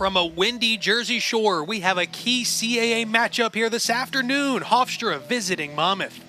From a windy Jersey Shore, we have a key CAA matchup here this afternoon. Hofstra visiting Monmouth.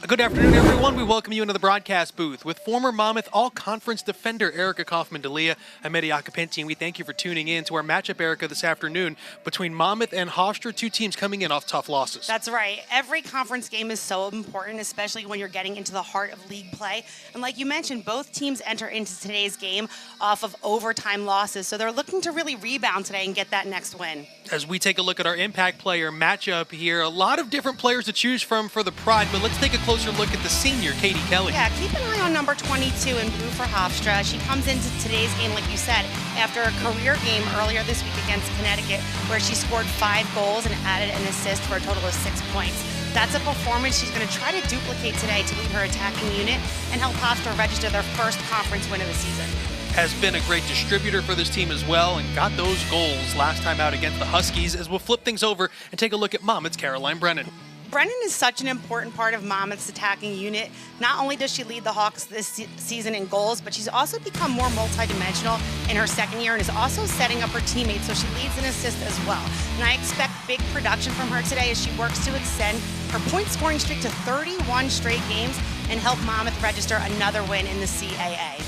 Good afternoon, everyone. We welcome you into the broadcast booth with former Monmouth All-Conference defender Erica Kaufman-D'Elia. I'm Eddie Acapenti, and we thank you for tuning in to our matchup, Erica, this afternoon between Monmouth and Hofstra, two teams coming in off tough losses. That's right. Every conference game is so important, especially when you're getting into the heart of league play. And like you mentioned, both teams enter into today's game off of overtime losses, so they're looking to really rebound today and get that next win. As we take a look at our impact player matchup here, a lot of different players to choose from for the Pride, but let's take a closer look at the senior, Katie Kelly. Yeah, keep an eye on number 22 in blue for Hofstra. She comes into today's game, like you said, after a career game earlier this week against Connecticut, where she scored 5 goals and added an assist for a total of 6 points. That's a performance she's going to try to duplicate today to lead her attacking unit and help Hofstra register their first conference win of the season. Has been a great distributor for this team as well and got those goals last time out against the Huskies. As we'll flip things over and take a look at Monmouth's Caroline Brennan. Brennan is such an important part of Monmouth's attacking unit. Not only does she lead the Hawks this season in goals, but she's also become more multidimensional in her second year and is also setting up her teammates, so she leads in assists as well. And I expect big production from her today as she works to extend her point scoring streak to 31 straight games and help Monmouth register another win in the CAA.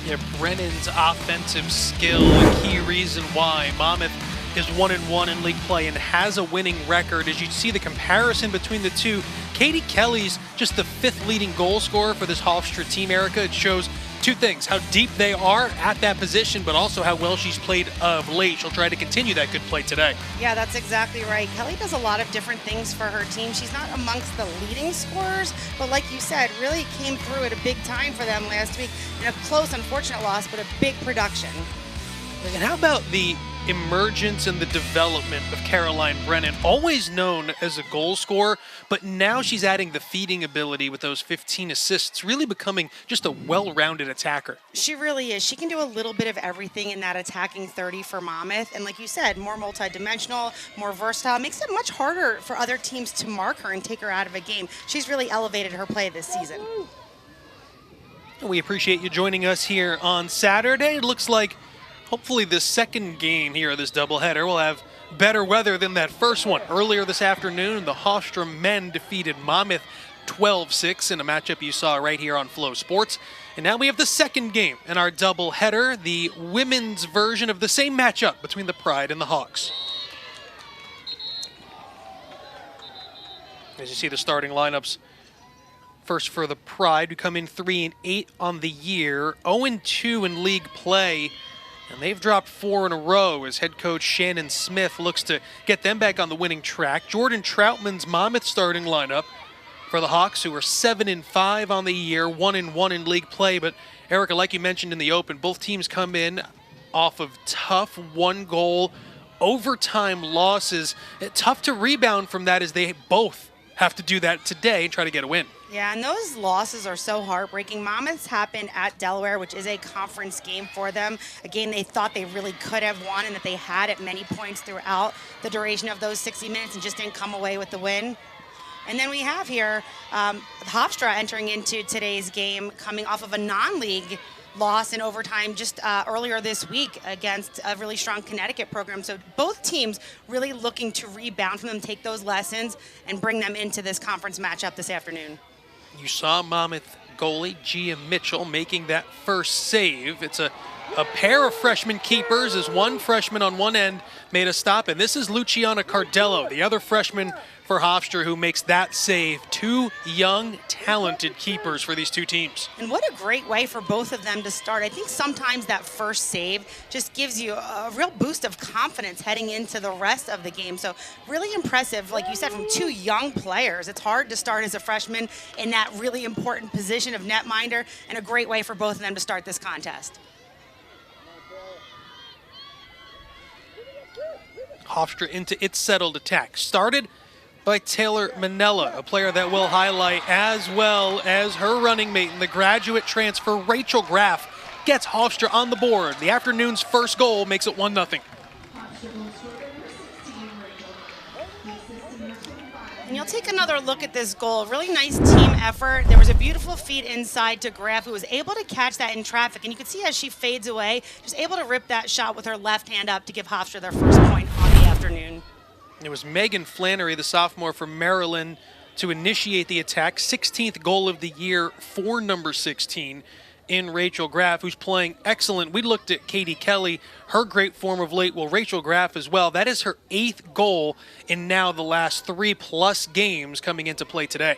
Yeah, Brennan's offensive skill, a key reason why Monmouth is 1-1 in league play and has a winning record. As you see the comparison between the two, Katie Kelly's just the 5th leading goal scorer for this Hofstra team, Erica. It shows two things, how deep they are at that position, but also how well she's played of late. She'll try to continue that good play today. Yeah, that's exactly right. Kelly does a lot of different things for her team. She's not amongst the leading scorers, but like you said, really came through at a big time for them last week in a close, unfortunate loss, but a big production. And how about the emergence and the development of Caroline Brennan, always known as a goal scorer, but now she's adding the feeding ability with those 15 assists, really becoming just a well-rounded attacker. She really is. She can do a little bit of everything in that attacking 30 for Monmouth, and like you said, more multidimensional, more versatile, makes it much harder for other teams to mark her and take her out of a game. She's really elevated her play this season. We appreciate you joining us here on Saturday. It looks like hopefully the second game here of this doubleheader will have better weather than that first one. Earlier this afternoon, the Hofstra men defeated Monmouth 12-6 in a matchup you saw right here on Flow Sports. And now we have the second game in our doubleheader, the women's version of the same matchup between the Pride and the Hawks. As you see the starting lineups, first for the Pride, who come in 3-8 on the year, 0-2 in league play. And they've dropped 4 in a row as head coach Shannon Smith looks to get them back on the winning track. Jordan Troutman's Monmouth starting lineup for the Hawks, who are 7-5 on the year, 1-1 in league play. But Erica, like you mentioned in the open, both teams come in off of tough 1-goal overtime losses. Tough to rebound from that as they both have to do that today and try to get a win. Yeah, and those losses are so heartbreaking. Monmouth's happened at Delaware, which is a conference game for them. A game they thought they really could have won and that they had at many points throughout the duration of those 60 minutes and just didn't come away with the win. And then we have here Hofstra entering into today's game coming off of a non-league loss in overtime just earlier this week against a really strong Connecticut program. So both teams really looking to rebound from them, take those lessons, and bring them into this conference matchup this afternoon. You saw Monmouth goalie Gia Mitchell making that first save. It's a pair of freshman keepers as one freshman on one end made a stop, and this is Luciana Cardello, the other freshman for Hofstra, who makes that save. Two young, talented keepers for these two teams. And what a great way for both of them to start. I think sometimes that first save just gives you a real boost of confidence heading into the rest of the game. So really impressive, like you said, from two young players. It's hard to start as a freshman in that really important position of netminder, and a great way for both of them to start this contest. Hofstra into its settled attack. Started by Taylor Manella, a player that we'll highlight, as well as her running mate in the graduate transfer, Rachel Graff, gets Hofstra on the board. The afternoon's first goal makes it 1-0. And We'll take another look at this goal. Really nice team effort. There was a beautiful feed inside to Graff, who was able to catch that in traffic. And you can see as she fades away, just able to rip that shot with her left hand up to give Hofstra their first point on the afternoon. It was Megan Flannery, the sophomore from Maryland, to initiate the attack. 16th goal of the year for number 16 in Rachel Graff, who's playing excellent. We looked at Katie Kelly, her great form of late. Well, Rachel Graff as well. That is her 8th goal in now the last 3+ games coming into play today.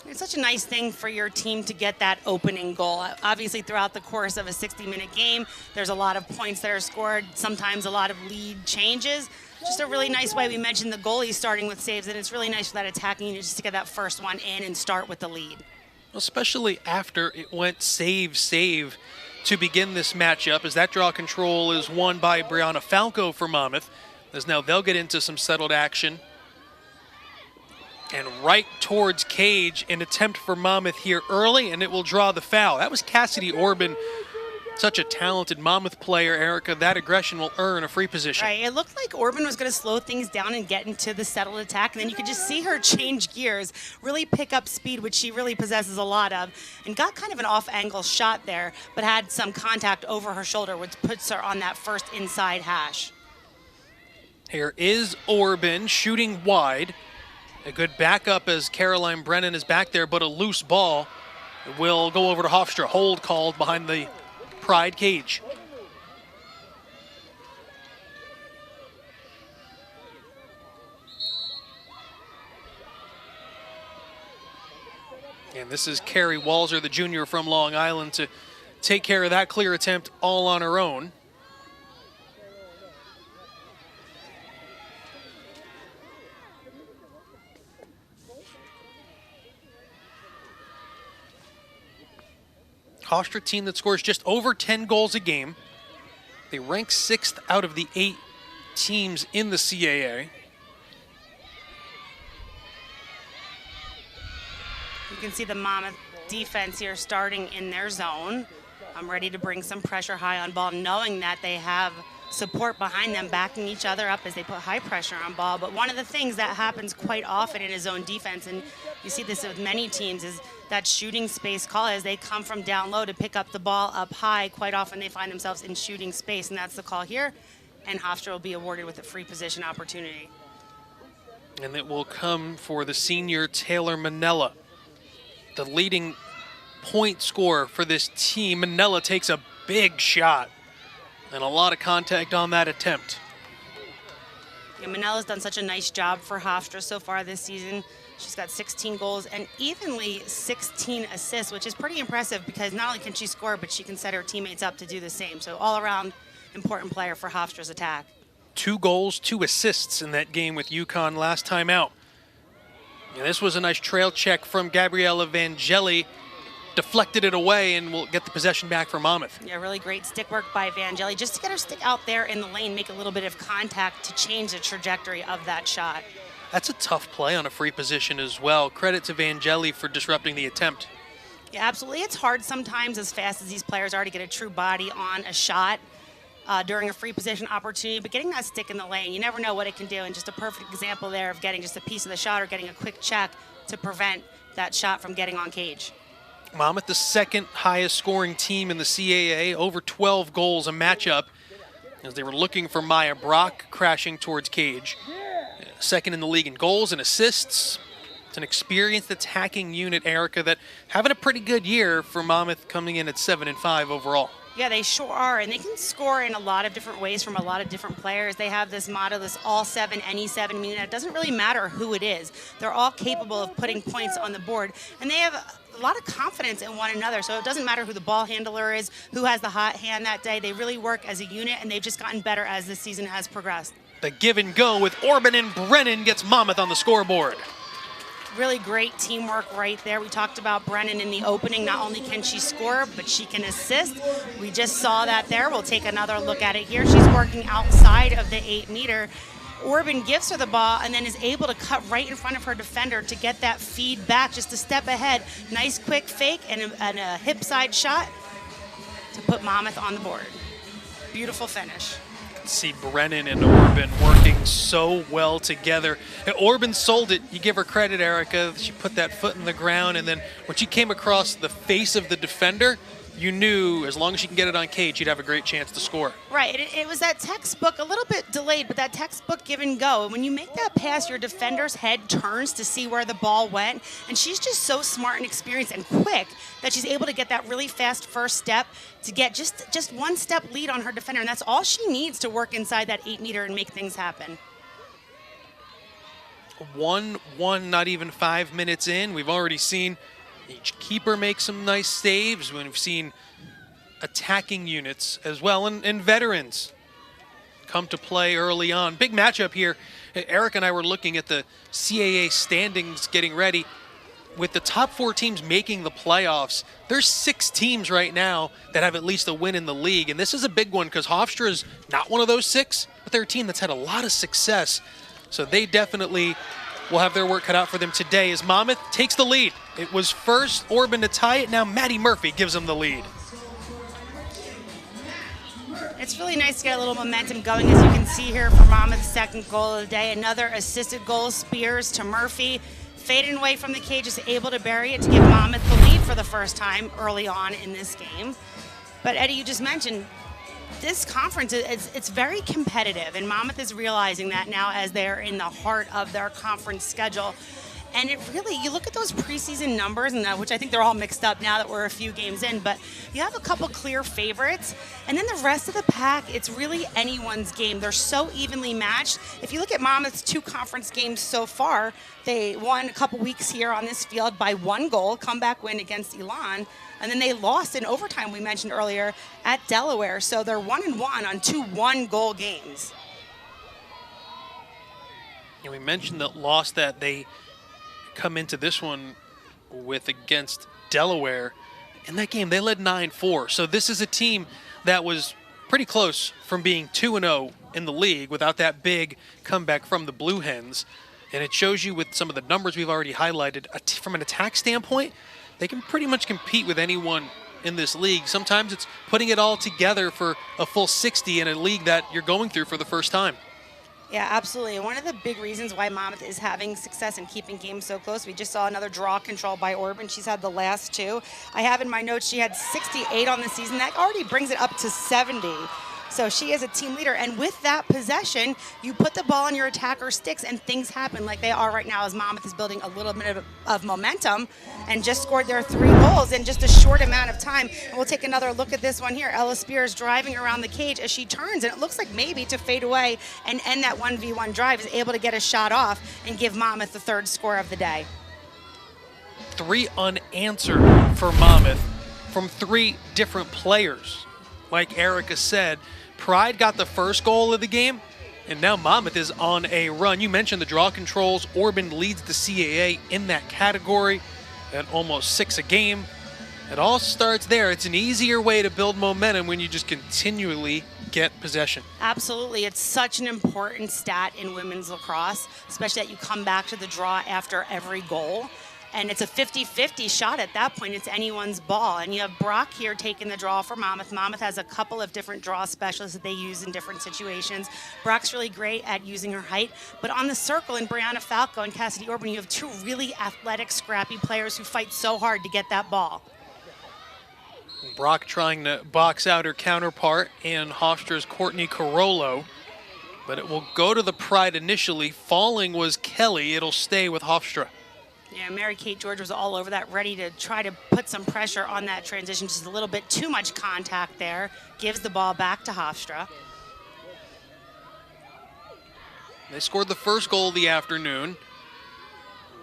It's such a nice thing for your team to get that opening goal. Obviously, throughout the course of a 60-minute game, there's a lot of points that are scored, sometimes a lot of lead changes. Just a really nice way. We mentioned the goalie starting with saves, and it's really nice for that attacking unit just to get that first one in and start with the lead. Especially after it went save to begin this matchup, as that draw control is won by Brianna Falco for Monmouth, as now they'll get into some settled action. And right towards cage, an attempt for Monmouth here early, and it will draw the foul. That was Cassidy Orban, such a talented Monmouth player, Erica. That aggression will earn a free position. Right, it looked like Orban was going to slow things down and get into the settled attack, and then you could just see her change gears, really pick up speed, which she really possesses a lot of, and got kind of an off-angle shot there, but had some contact over her shoulder, which puts her on that first inside hash. Here is Orban shooting wide. A good backup as Caroline Brennan is back there, but a loose ball will go over to Hofstra. Hold called behind the Pride cage. And this is Carrie Walzer, the junior from Long Island, to take care of that clear attempt all on her own. Hofstra team that scores just over 10 goals a game. They rank 6th out of the 8 teams in the CAA. You can see the Monmouth defense here starting in their zone. I'm ready to bring some pressure high on ball, knowing that they have support behind them, backing each other up as they put high pressure on ball. But one of the things that happens quite often in a zone defense, and you see this with many teams, is that shooting space call. As they come from down low to pick up the ball up high, quite often they find themselves in shooting space, and that's the call here. And Hofstra will be awarded with a free position opportunity. And it will come for the senior Taylor Manella, the leading point scorer for this team. Manella takes a big shot and a lot of contact on that attempt. Yeah, Manella's done such a nice job for Hofstra so far this season. She's got 16 goals and evenly 16 assists, which is pretty impressive because not only can she score, but she can set her teammates up to do the same. So all-around important player for Hofstra's attack. 2 goals, 2 assists in that game with UConn last time out. And this was a nice trail check from Gabriella Vangeli. Deflected it away and will get the possession back for Monmouth. Yeah, really great stick work by Vangeli, just to get her stick out there in the lane, make a little bit of contact to change the trajectory of that shot. That's a tough play on a free position as well. Credit to Vangeli for disrupting the attempt. Yeah, absolutely. It's hard sometimes, as fast as these players are, to get a true body on a shot during a free position opportunity, but getting that stick in the lane, you never know what it can do, and just a perfect example there of getting just a piece of the shot or getting a quick check to prevent that shot from getting on cage. Monmouth, the 2nd highest scoring team in the CAA, over 12 goals a matchup, as they were looking for Maya Brock crashing towards cage. 2nd in the league in goals and assists. It's an experienced attacking unit, Erica, that having a pretty good year for Monmouth, coming in at 7-5 overall. Yeah, they sure are, and they can score in a lot of different ways from a lot of different players. They have this motto, this all 7, any 7, meaning that it doesn't really matter who it is. They're all capable of putting points on the board, and they have a lot of confidence in one another, so it doesn't matter who the ball handler is, who has the hot hand that day. They really work as a unit, and they've just gotten better as the season has progressed. The give and go with Orban and Brennan gets Monmouth on the scoreboard. Really great teamwork right there. We talked about Brennan in the opening. Not only can she score, but she can assist. We just saw that there. We'll take another look at it here. She's working outside of the 8-meter. Orban gives her the ball and then is able to cut right in front of her defender to get that feed back just a step ahead. Nice quick fake and a hip side shot to put Monmouth on the board. Beautiful finish. See Brennan and Orban working so well together. And Orban sold it. You give her credit, Erica. She put that foot in the ground, and then when she came across the face of the defender, you knew as long as she can get it on cage, you'd have a great chance to score. Right. It was that textbook, a little bit delayed, but that textbook give and go. And when you make that pass, your defender's head turns to see where the ball went. And she's just so smart and experienced and quick that she's able to get that really fast first step to get just one step lead on her defender. And that's all she needs to work inside that 8-meter and make things happen. 1-1, not even 5 minutes in. We've already seen each keeper make some nice saves. We've seen attacking units as well, and veterans come to play early on. Big matchup here. Eric and I were looking at the CAA standings getting ready. With the top 4 teams making the playoffs, there's 6 teams right now that have at least a win in the league. And this is a big one because Hofstra is not one of those 6, but they're a team that's had a lot of success. So they definitely will have their work cut out for them today as Monmouth takes the lead. It was first Orban to tie it. Now Maddie Murphy gives them the lead. It's really nice to get a little momentum going, as you can see here for Monmouth's second goal of the day. Another assisted goal, Spears to Murphy. Fading away from the cage, is able to bury it to give Monmouth the lead for the first time early on in this game. But Eddie, you just mentioned, this conference, it's very competitive, and Monmouth is realizing that now as they're in the heart of their conference schedule. And it really, you look at those preseason numbers, and which I think they're all mixed up now that we're a few games in, but you have a couple clear favorites, and then the rest of the pack, it's really anyone's game. They're so evenly matched. If you look at Monmouth's 2 conference games so far, they won a couple weeks here on this field by 1 goal, comeback win against Elon, and then they lost in overtime, we mentioned earlier, at Delaware. So they're 1-1 on 2 1-goal games. And we mentioned that loss that they come into this one with against Delaware. In that game, they led 9-4. So this is a team that was pretty close from being 2-0 in the league without that big comeback from the Blue Hens. And it shows you with some of the numbers we've already highlighted, from an attack standpoint, they can pretty much compete with anyone in this league. Sometimes it's putting it all together for a full 60 in a league that you're going through for the first time. Yeah, absolutely. And one of the big reasons why Monmouth is having success in keeping games so close, we just saw another draw control by Orban. She's had the last 2. I have in my notes she had 68 on the season. That already brings it up to 70. So she is a team leader. And with that possession, you put the ball in your attacker sticks and things happen like they are right now as Monmouth is building a little bit of momentum and just scored their 3 goals in just a short amount of time. And we'll take another look at this one here. Ella Spears driving around the cage as she turns, and it looks like maybe to fade away and end that 1v1 drive, is able to get a shot off and give Monmouth the 3rd score of the day. 3 unanswered for Monmouth from 3 different players. Like Erica said, Pride got the first goal of the game, and now Monmouth is on a run. You mentioned the draw controls. Orban leads the CAA in that category at almost 6 a game. It all starts there. It's an easier way to build momentum when you just continually get possession. Absolutely. It's such an important stat in women's lacrosse, especially that you come back to the draw after every goal. And it's a 50-50 shot at that point. It's anyone's ball. And you have Brock here taking the draw for Monmouth. Monmouth has a couple of different draw specialists that they use in different situations. Brock's really great at using her height. But on the circle, in Brianna Falco and Cassidy Orban, you have 2 really athletic, scrappy players who fight so hard to get that ball. Brock trying to box out her counterpart in Hofstra's Courtney Carollo. But it will go to the Pride initially. Falling was Kelly. It'll stay with Hofstra. Yeah, Mary-Kate George was all over that, ready to try to put some pressure on that transition. Just a little bit too much contact there. Gives the ball back to Hofstra. They scored the first goal of the afternoon.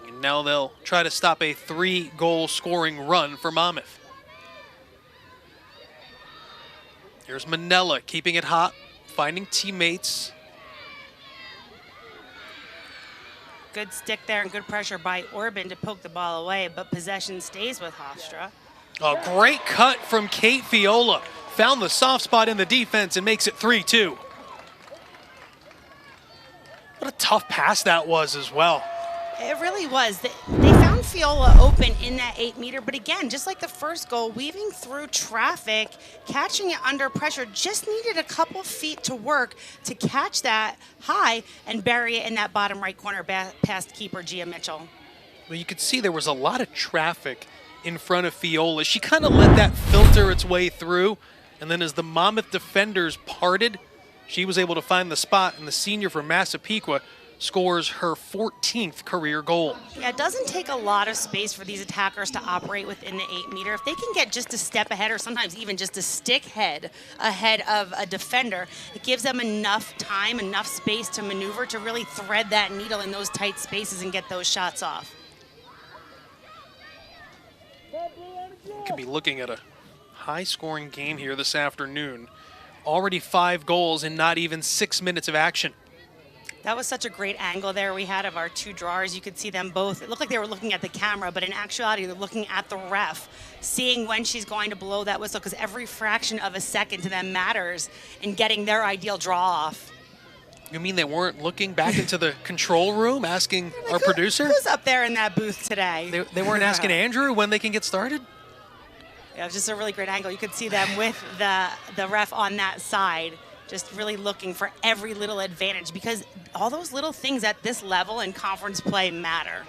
And now they'll try to stop a 3-goal scoring run for Monmouth. Here's Manella keeping it hot, finding teammates. Good stick there and good pressure by Orban to poke the ball away, but possession stays with Hofstra. A great cut from Kate Fiola. Found the soft spot in the defense and makes it 3-2. What a tough pass that was as well. It really was. They found Fiola open in that 8-meter, but again, just like the first goal, weaving through traffic, catching it under pressure, just needed a couple feet to work to catch that high and bury it in that bottom right corner past keeper Gia Mitchell. Well, you could see there was a lot of traffic in front of Fiola. She kind of let that filter its way through, and then as the Monmouth defenders parted, she was able to find the spot, and the senior from Massapequa scores her 14th career goal. Yeah, it doesn't take a lot of space for these attackers to operate within the 8-meter. If they can get just a step ahead or sometimes even just a stick head ahead of a defender, it gives them enough time, enough space to maneuver to really thread that needle in those tight spaces and get those shots off. Could be looking at a high-scoring game here this afternoon. Already 5 goals in not even 6 minutes of action. That was such a great angle there we had of our two drawers. You could see them both. It looked like they were looking at the camera, but in actuality, they're looking at the ref, seeing when she's going to blow that whistle, because every fraction of a second to them matters in getting their ideal draw off. You mean they weren't looking back into the control room, asking Like, our producer? Who's up there in that booth today? They weren't asking Andrew when they can get started? Yeah, it was just a really great angle. You could see them with the ref on that side, just really looking for every little advantage, because all those little things at this level in conference play matter.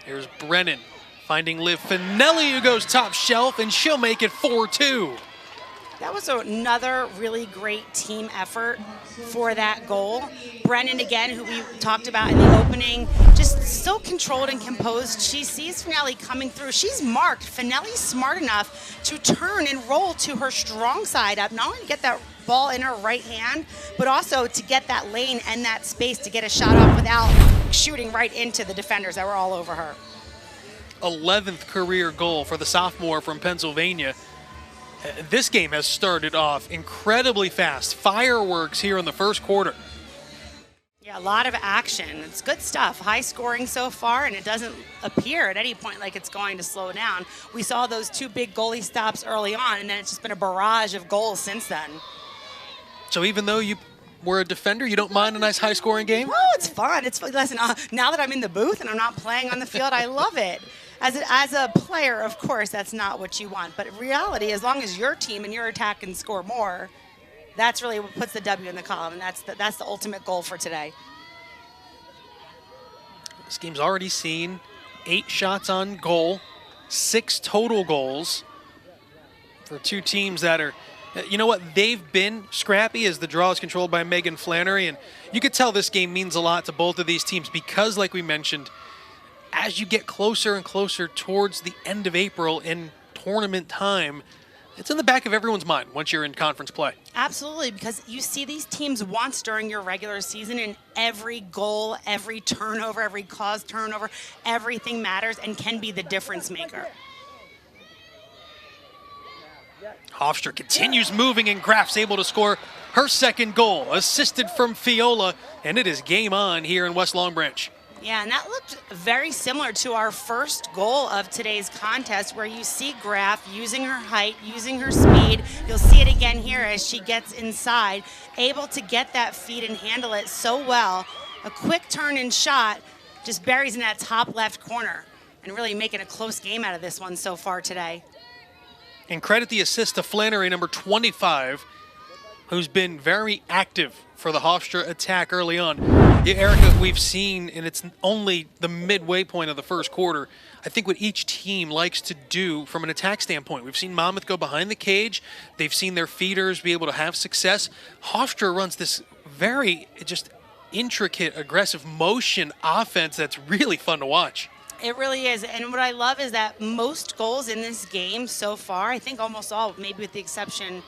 Here's Brennan finding Liv Finelli, who goes top shelf, and she'll make it 4-2. That was another really great team effort for that goal. Brennan, again, who we talked about in the opening, just so controlled and composed. She sees Finelli coming through. She's marked. Finelli's smart enough to turn and roll to her strong side up, not only to get that ball in her right hand, but also to get that lane and that space to get a shot off without shooting right into the defenders that were all over her. 11th career goal for the sophomore from Pennsylvania. This game has started off incredibly fast. Fireworks here in the first quarter. Yeah, a lot of action. It's good stuff. High scoring so far, and it doesn't appear at any point like it's going to slow down. We saw those 2 big goalie stops early on, and then it's just been a barrage of goals since then. So even though you were a defender, you don't mind a nice high-scoring game? Oh, it's fun. It's fun. Listen, now that I'm in the booth and I'm not playing on the field, I love it. As a player, of course, that's not what you want. But in reality, as long as your team and your attack can score more, that's really what puts the W in the column, and that's the ultimate goal for today. This game's already seen 8 shots on goal, 6 total goals for 2 teams that are, you know what, they've been scrappy as the draw is controlled by Megan Flannery, and you could tell this game means a lot to both of these teams because, like we mentioned, as you get closer and closer towards the end of April in tournament time, it's in the back of everyone's mind once you're in conference play. Absolutely, because you see these teams once during your regular season, and every goal, every turnover, every caused turnover, everything matters and can be the difference maker. Hofstra continues moving, and Graf's able to score her 2nd goal, assisted from Fiola, and it is game on here in West Long Branch. Yeah, and that looked very similar to our first goal of today's contest, where you see Graf using her height, using her speed. You'll see it again here as she gets inside, able to get that feed and handle it so well. A quick turn and shot just buries in that top left corner, and really making a close game out of this one so far today. And credit the assist to Flannery, number 25, who's been very active for the Hofstra attack early on. Yeah, Erica, we've seen, and it's only the midway point of the first quarter, I think what each team likes to do from an attack standpoint. We've seen Monmouth go behind the cage. They've seen their feeders be able to have success. Hofstra runs this very just intricate, aggressive motion offense that's really fun to watch. It really is, and what I love is that most goals in this game so far, I think almost all, maybe with the exception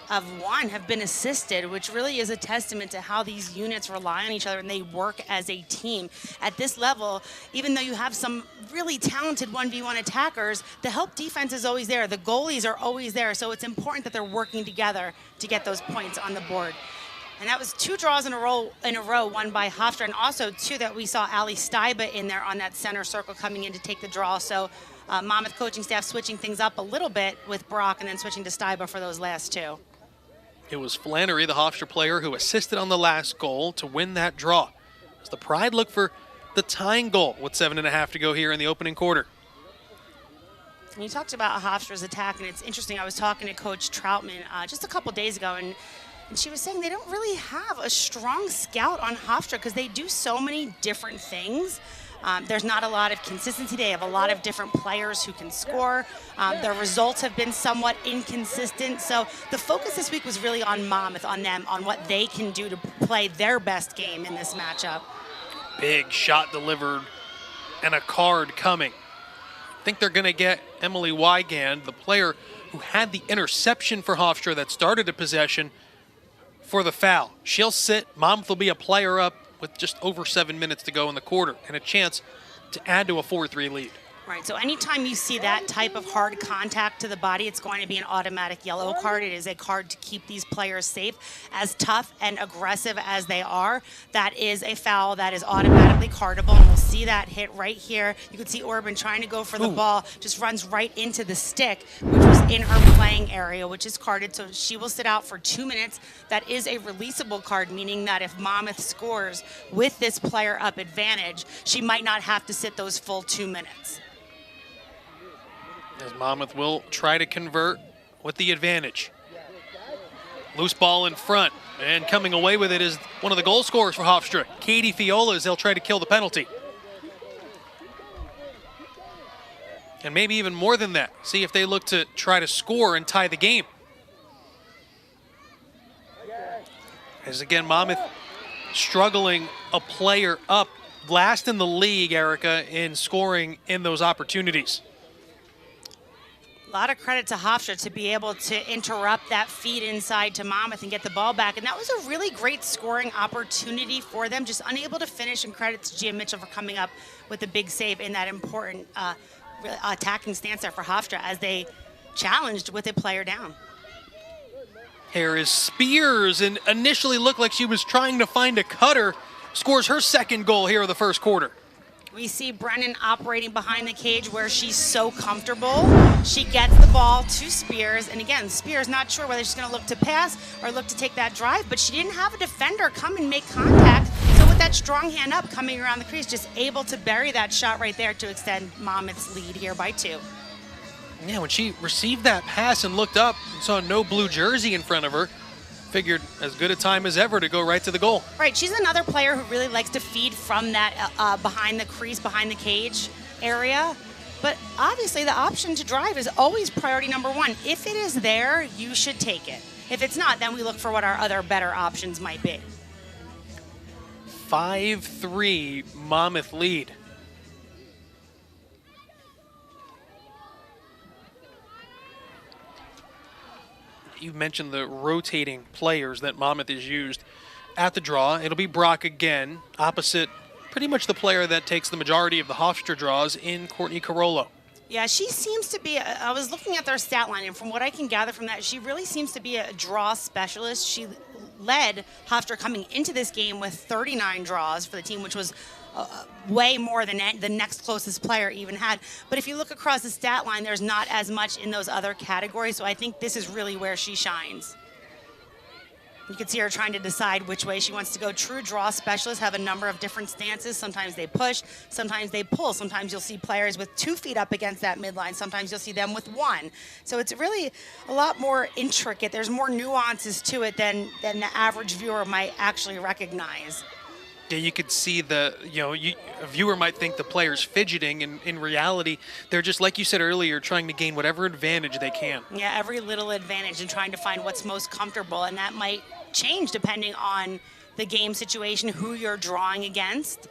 of 1, have been assisted, which really is a testament to how these units rely on each other and they work as a team. At this level, even though you have some really talented 1v1 attackers, the help defense is always there. The goalies are always there, so it's important that they're working together to get those points on the board. And that was 2 draws in a row, won by Hofstra, and also 2 that we saw Ali Steiba in there on that center circle coming in to take the draw. So Monmouth coaching staff switching things up a little bit with Brock and then switching to Steiba for those last 2. It was Flannery, the Hofstra player, who assisted on the last goal to win that draw. As the Pride look for the tying goal with 7.5 to go here in the opening quarter. And you talked about Hofstra's attack, and it's interesting. I was talking to Coach Troutman just a couple days ago, and she was saying they don't really have a strong scout on Hofstra because they do so many different things. There's not a lot of consistency. They have a lot of different players who can score. Their results have been somewhat inconsistent. So the focus this week was really on Monmouth, on them, on what they can do to play their best game in this matchup. Big shot delivered and a card coming. I think they're going to get Emily Wygand, the player who had the interception for Hofstra that started a possession, for the foul. She'll sit. Monmouth will be a player up with just over 7 minutes to go in the quarter and a chance to add to a 4-3 lead. Right, so anytime you see that type of hard contact to the body, it's going to be an automatic yellow card. It is a card to keep these players safe. As tough and aggressive as they are, that is a foul that is automatically cardable, and we'll see that hit right here. You can see Orban trying to go for the ball, just runs right into the stick, which was in her playing area, which is carded, so she will sit out for 2 minutes. That is a releasable card, meaning that if Monmouth scores with this player up advantage, she might not have to sit those full 2 minutes. As Monmouth will try to convert with the advantage. Loose ball in front, and coming away with it is one of the goal scorers for Hofstra, Katie Fiola, as they'll try to kill the penalty. And maybe even more than that, see if they look to try to score and tie the game. As again, Monmouth struggling a player up, last in the league, Erica, in scoring in those opportunities. A lot of credit to Hofstra to be able to interrupt that feed inside to Monmouth and get the ball back. And that was a really great scoring opportunity for them, just unable to finish. And credit to Gia Mitchell for coming up with a big save in that important attacking stance there for Hofstra as they challenged with a player down. Here is Spears, and initially looked like she was trying to find a cutter. Scores her second goal here in the first quarter. We see Brennan operating behind the cage where she's so comfortable. She gets the ball to Spears, and again, Spears not sure whether she's going to look to pass or look to take that drive, but she didn't have a defender come and make contact. So with that strong hand up coming around the crease, just able to bury that shot right there to extend Monmouth's lead here by 2. Yeah, when she received that pass and looked up and saw no blue jersey in front of her, figured as good a time as ever to go right to the goal. Right, she's another player who really likes to feed from that behind the crease, behind the cage area. But obviously the option to drive is always priority number 1. If it is there, you should take it. If it's not, then we look for what our other better options might be. 5-3 Monmouth lead. You mentioned the rotating players that Monmouth has used at the draw. It'll be Brock again, opposite pretty much the player that takes the majority of the Hofstra draws in Courtney Carollo. Yeah, she seems to be, I was looking at their stat line, and from what I can gather from that, she really seems to be a draw specialist. She led Hofstra coming into this game with 39 draws for the team, which was way more than the next closest player even had. But if you look across the stat line, there's not as much in those other categories, so I think this is really where she shines. You can see her trying to decide which way she wants to go. True draw specialists have a number of different stances. Sometimes they push, sometimes they pull. Sometimes you'll see players with 2 feet up against that midline. Sometimes you'll see them with 1. So it's really a lot more intricate. There's more nuances to it than the average viewer might actually recognize. Yeah, you could see a viewer might think the player's fidgeting, and in reality, they're just, like you said earlier, trying to gain whatever advantage they can. Yeah, every little advantage and trying to find what's most comfortable, and that might change depending on the game situation, who you're drawing against.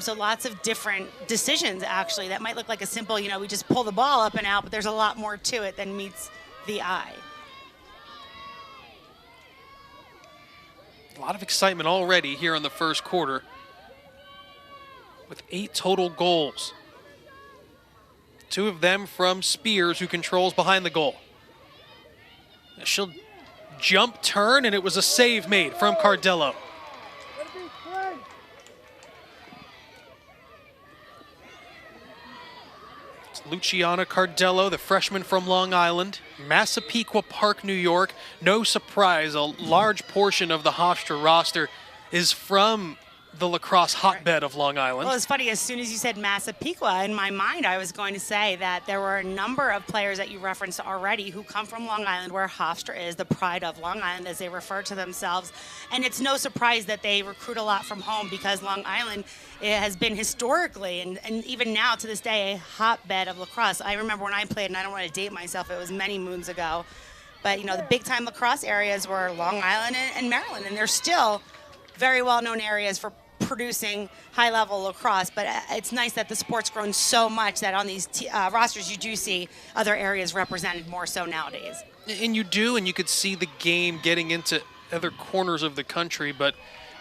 So lots of different decisions, actually. That might look like a simple, we just pull the ball up and out, but there's a lot more to it than meets the eye. A lot of excitement already here in the first quarter with 8 total goals. 2 of them from Spears, who controls behind the goal. She'll jump turn, and it was a save made from Cardello. It's Luciana Cardello, the freshman from Long Island, Massapequa Park, New York. No surprise, a large portion of the Hofstra roster is from the lacrosse hotbed of Long Island. Well, it's funny, as soon as you said Massapequa, in my mind, I was going to say that there were a number of players that you referenced already who come from Long Island, where Hofstra is the pride of Long Island, as they refer to themselves. And it's no surprise that they recruit a lot from home, because Long Island, it has been historically, and even now to this day, a hotbed of lacrosse. I remember when I played, and I don't want to date myself, it was many moons ago, but the big-time lacrosse areas were Long Island and Maryland, and they're still very well-known areas for producing high-level lacrosse. But it's nice that the sport's grown so much that on these rosters you do see other areas represented more so nowadays. And you do, and you could see the game getting into other corners of the country. But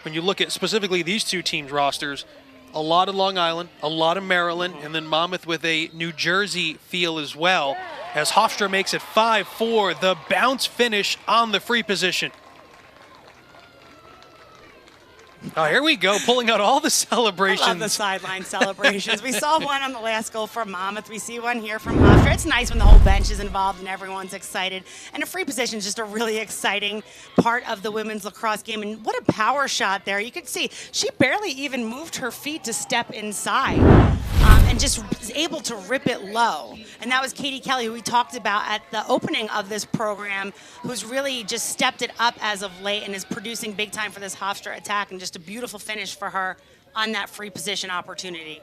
when you look at specifically these two teams' rosters, a lot of Long Island, a lot of Maryland, and then Monmouth with a New Jersey feel as well, as Hofstra makes it 5-4, the bounce finish on the free position. Oh, here we go, pulling out all the celebrations. I love the sideline celebrations. We saw one on the last goal from Monmouth. We see one here from Hofstra. It's nice when the whole bench is involved and everyone's excited. And a free position is just a really exciting part of the women's lacrosse game. And what a power shot there. You could see she barely even moved her feet to step inside. And just was able to rip it low. And that was Katie Kelly, who we talked about at the opening of this program, who's really just stepped it up as of late and is producing big time for this Hofstra attack, and just a beautiful finish for her on that free position opportunity.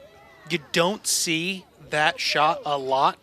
You don't see that shot a lot,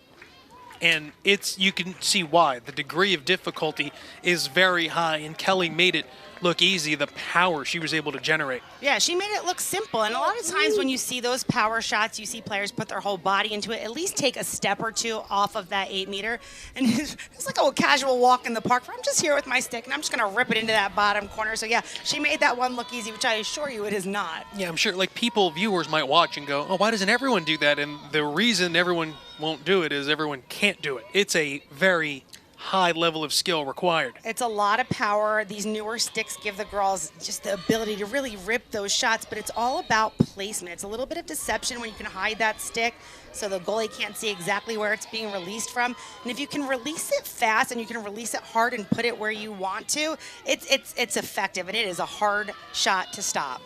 and you can see why. The degree of difficulty is very high, and Kelly made it look easy, the power she was able to generate. Yeah, she made it look simple. And a lot of times when you see those power shots, you see players put their whole body into it, at least take a step or two off of that 8-meter. And it's like a casual walk in the park. I'm just here with my stick, and I'm just going to rip it into that bottom corner. So, yeah, she made that one look easy, which I assure you it is not. Yeah, I'm sure, viewers might watch and go, oh, why doesn't everyone do that? And the reason everyone won't do it is everyone can't do it. It's a very high level of skill required. It's a lot of power. These newer sticks give the girls just the ability to really rip those shots, but it's all about placement. It's a little bit of deception when you can hide that stick so the goalie can't see exactly where it's being released from. And if you can release it fast and you can release it hard and put it where you want to, it's effective, and it is a hard shot to stop.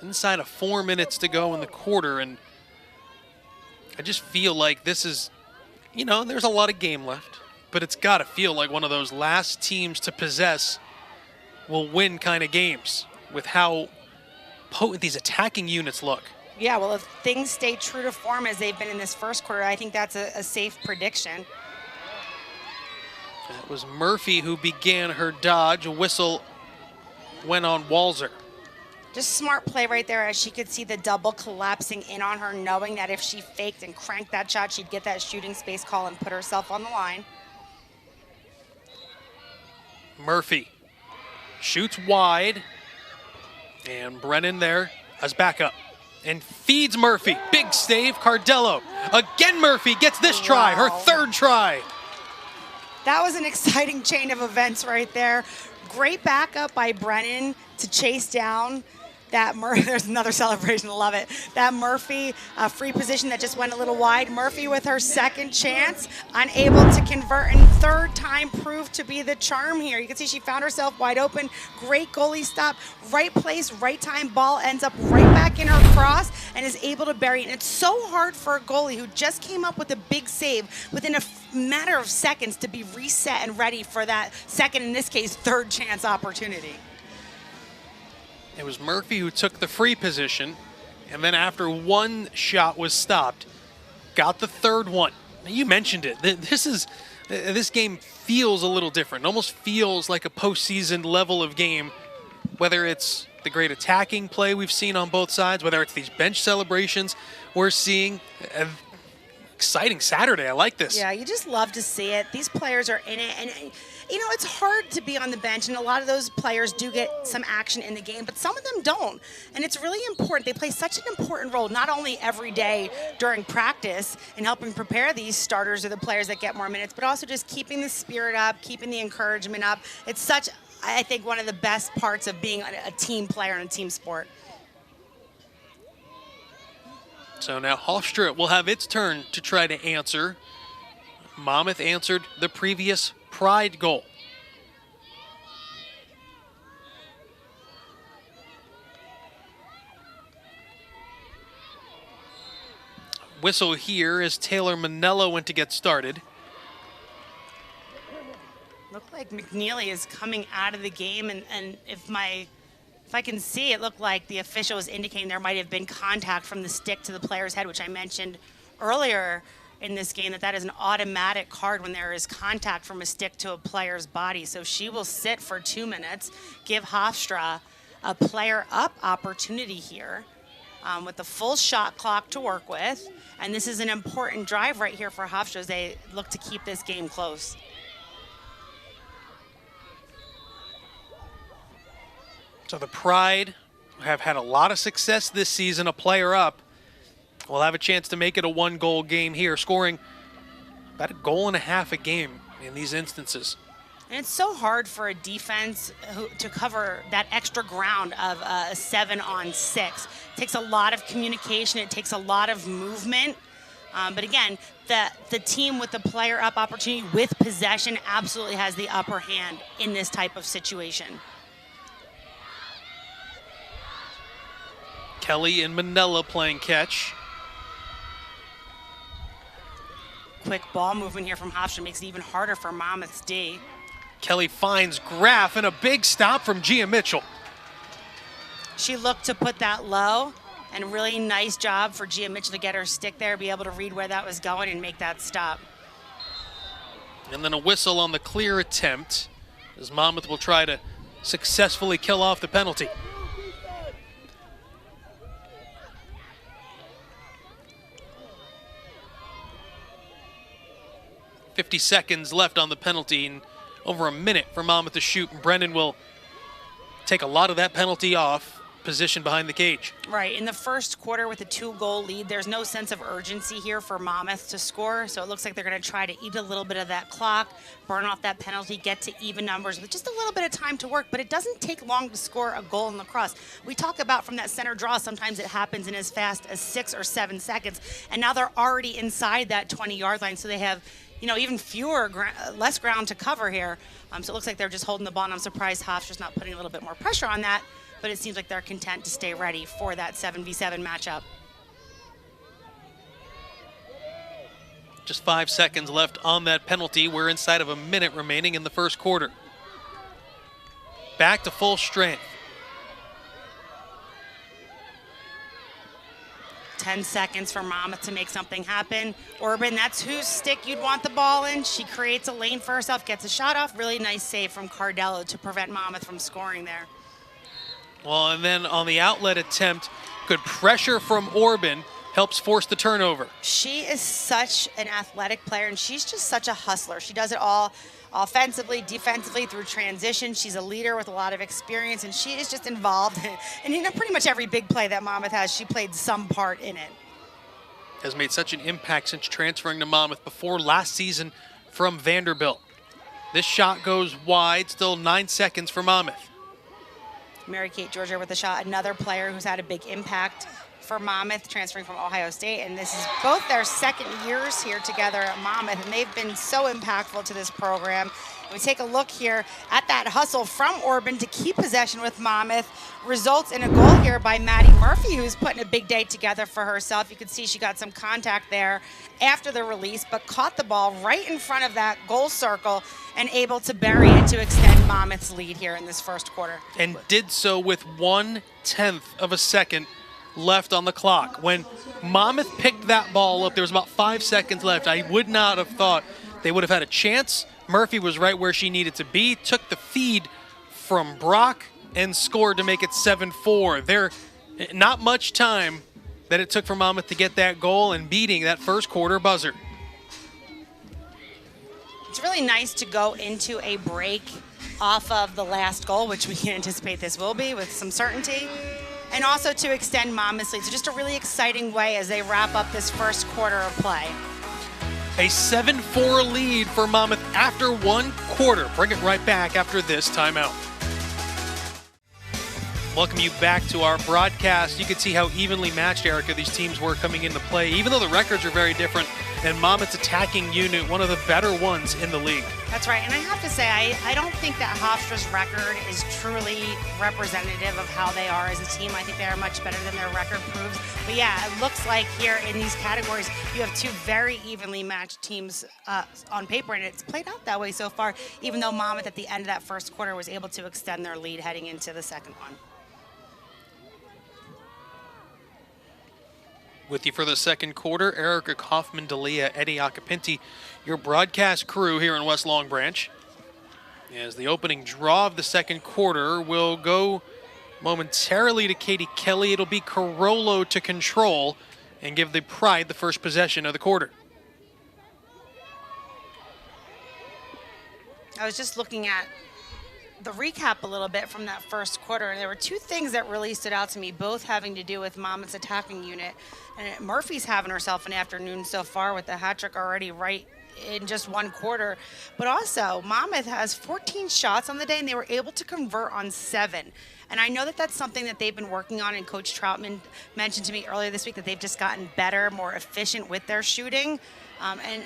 Inside of 4 minutes to go in the quarter, and I just feel like this is, there's a lot of game left, but it's got to feel like one of those last teams to possess will win kind of games with how potent these attacking units look. Yeah, well, if things stay true to form as they've been in this first quarter, I think that's a safe prediction. That was Murphy who began her dodge. A whistle went on Walzer. Just smart play right there, as she could see the double collapsing in on her, knowing that if she faked and cranked that shot, she'd get that shooting space call and put herself on the line. Murphy shoots wide, and Brennan there as backup and feeds Murphy. Big save, Cardello. Again, Murphy gets this try, her third try. That was an exciting chain of events right there. Great backup by Brennan to chase down that there's another celebration, love it. That Murphy free position that just went a little wide. Murphy with her second chance, unable to convert, and third time proved to be the charm here. You can see she found herself wide open. Great goalie stop, right place, right time. Ball ends up right back in her cross and is able to bury it. And it's so hard for a goalie who just came up with a big save within a matter of seconds to be reset and ready for that second, in this case, third chance opportunity. It was Murphy who took the free position, and then after one shot was stopped, got the third one. You mentioned it. This game feels a little different. It almost feels like a postseason level of game, whether it's the great attacking play we've seen on both sides, whether it's these bench celebrations we're seeing. Exciting Saturday. I like this. Yeah, you just love to see it. These players are in it, and it's hard to be on the bench, and a lot of those players do get some action in the game, but some of them don't. And it's really important. They play such an important role, not only every day during practice in helping prepare these starters or the players that get more minutes, but also just keeping the spirit up, keeping the encouragement up. It's such, I think, one of the best parts of being a team player in a team sport. So now Hofstra will have its turn to try to answer. Monmouth answered the previous Pride goal. Whistle here as Taylor Manello went to get started. Looked like McNeely is coming out of the game, and if I can see, it looked like the official was indicating there might have been contact from the stick to the player's head, which I mentioned earlier in this game, that is an automatic card when there is contact from a stick to a player's body. So she will sit for 2 minutes, give Hofstra a player up opportunity here with the full shot clock to work with. And this is an important drive right here for Hofstra as they look to keep this game close. So the Pride have had a lot of success this season, a player up. We'll have a chance to make it a 1-goal game here, scoring about 1.5 goals a game in these instances. And it's so hard for a defense to cover that extra ground of a 7-on-6. It takes a lot of communication. It takes a lot of movement. But again, the team with the player up opportunity with possession absolutely has the upper hand in this type of situation. Kelly and Manella playing catch. Quick ball movement here from Hofstra makes it even harder for Monmouth's D. Kelly finds Graff and a big stop from Gia Mitchell. She looked to put that low, and really nice job for Gia Mitchell to get her stick there, be able to read where that was going and make that stop. And then a whistle on the clear attempt as Monmouth will try to successfully kill off the penalty. 50 seconds left on the penalty and over a minute for Monmouth to shoot. And Brendan will take a lot of that penalty off, position behind the cage. Right, in the first quarter with a 2-goal lead, there's no sense of urgency here for Monmouth to score, so it looks like they're going to try to eat a little bit of that clock, burn off that penalty, get to even numbers with just a little bit of time to work, but it doesn't take long to score a goal in lacrosse. We talk about from that center draw, sometimes it happens in as fast as 6 or 7 seconds, and now they're already inside that 20-yard line, so they have even less ground to cover here. So it looks like they're just holding the ball, and I'm surprised Hofstra's not putting a little bit more pressure on that, but it seems like they're content to stay ready for that 7v7 matchup. Just 5 seconds left on that penalty. We're inside of a minute remaining in the first quarter. Back to full strength. 10 seconds for Monmouth to make something happen. Orban, that's whose stick you'd want the ball in. She creates a lane for herself, gets a shot off. Really nice save from Cardello to prevent Monmouth from scoring there. Well, and then on the outlet attempt, good pressure from Orban helps force the turnover. She is such an athletic player, and she's just such a hustler. She does it all offensively, defensively, through transition. She's a leader with a lot of experience, and she is just involved in pretty much every big play that Monmouth has. She played some part in it. Has made such an impact since transferring to Monmouth before last season from Vanderbilt. This shot goes wide, still 9 seconds for Monmouth. Mary-Kate Georgia with a shot, another player who's had a big impact for Monmouth, transferring from Ohio State, and this is both their second years here together at Monmouth, and they've been so impactful to this program. We take a look here at that hustle from Orban to keep possession with Monmouth. Results in a goal here by Maddie Murphy, who's putting a big day together for herself. You can see she got some contact there after the release, but caught the ball right in front of that goal circle and able to bury it to extend Monmouth's lead here in this first quarter. And did so with 1/10 of a second left on the clock. When Monmouth picked that ball up, there was about 5 seconds left. I would not have thought they would have had a chance. Murphy was right where she needed to be, took the feed from Brock and scored to make it 7-4. There, not much time that it took for Monmouth to get that goal and beating that first quarter buzzer. It's really nice to go into a break off of the last goal, which we can anticipate this will be with some certainty, and also to extend Monmouth's lead. So just a really exciting way as they wrap up this first quarter of play. A 7-4 lead for Monmouth after 1 quarter. Bring it right back after this timeout. Welcome you back to our broadcast. You can see how evenly matched, Erica, these teams were coming into play. Even though the records are very different, and Monmouth's attacking unit, one of the better ones in the league. That's right, and I have to say, I don't think that Hofstra's record is truly representative of how they are as a team. I think they are much better than their record proves. But yeah, it looks like here in these categories, you have two very evenly matched teams on paper, and it's played out that way so far, even though Monmouth at the end of that first quarter was able to extend their lead heading into the second one. With you for the second quarter, Erica Kaufman, Dalia, Eddie Acapinti, your broadcast crew here in West Long Branch. As the opening draw of the second quarter will go momentarily to Katie Kelly. It'll be Carollo to control and give the Pride the first possession of the quarter. I was just looking at the recap a little bit from that first quarter, and there were two things that really stood out to me, both having to do with Monmouth's attacking unit. And Murphy's having herself an afternoon so far with the hat trick already right in just one quarter. But also, Monmouth has 14 shots on the day, and they were able to convert on 7. And I know that that's something that they've been working on, and Coach Troutman mentioned to me earlier this week that they've just gotten better, more efficient with their shooting. And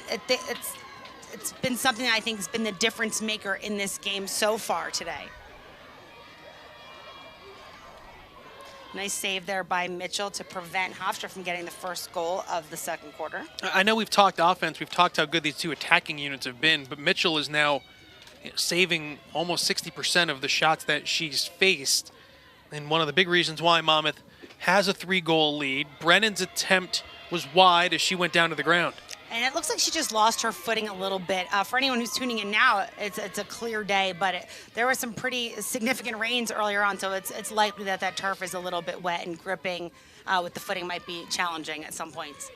it's been something that I think has been the difference maker in this game so far today. Nice save there by Mitchell to prevent Hofstra from getting the first goal of the second quarter. I know we've talked offense, we've talked how good these two attacking units have been, but Mitchell is now saving almost 60% of the shots that she's faced. And one of the big reasons why Monmouth has a 3-goal lead. Brennan's attempt was wide as she went down to the ground. And it looks like she just lost her footing a little bit. For anyone who's tuning in now, it's a clear day, but there were some pretty significant rains earlier on, so it's likely that that turf is a little bit wet, and gripping with the footing might be challenging at some points.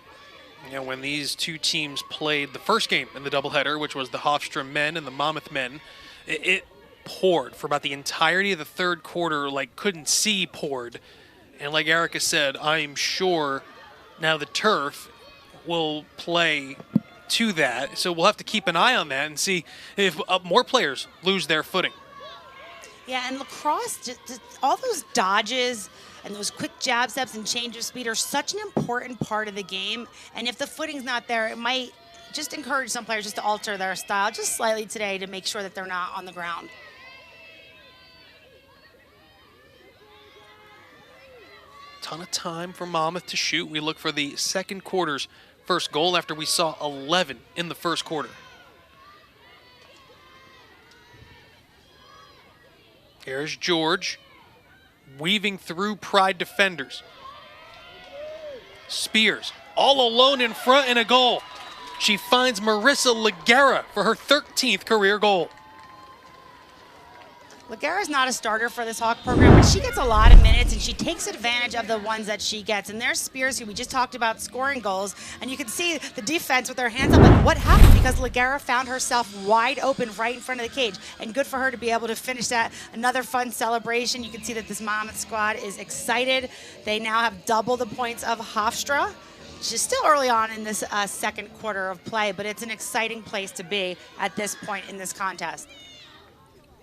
You know, when these two teams played the first game in the doubleheader, which was the Hofstra men and the Monmouth men, it poured for about the entirety of the third quarter, like couldn't see poured. And like Erica said, I'm sure now the turf will play to that, so we'll have to keep an eye on that and see if more players lose their footing. Yeah, and lacrosse, just all those dodges and those quick jab steps and change of speed are such an important part of the game, and if the footing's not there, it might just encourage some players just to alter their style just slightly today to make sure that they're not on the ground. Ton of time for Monmouth to shoot. We look for the second quarter's first goal after we saw 11 in the first quarter. Here's George weaving through Pride defenders. Spears all alone in front and a goal. She finds Marissa Leguera for her 13th career goal. Leguera's not a starter for this Hawk program, but she gets a lot of minutes, and she takes advantage of the ones that she gets. And there's Spears, who we just talked about scoring goals, and you can see the defense with their hands up, like, what happened? Because Leguera found herself wide open right in front of the cage, and good for her to be able to finish that. Another fun celebration. You can see that this Monmouth squad is excited. They now have double the points of Hofstra. She's still early on in this second quarter of play, but it's an exciting place to be at this point in this contest.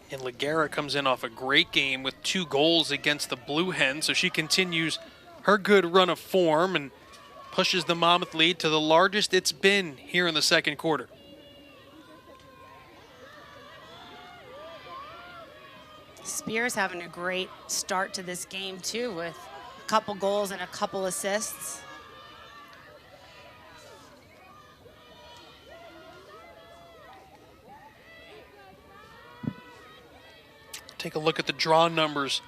And Leguera comes in off a great game with 2 goals against the Blue Hens, so she continues her good run of form and pushes the Monmouth lead to the largest it's been here in the second quarter. Spears having a great start to this game too, with a couple goals and a couple assists. Take a look at the draw numbers.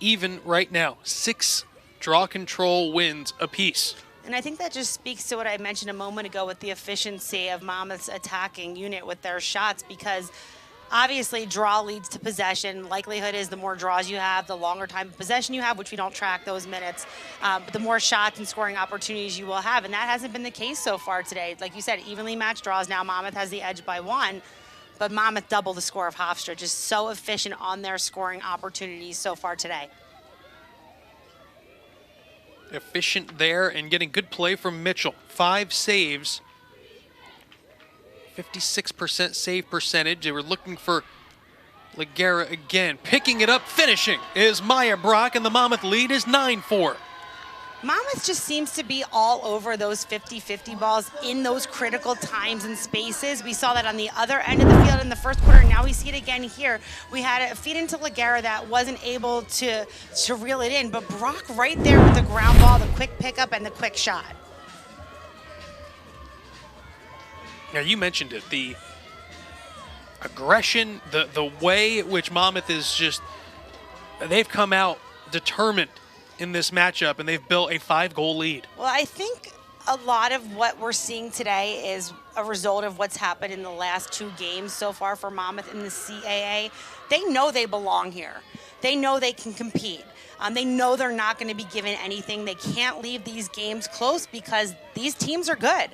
Even right now, 6 draw control wins apiece. And I think that just speaks to what I mentioned a moment ago with the efficiency of Monmouth's attacking unit with their shots, because obviously draw leads to possession. Likelihood is the more draws you have, the longer time of possession you have, which we don't track those minutes, but the more shots and scoring opportunities you will have. And that hasn't been the case so far today. Like you said, evenly matched draws. Now Monmouth has the edge by 1. But Monmouth doubled the score of Hofstra, just so efficient on their scoring opportunities so far today. Efficient there and getting good play from Mitchell. 5 saves, 56% save percentage. They were looking for Leguera again. Picking it up, finishing is Maya Brock, and the Monmouth lead is 9-4. Monmouth just seems to be all over those 50-50 balls in those critical times and spaces. We saw that on the other end of the field in the first quarter. Now we see it again here. We had a feed into Laguerre that wasn't able to reel it in, but Brock right there with the ground ball, the quick pickup, and the quick shot. Now, you mentioned it, the aggression, the way in which Monmouth is just, they've come out determined in this matchup, and they've built a 5-goal lead. Well, I think a lot of what we're seeing today is a result of what's happened in the last 2 games so far for Monmouth in the CAA. They know they belong here. They know they can compete. They know they're not going to be given anything. They can't leave these games close because these teams are good.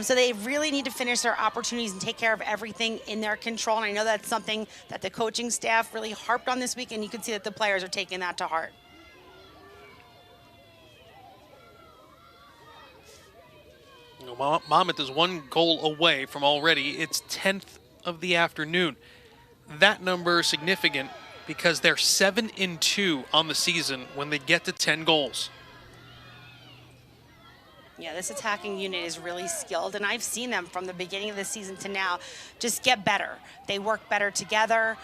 So they really need to finish their opportunities and take care of everything in their control. And I know that's something that the coaching staff really harped on this week, and you can see that the players are taking that to heart. Monmouth is 1 goal away from already its 10th of the afternoon. That number is significant because they're 7-2 on the season when they get to 10 goals. Yeah, this attacking unit is really skilled, and I've seen them from the beginning of the season to now just get better. They work better together.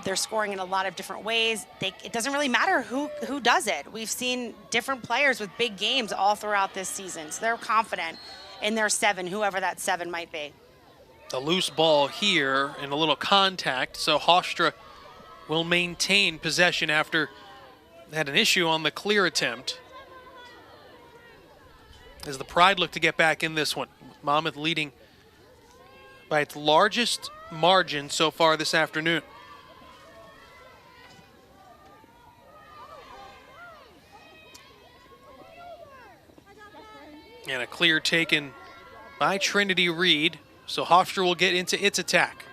They're scoring in a lot of different ways. It doesn't really matter who does it. We've seen different players with big games all throughout this season, so they're confident in their 7, whoever that 7 might be. A loose ball here and a little contact, so Hofstra will maintain possession after they had an issue on the clear attempt, as the Pride look to get back in this one. Monmouth leading by its largest margin so far this afternoon. And a clear taken by Trinity Reed, so Hofstra will get into its attack.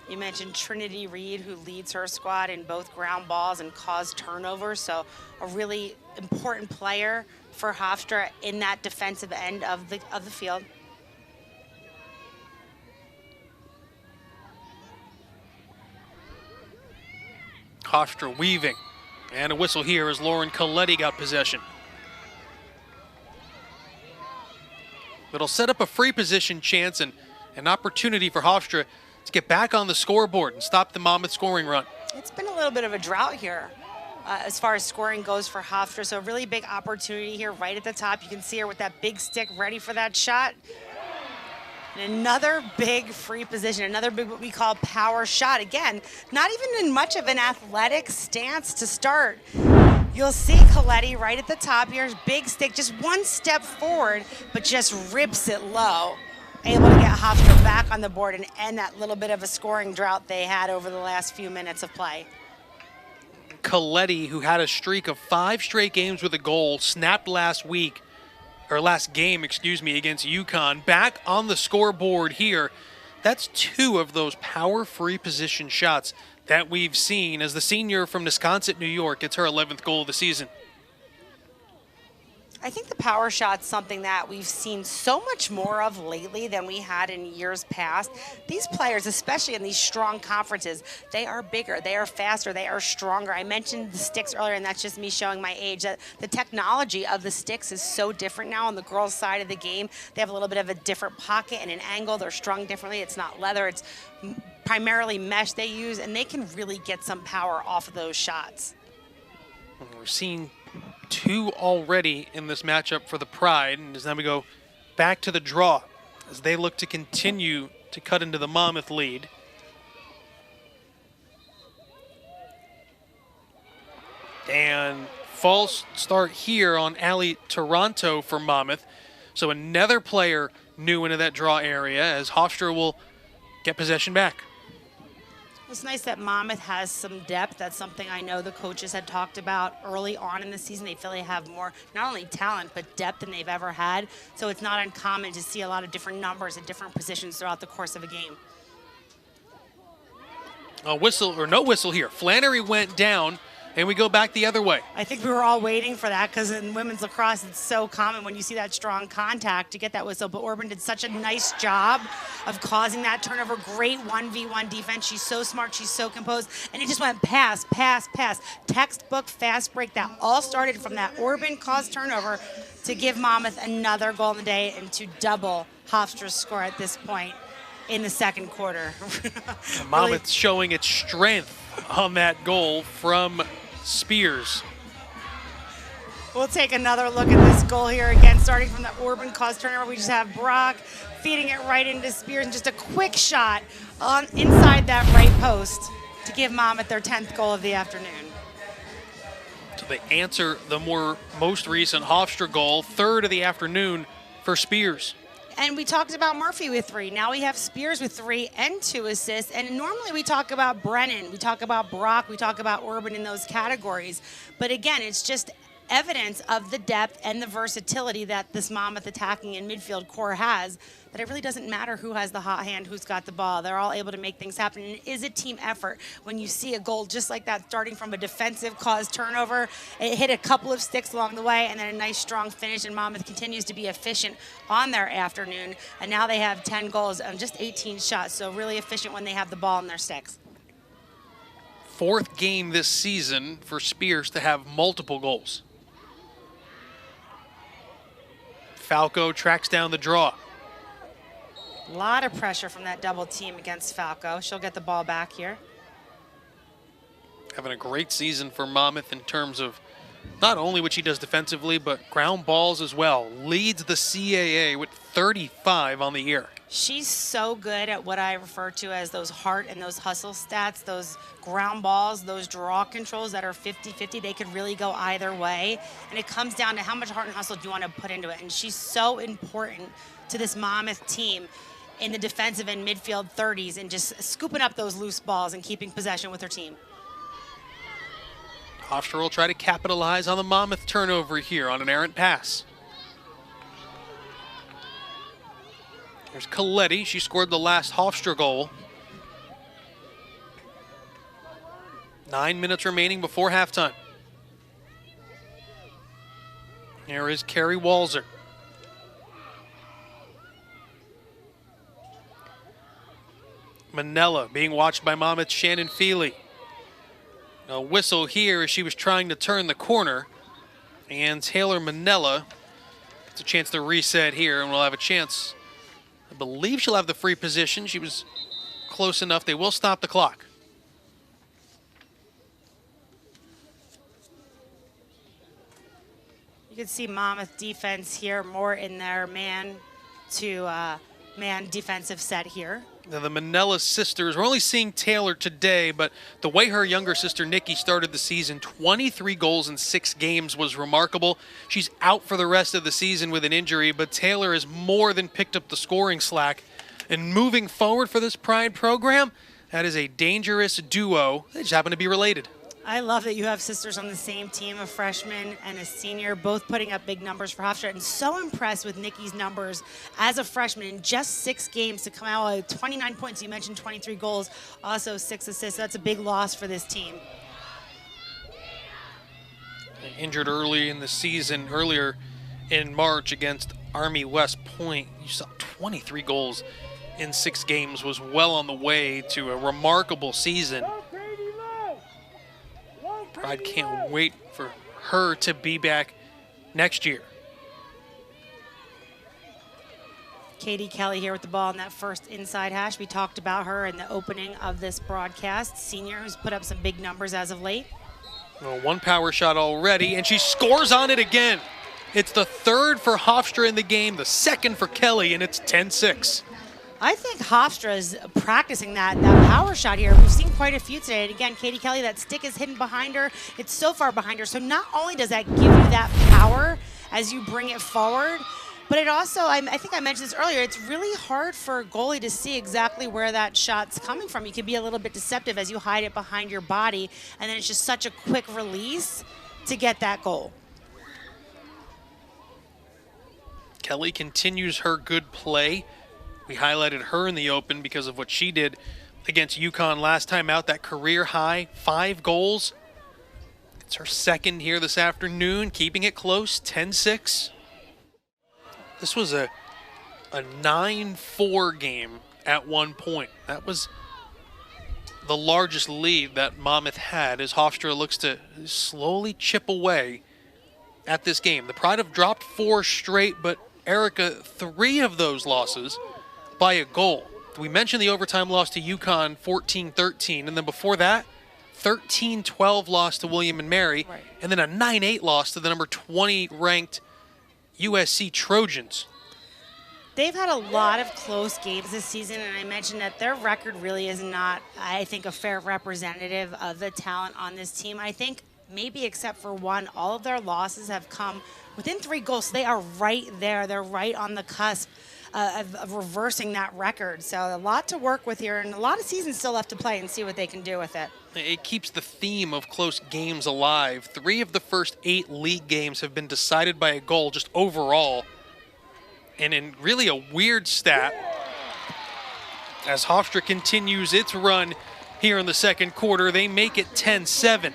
You mentioned Trinity Reed, who leads her squad in both ground balls and caused turnovers, so a really important player for Hofstra in that defensive end of the field. Hofstra weaving, and a whistle here as Lauren Coletti got possession. It'll set up a free position chance and an opportunity for Hofstra to get back on the scoreboard and stop the Monmouth scoring run. It's been a little bit of a drought here as far as scoring goes for Hofstra, so a really big opportunity here right at the top. You can see her with that big stick ready for that shot. And another big free position, another big what we call power shot. Again, not even in much of an athletic stance to start. You'll see Coletti right at the top here, big stick, just one step forward, but just rips it low. Able to get Hofstra back on the board and end that little bit of a scoring drought they had over the last few minutes of play. Coletti, who had a streak of 5 straight games with a goal, snapped last game, against UConn. Back on the scoreboard here. That's 2 of those power free position shots that we've seen as the senior from Wisconsin, New York gets her 11th goal of the season. I think the power shot's something that we've seen so much more of lately than we had in years past. These players, especially in these strong conferences, they are bigger, they are faster, they are stronger. I mentioned the sticks earlier, and that's just me showing my age. That the technology of the sticks is so different now on the girls' side of the game. They have a little bit of a different pocket and an angle. They're strung differently. It's not leather, it's primarily mesh they use, and they can really get some power off of those shots. We're seeing 2 already in this matchup for the Pride, and as now we go back to the draw as they look to continue to cut into the Monmouth lead. And false start here on Ali Toronto for Monmouth. So another player new into that draw area as Hofstra will get possession back. It's nice that Monmouth has some depth. That's something I know the coaches had talked about early on in the season. They feel they have more, not only talent, but depth than they've ever had. So it's not uncommon to see a lot of different numbers at different positions throughout the course of a game. A whistle, or no whistle here. Flannery went down and we go back the other way. I think we were all waiting for that because in women's lacrosse, it's so common when you see that strong contact to get that whistle. But Orban did such a nice job of causing that turnover. Great 1v1 defense. She's so smart. She's so composed. And it just went pass, pass, pass. Textbook fast break. That all started from that Orban caused turnover to give Monmouth another goal in the day and to double Hofstra's score at this point in the second quarter. Monmouth showing its strength on that goal from Spears. We'll take another look at this goal here again, starting from the Orban caused turnover. We just have Brock feeding it right into Spears, and just a quick shot on inside that right post to give Monmouth their 10th goal of the afternoon. So they answer the most recent Hofstra goal, third of the afternoon for Spears. And we talked about Murphy with 3. Now we have Spears with 3 and 2 assists. And normally we talk about Brennan, we talk about Brock, we talk about Orban in those categories. But again, it's just evidence of the depth and the versatility that this Monmouth attacking and midfield core has, that it really doesn't matter who has the hot hand, who's got the ball. They're all able to make things happen. And it is a team effort. When you see a goal just like that, starting from a defensive caused turnover, it hit a couple of sticks along the way, and then a nice strong finish, and Monmouth continues to be efficient on their afternoon. And now they have 10 goals on just 18 shots, so really efficient when they have the ball in their sticks. Fourth game this season for Spears to have multiple goals. Falco tracks down the draw. A lot of pressure from that double team against Falco. She'll get the ball back here. Having a great season for Monmouth in terms of not only what she does defensively, but ground balls as well. Leads the CAA with 35 on the year. She's so good at what I refer to as those heart and those hustle stats, those ground balls, those draw controls that are 50-50. They could really go either way. And it comes down to how much heart and hustle do you want to put into it. And she's so important to this Monmouth team in the defensive and midfield 30s and just scooping up those loose balls and keeping possession with her team. Hofstra will try to capitalize on the Monmouth turnover here on an errant pass. There's Coletti. She scored the last Hofstra goal. 9 minutes remaining before halftime. Here is Carrie Walzer. Manella being watched by Monmouth's Shannon Feely. A whistle here as she was trying to turn the corner. And Taylor Manella gets a chance to reset here, and we'll have a chance. I believe she'll have the free position. She was close enough. They will stop the clock. You can see Monmouth defense here more in their man defensive set here. Now the Manella sisters, we're only seeing Taylor today, but the way her younger sister Nikki started the season, 23 goals in 6 games was remarkable. She's out for the rest of the season with an injury, but Taylor has more than picked up the scoring slack. And moving forward for this Pride program, that is a dangerous duo. They just happen to be related. I love that you have sisters on the same team, a freshman and a senior, both putting up big numbers for Hofstra. And so impressed with Nikki's numbers as a freshman in just 6 games to come out with 29 points. You mentioned 23 goals, also 6 assists. That's a big loss for this team. Injured early in the season, earlier in March against Army West Point. You saw 23 goals in 6 games, was well on the way to a remarkable season. Pride can't wait for her to be back next year. Katie Kelly here with the ball in that first inside hash. We talked about her in the opening of this broadcast. Senior who's put up some big numbers as of late. Well, 1 power shot already, and she scores on it again. It's the 3rd for Hofstra in the game, the 2nd for Kelly, and it's 10-6. I think Hofstra is practicing that power shot here. We've seen quite a few today. And again, Katie Kelly, that stick is hidden behind her. It's so far behind her. So not only does that give you that power as you bring it forward, but it also, I think I mentioned this earlier, it's really hard for a goalie to see exactly where that shot's coming from. You can be a little bit deceptive as you hide it behind your body, and then it's just such a quick release to get that goal. Kelly continues her good play. We highlighted her in the open because of what she did against UConn last time out, that career high, 5 goals. It's her second here this afternoon, keeping it close, 10-6. This was a 9-4 game at one point. That was the largest lead that Monmouth had as Hofstra looks to slowly chip away at this game. The Pride have dropped 4 straight, but Erica, 3 of those losses by a goal. We mentioned the overtime loss to UConn, 14-13, and then before that, 13-12 loss to William and Mary, right, and then a 9-8 loss to the number 20 ranked USC Trojans. They've had a lot of close games this season, and I mentioned that their record really is not, I think, a fair representative of the talent on this team. I think maybe except for one, all of their losses have come within 3 goals. So they are right there. They're right on the cusp of reversing that record. So a lot to work with here, and a lot of seasons still left to play and see what they can do with it. It keeps the theme of close games alive. 3 of the first 8 league games have been decided by a goal just overall. And in really a weird stat, as Hofstra continues its run here in the second quarter, they make it 10-7.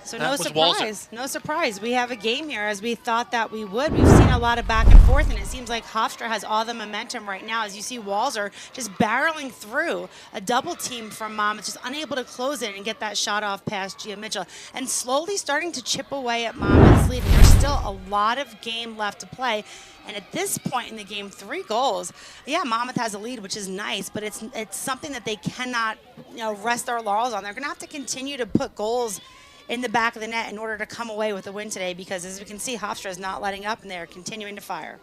So no surprise. We have a game here as we thought that we would. We've seen a lot of back and forth, and it seems like Hofstra has all the momentum right now. As you see, Walser just barreling through a double team from Monmouth, just unable to close it and get that shot off past Gia Mitchell, and slowly starting to chip away at Monmouth's lead. And there's still a lot of game left to play. And at this point in the game, 3 goals. Yeah, Monmouth has a lead, which is nice, but it's something that they cannot, rest their laurels on. They're going to have to continue to put goals in the back of the net in order to come away with a win today, because as we can see, Hofstra is not letting up and they're continuing to fire.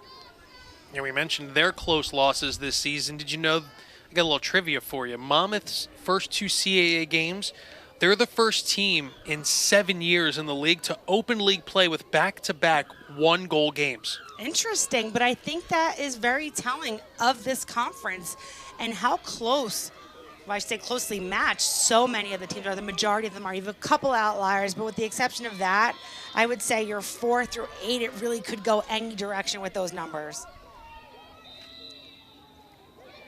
Yeah, we mentioned their close losses this season. Did you know, I got a little trivia for you. Monmouth's first 2 CAA games, they're the first team in 7 years in the league to open league play with back-to-back 1-goal games. Interesting, but I think that is very telling of this conference and how close, well, I should say closely matched, so many of the teams are. The majority of them are. You have a couple outliers, but with the exception of that, I would say your 4 through 8, it really could go any direction with those numbers.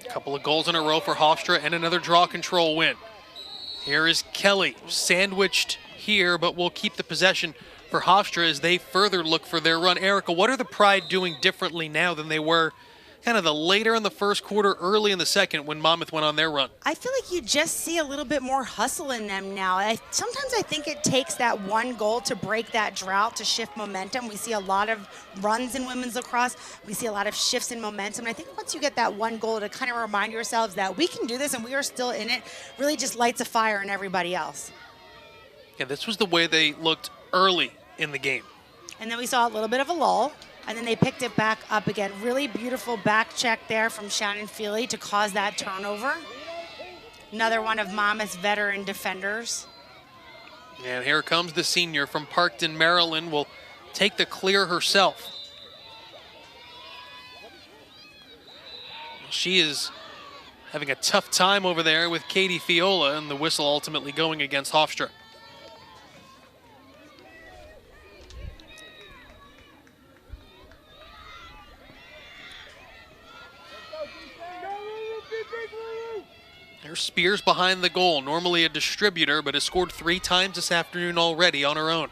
A couple of goals in a row for Hofstra and another draw control win. Here is Kelly, sandwiched here, but will keep the possession for Hofstra as they further look for their run. Erica, what are the Pride doing differently now than they were kind of the later in the first quarter, early in the second when Monmouth went on their run? I feel like you just see a little bit more hustle in them now. Sometimes I think it takes that 1 goal to break that drought, to shift momentum. We see a lot of runs in women's lacrosse. We see a lot of shifts in momentum. And I think once you get that 1 goal to kind of remind yourselves that we can do this and we are still in it, really just lights a fire in everybody else. Yeah, this was the way they looked early in the game. And then we saw a little bit of a lull, and then they picked it back up again. Really beautiful back check there from Shannon Feely to cause that turnover. Another one of Monmouth's veteran defenders. And here comes the senior from Parkton, Maryland, will take the clear herself. She is having a tough time over there with Katie Fiola, and the whistle ultimately going against Hofstra. There's Spears behind the goal, normally a distributor, but has scored 3 times this afternoon already on her own.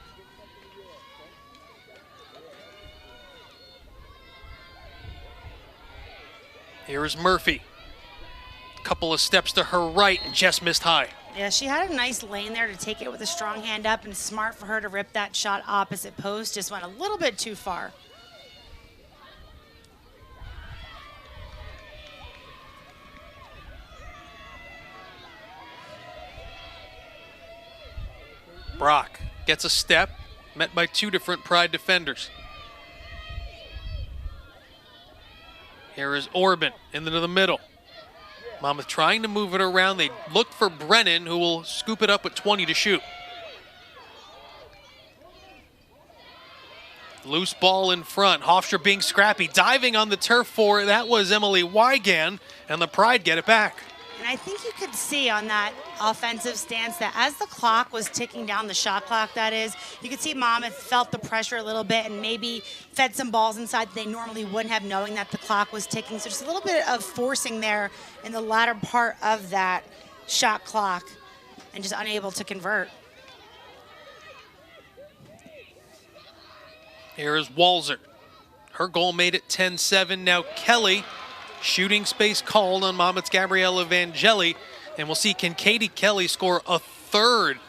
Here is Murphy. Couple of steps to her right and just missed high. Yeah, she had a nice lane there to take it with a strong hand up, and smart for her to rip that shot opposite post. Just went a little bit too far. Brock gets a step, met by 2 different Pride defenders. Here is Orban into the middle. Monmouth trying to move it around. They look for Brennan, who will scoop it up with 20 to shoot. Loose ball in front. Hofstra being scrappy, diving on the turf for it. That was Emily Wygan, and the Pride get it back. And I think you could see on that offensive stance that as the clock was ticking down, the shot clock that is, you could see Monmouth felt the pressure a little bit and maybe fed some balls inside that they normally wouldn't have, knowing that the clock was ticking. So just a little bit of forcing there in the latter part of that shot clock and just unable to convert. Here is Walzer. Her goal made it 10-7. Now Kelly, shooting space called on Monmouth's Gabriella Vangeli. And we'll see, can Katie Kelly score a third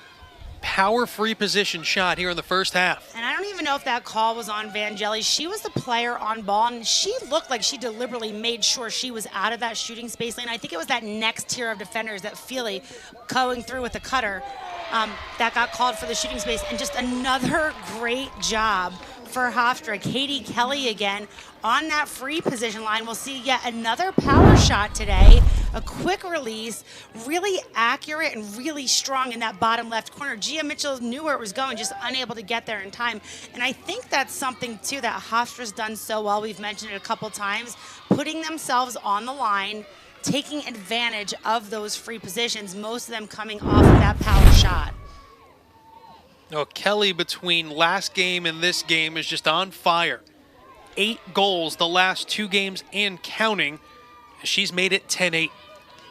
power free position shot here in the first half? And I don't even know if that call was on Vangeli. She was the player on ball, and she looked like she deliberately made sure she was out of that shooting space lane. I think it was that next tier of defenders, that Feely going through with the cutter, that got called for the shooting space. And just another great job for Hofstra. Katie Kelly again on that free position line. We'll see yet another power shot today. A quick release, really accurate and really strong in that bottom left corner. Gia Mitchell knew where it was going, just unable to get there in time. And I think that's something, too, that Hofstra's done so well. We've mentioned it a couple times, putting themselves on the line, taking advantage of those free positions, most of them coming off of that power shot. Oh, Kelly, between last game and this game, is just on fire. 8 goals the last 2 games and counting. She's made it 10-8.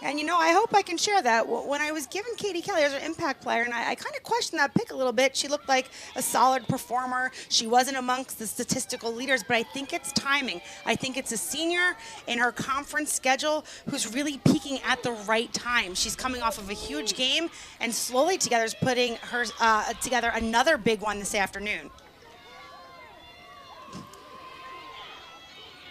And, you know, I hope I can share that. When I was given Katie Kelly as an impact player, and I kind of questioned that pick a little bit. She looked like a solid performer. She wasn't amongst the statistical leaders, but I think it's timing. I think it's a senior in her conference schedule who's really peaking at the right time. She's coming off of a huge game, and slowly together is putting her together another big one this afternoon.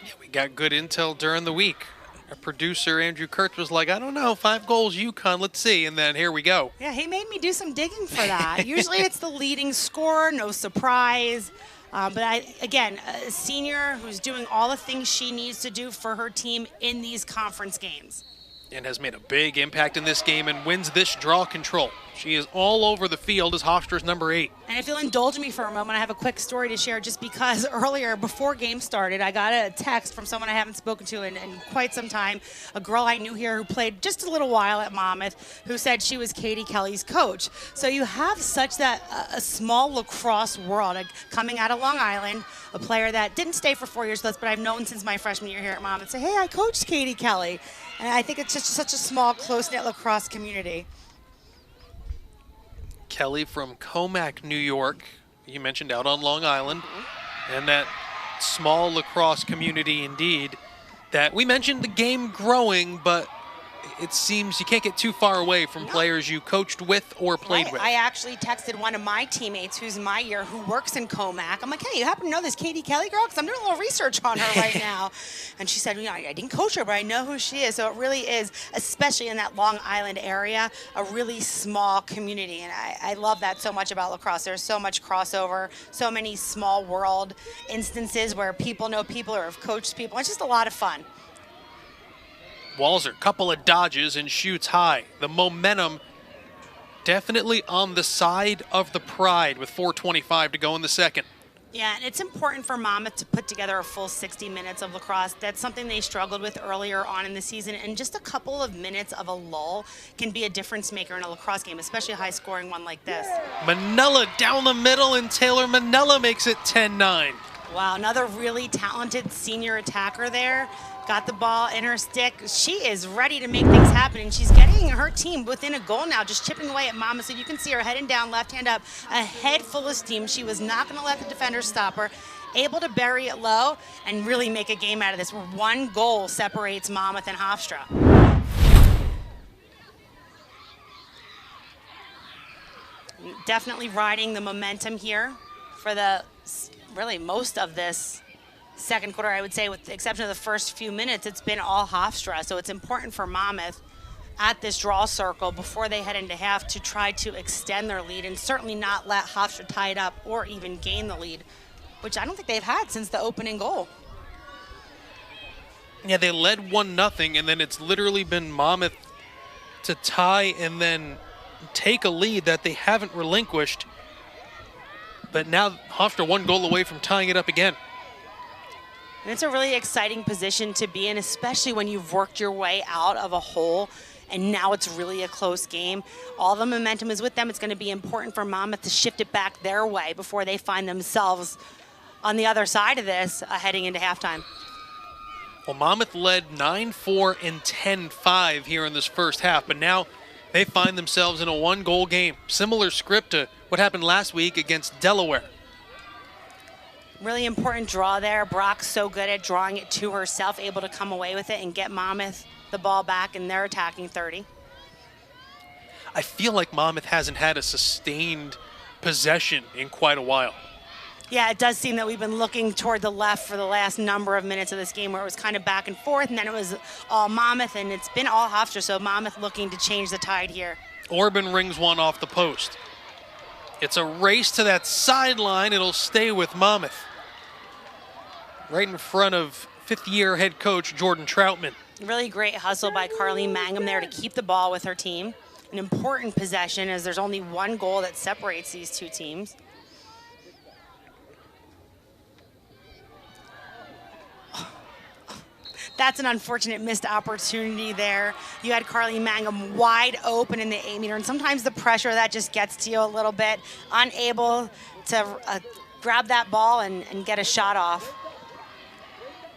Yeah, we got good intel during the week. Our producer, Andrew Kurtz, was like, I don't know, 5 goals, UConn, let's see. And then here we go. Yeah, he made me do some digging for that. Usually it's the leading scorer, no surprise. But again, a senior who's doing all the things she needs to do for her team in these conference games. And has made a big impact in this game and wins this draw control. She is all over the field as Hofstra's number 8. And if you'll indulge me for a moment, I have a quick story to share, just because earlier, before game started, I got a text from someone I haven't spoken to in quite some time, a girl I knew here who played just a little while at Monmouth, who said she was Katie Kelly's coach. So you have such a small lacrosse world, coming out of Long Island, a player that didn't stay for 4 years with us, but I've known since my freshman year here at Monmouth, say, hey, I coached Katie Kelly. And I think it's just such a small, close-knit lacrosse community. Kelly from Comac, New York, you mentioned, out on Long Island, and that small lacrosse community indeed. That we mentioned the game growing, but it seems you can't get too far away from players you coached with or played with. I actually texted one of my teammates who's my year, who works in Comac. I'm like, hey, you happen to know this Katie Kelly girl? Because I'm doing a little research on her right now. And she said, you know, I didn't coach her, but I know who she is. So it really is, especially in that Long Island area, a really small community. And I love that so much about lacrosse. There's so much crossover, so many small world instances where people know people or have coached people. It's just a lot of fun. Walzer, couple of dodges and shoots high. The momentum definitely on the side of the Pride with 4:25 to go in the second. Yeah, and it's important for Monmouth to put together a full 60 minutes of lacrosse. That's something they struggled with earlier on in the season, and just a couple of minutes of a lull can be a difference maker in a lacrosse game, especially a high-scoring one like this. Manella down the middle, and Taylor Manella makes it 10-9. Wow, another really talented senior attacker there. Got the ball in her stick. She is ready to make things happen, and she's getting her team within a goal now, just chipping away at Monmouth. So you can see her heading down, left hand up, a head full of steam. She was not going to let the defender stop her. Able to bury it low and really make a game out of this, where 1 goal separates Monmouth and Hofstra. Definitely riding the momentum here for the really most of this second quarter, I would say, with the exception of the first few minutes, it's been all Hofstra. So it's important for Monmouth at this draw circle before they head into half to try to extend their lead and certainly not let Hofstra tie it up or even gain the lead, which I don't think they've had since the opening goal. Yeah, they led 1-0, and then it's literally been Monmouth to tie and then take a lead that they haven't relinquished. But now Hofstra 1 goal away from tying it up again. And it's a really exciting position to be in, especially when you've worked your way out of a hole and now it's really a close game. All the momentum is with them. It's going to be important for Monmouth to shift it back their way before they find themselves on the other side of this heading into halftime. Well, Monmouth led 9-4 and 10-5 here in this first half, but now they find themselves in a 1-goal game. Similar script to what happened last week against Delaware. Really important draw there. Brock's so good at drawing it to herself, able to come away with it and get Monmouth the ball back, and they're attacking 30. I feel like Monmouth hasn't had a sustained possession in quite a while. Yeah, it does seem that we've been looking toward the left for the last number of minutes of this game, where it was kind of back and forth, and then it was all Monmouth, and it's been all Hofstra, so Monmouth looking to change the tide here. Orban rings one off the post. It's a race to that sideline. It'll stay with Monmouth. Right in front of fifth-year head coach Jordan Troutman. Really great hustle by Carleen Mangum there to keep the ball with her team. An important possession, as there's only one goal that separates these two teams. That's an unfortunate missed opportunity there. You had Carleen Mangum wide open in the 8-meter, and sometimes the pressure that just gets to you a little bit, unable to grab that ball and get a shot off.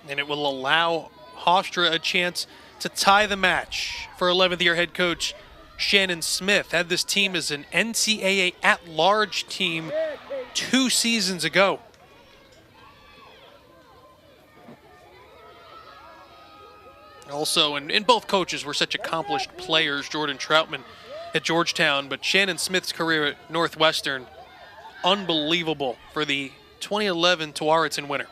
And it will allow Hofstra a chance to tie the match for 11th-year head coach Shannon Smith. Had this team as an NCAA at-large team 2 seasons ago. Also, and both coaches were such accomplished players, Jordan Troutman at Georgetown, but Shannon Smith's career at Northwestern, unbelievable for the 2011 Tualatin winner.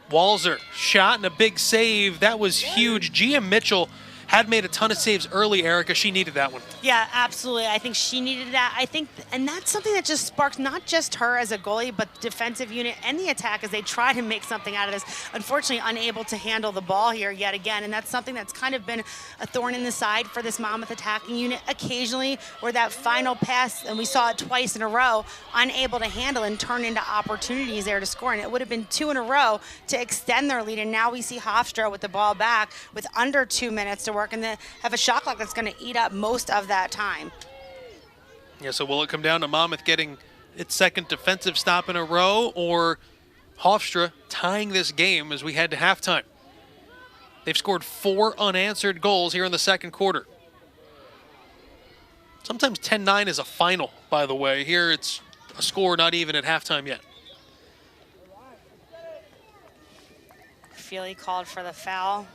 Walzer, shot and a big save. That was huge. Gia Mitchell had made a ton of saves early, Erica. She needed that one. Yeah, absolutely. I think she needed that. I think, and that's something that just sparked not just her as a goalie, but the defensive unit and the attack as they try to make something out of this. Unfortunately, unable to handle the ball here yet again, and that's something that's kind of been a thorn in the side for this Monmouth attacking unit. Occasionally, where that final pass, and we saw it twice in a row, unable to handle and turn into opportunities there to score. And it would have been 2 in a row to extend their lead. And now we see Hofstra with the ball back with under 2 minutes to work, and then have a shot clock that's going to eat up most of that time. Yeah, so will it come down to Monmouth getting its second defensive stop in a row, or Hofstra tying this game as we head to halftime? They've scored 4 unanswered goals here in the second quarter. Sometimes 10-9 is a final, by the way. Here it's a score not even at halftime yet. Feely called for the foul.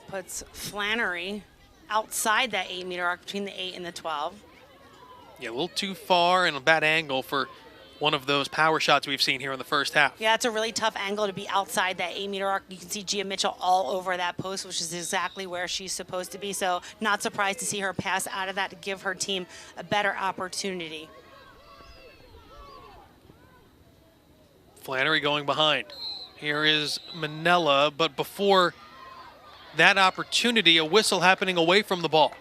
Puts Flannery outside that 8-meter arc between the 8 and the 12. Yeah, a little too far and a bad angle for one of those power shots we've seen here in the first half. Yeah, it's a really tough angle to be outside that 8-meter arc. You can see Gia Mitchell all over that post, which is exactly where she's supposed to be. So not surprised to see her pass out of that to give her team a better opportunity. Flannery going behind. Here is Manella, but before that opportunity, a whistle happening away from the ball.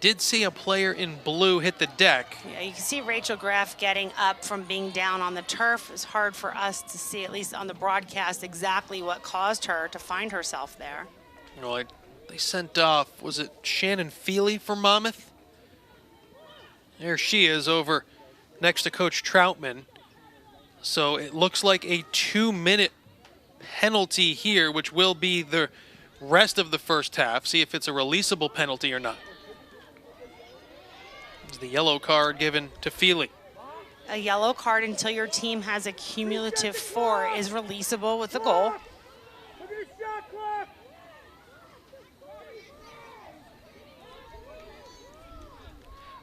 Did see a player in blue hit the deck. Yeah, you can see Rachel Graff getting up from being down on the turf. It's hard for us to see, at least on the broadcast, exactly what caused her to find herself there. You know, they sent off, was it Shannon Feely from Monmouth? There she is over next to Coach Troutman. So it looks like a 2-minute penalty here, which will be the rest of the first half. See if it's a releasable penalty or not. It's the yellow card given to Feely. A yellow card until your team has a cumulative 4 is releasable with a goal.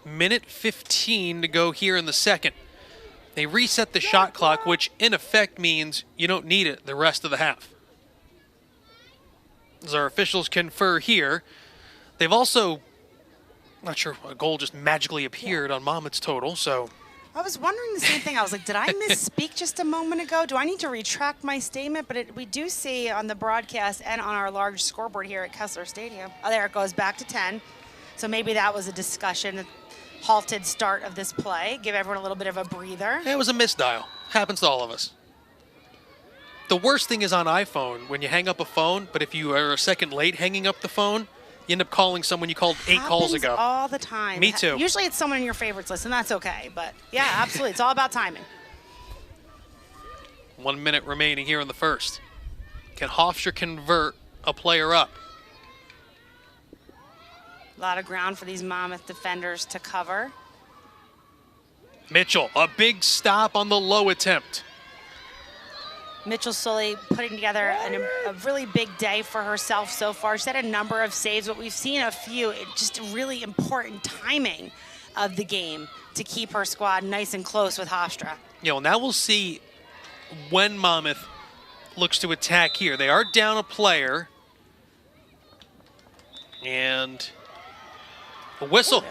Minute 15 to go here in the second. They reset the shot clock, which in effect means you don't need it the rest of the half. As our officials confer here, they've also, not sure, a goal just magically appeared on Monmouth's total, so. I was wondering the same thing. I was like, did I misspeak just a moment ago? Do I need to retract my statement? But we do see on the broadcast and on our large scoreboard here at Kessler Stadium. Oh, there it goes back to 10. So maybe that was a discussion. Halted start of this play. Give everyone a little bit of a breather. It was a misdial. Happens to all of us. The worst thing is on iPhone when you hang up a phone, but if you are a second late hanging up the phone, you end up calling someone you called 8 calls ago. All the time. Me too. Usually it's someone in your favorites list, and that's okay. But yeah, absolutely. It's all about timing. 1 minute remaining here in the first. Can Hofstra convert a player up? A lot of ground for these Monmouth defenders to cover. Mitchell, a big stop on the low attempt. Mitchell slowly putting together a really big day for herself so far. She's had a number of saves, but we've seen a few. Just really important timing of the game to keep her squad nice and close with Hofstra. Now we'll see when Monmouth looks to attack here. They are down a player. And a whistle.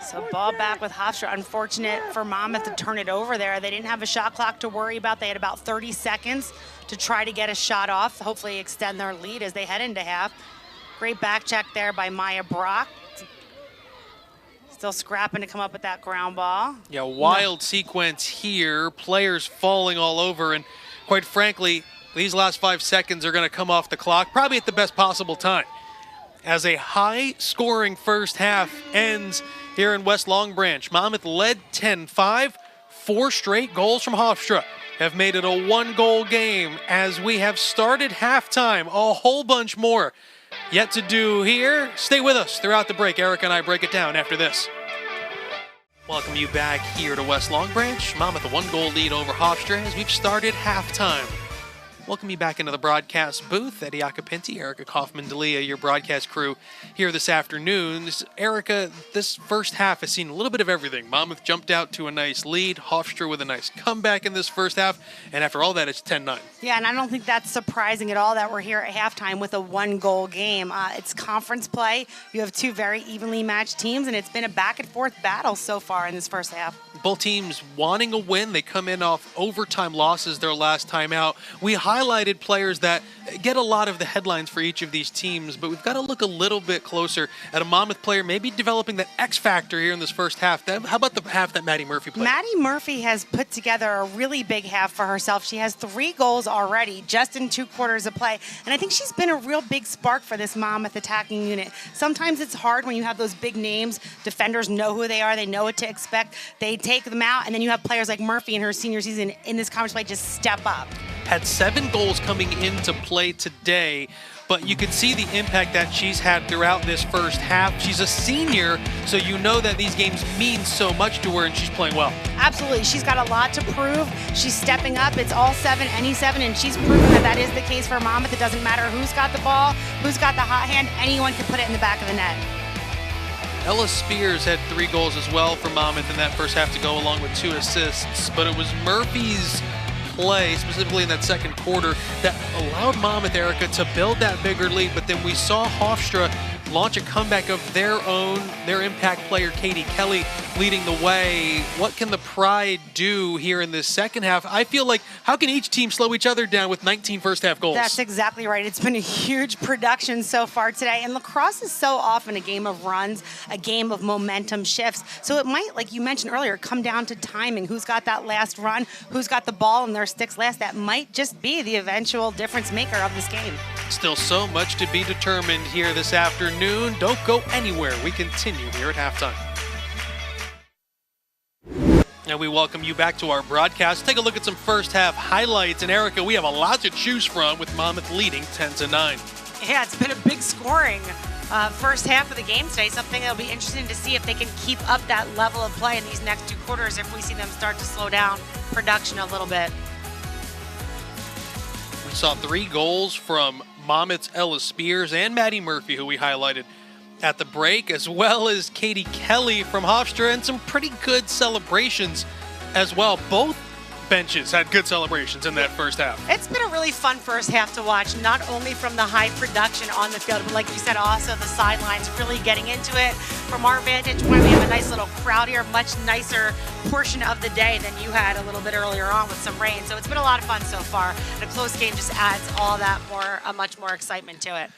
So ball back with Hofstra. Unfortunate for Monmouth to turn it over there. They didn't have a shot clock to worry about. They had about 30 seconds to try to get a shot off, hopefully extend their lead as they head into half. Great back check there by Maya Brock. Still scrapping to come up with that ground ball. Yeah, wild sequence here. Players falling all over. And quite frankly, these last 5 seconds are going to come off the clock probably at the best possible time. As a high-scoring first half ends here in West Long Branch. Monmouth led 10-5. 4 straight goals from Hofstra have made it a 1-goal game as we have started halftime. A whole bunch more yet to do here. Stay with us throughout the break. Erica and I break it down after this. Welcome you back here to West Long Branch. Monmouth a 1-goal lead over Hofstra as we've started halftime. Welcome you back into the broadcast booth. Eddie Acapinti, Erica Kaufman-D'Elia, your broadcast crew here this afternoon. Erica, this first half has seen a little bit of everything. Monmouth jumped out to a nice lead. Hofstra with a nice comeback in this first half. And after all that, it's 10-9. Yeah, and I don't think that's surprising at all that we're here at halftime with a 1-goal game. It's conference play. You have 2 very evenly matched teams, and it's been a back-and-forth battle so far in this first half. Both teams wanting a win. They come in off overtime losses their last time out. We highlighted players that get a lot of the headlines for each of these teams, but we've got to look a little bit closer at a Monmouth player maybe developing that X factor here in this first half. How about the half that Maddie Murphy played? Maddie Murphy has put together a really big half for herself. She has 3 goals already just in 2 quarters of play, and I think she's been a real big spark for this Monmouth attacking unit. Sometimes it's hard when you have those big names. Defenders know who they are. They know what to expect. They take them out, and then you have players like Murphy in her senior season in this conference play just step up. Had 7 goals coming into play today, but you could see the impact that she's had throughout this first half. She's a senior, so you know that these games mean so much to her, and she's playing well. Absolutely. She's got a lot to prove. She's stepping up. It's all 7, any 7, and she's proven that is the case for Monmouth. It doesn't matter who's got the ball, who's got the hot hand. Anyone can put it in the back of the net. Ella Spears had 3 goals as well for Monmouth in that first half to go along with 2 assists, but it was Murphy's play, specifically in that second quarter, that allowed Monmouth, Erica, to build that bigger lead. But then we saw Hofstra launch a comeback of their own, their impact player, Katie Kelly, leading the way. What can the Pride do here in this second half? I feel like, how can each team slow each other down with 19 first half goals? That's exactly right. It's been a huge production so far today. And lacrosse is so often a game of runs, a game of momentum shifts. So it might, like you mentioned earlier, come down to timing. Who's got that last run? Who's got the ball in their sticks last? That might just be the eventual difference maker of this game. Still so much to be determined here this afternoon. Don't go anywhere. We continue here at halftime. And we welcome you back to our broadcast. Take a look at some first half highlights. And Erica, we have a lot to choose from with Monmouth leading 10-9. Yeah, it's been a big scoring first half of the game today. Something that'll be interesting to see if they can keep up that level of play in these next 2 quarters, if we see them start to slow down production a little bit. We saw 3 goals from Monmouth's Ella Spears and Maddie Murphy, who we highlighted at the break, as well as Katie Kelly from Hofstra, and some pretty good celebrations as well. Both benches had good celebrations in that first half. It's been a really fun first half to watch, not only from the high production on the field, but like you said, also the sidelines really getting into it. From our vantage point, we have a nice little crowd here, much nicer portion of the day than you had a little bit earlier on with some rain. So it's been a lot of fun so far. And a close game just adds all that much more excitement to it.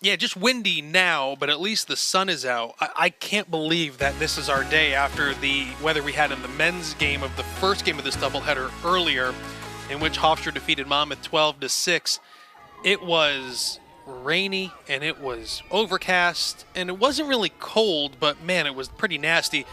Yeah, just windy now, but at least the sun is out. I can't believe that this is our day after the weather we had in the men's game of the first game of this doubleheader earlier, in which Hofstra defeated Monmouth 12-6. It was rainy and it was overcast and it wasn't really cold, but man, it was pretty nasty.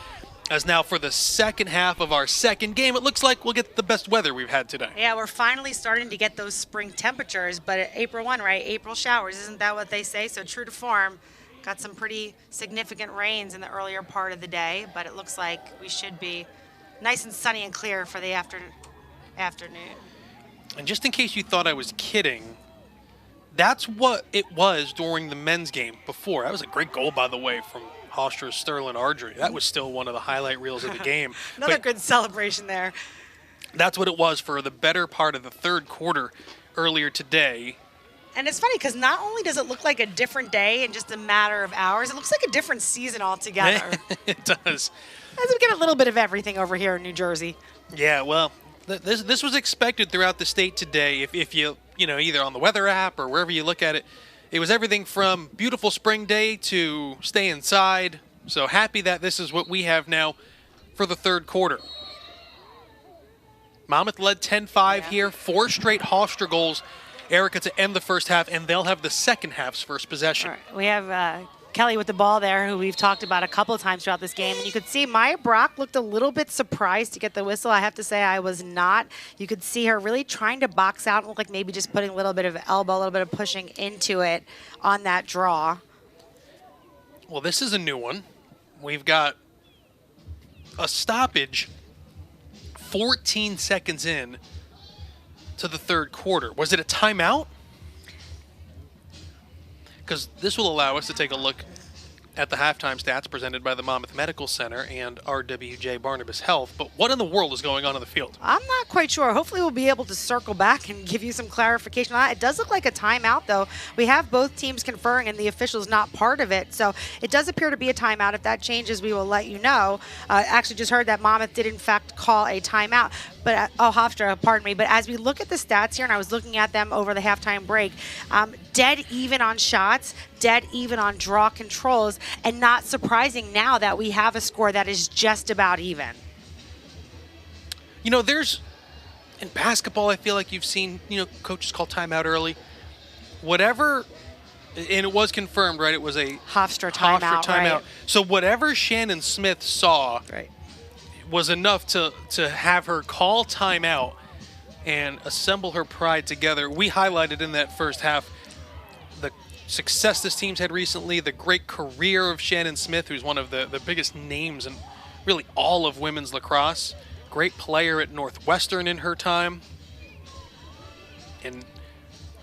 As now for the second half of our second game, it looks like we'll get the best weather we've had today. Yeah, we're finally starting to get those spring temperatures, but April 1, right? April showers, isn't that what they say? So true to form, got some pretty significant rains in the earlier part of the day, but it looks like we should be nice and sunny and clear for the afternoon. And just in case you thought I was kidding, that's what it was during the men's game before. That was a great goal, by the way, from Hofstra's Sterling Ardrey. That was still one of the highlight reels of the game. Another good celebration there. That's what it was for the better part of the third quarter earlier today. And it's funny because not only does it look like a different day in just a matter of hours, it looks like a different season altogether. It does. As we get a little bit of everything over here in New Jersey. Yeah, well, this was expected throughout the state today. If you either on the weather app or wherever you look at it, it was everything from beautiful spring day to stay inside. So happy that this is what we have now for the third quarter. Monmouth led 10-5 here, 4 straight Hofstra goals, Erica, to end the first half, and they'll have the second half's first possession. All right. We have Kelly with the ball there, who we've talked about a couple of times throughout this game. And you could see Maya Brock looked a little bit surprised to get the whistle. I have to say I was not. You could see her really trying to box out, look like maybe just putting a little bit of elbow, a little bit of pushing into it on that draw. Well, this is a new one. We've got a stoppage 14 seconds in to the third quarter. Was it a timeout? Because this will allow us to take a look at the halftime stats presented by the Monmouth Medical Center and RWJ Barnabas Health. But what in the world is going on in the field? I'm not quite sure. Hopefully we'll be able to circle back and give you some clarification on that. It does look like a timeout, though. We have both teams conferring, and the official's not part of it. So it does appear to be a timeout. If that changes, we will let you know. Actually just heard that Monmouth did, in fact, call a timeout. But Hofstra, pardon me. But as we look at the stats here, and I was looking at them over the halftime break, dead even on shots, dead even on draw controls, and not surprising now that we have a score that is just about even. You know, in basketball, I feel like you've seen, coaches call timeout early. Whatever, and it was confirmed, right? It was a Hofstra timeout. Right. So whatever Shannon Smith saw was enough to have her call timeout and assemble her pride together. We highlighted in that first half the success this team's had recently, the great career of Shannon Smith, who's one of the biggest names in really all of women's lacrosse. Great player at Northwestern in her time. And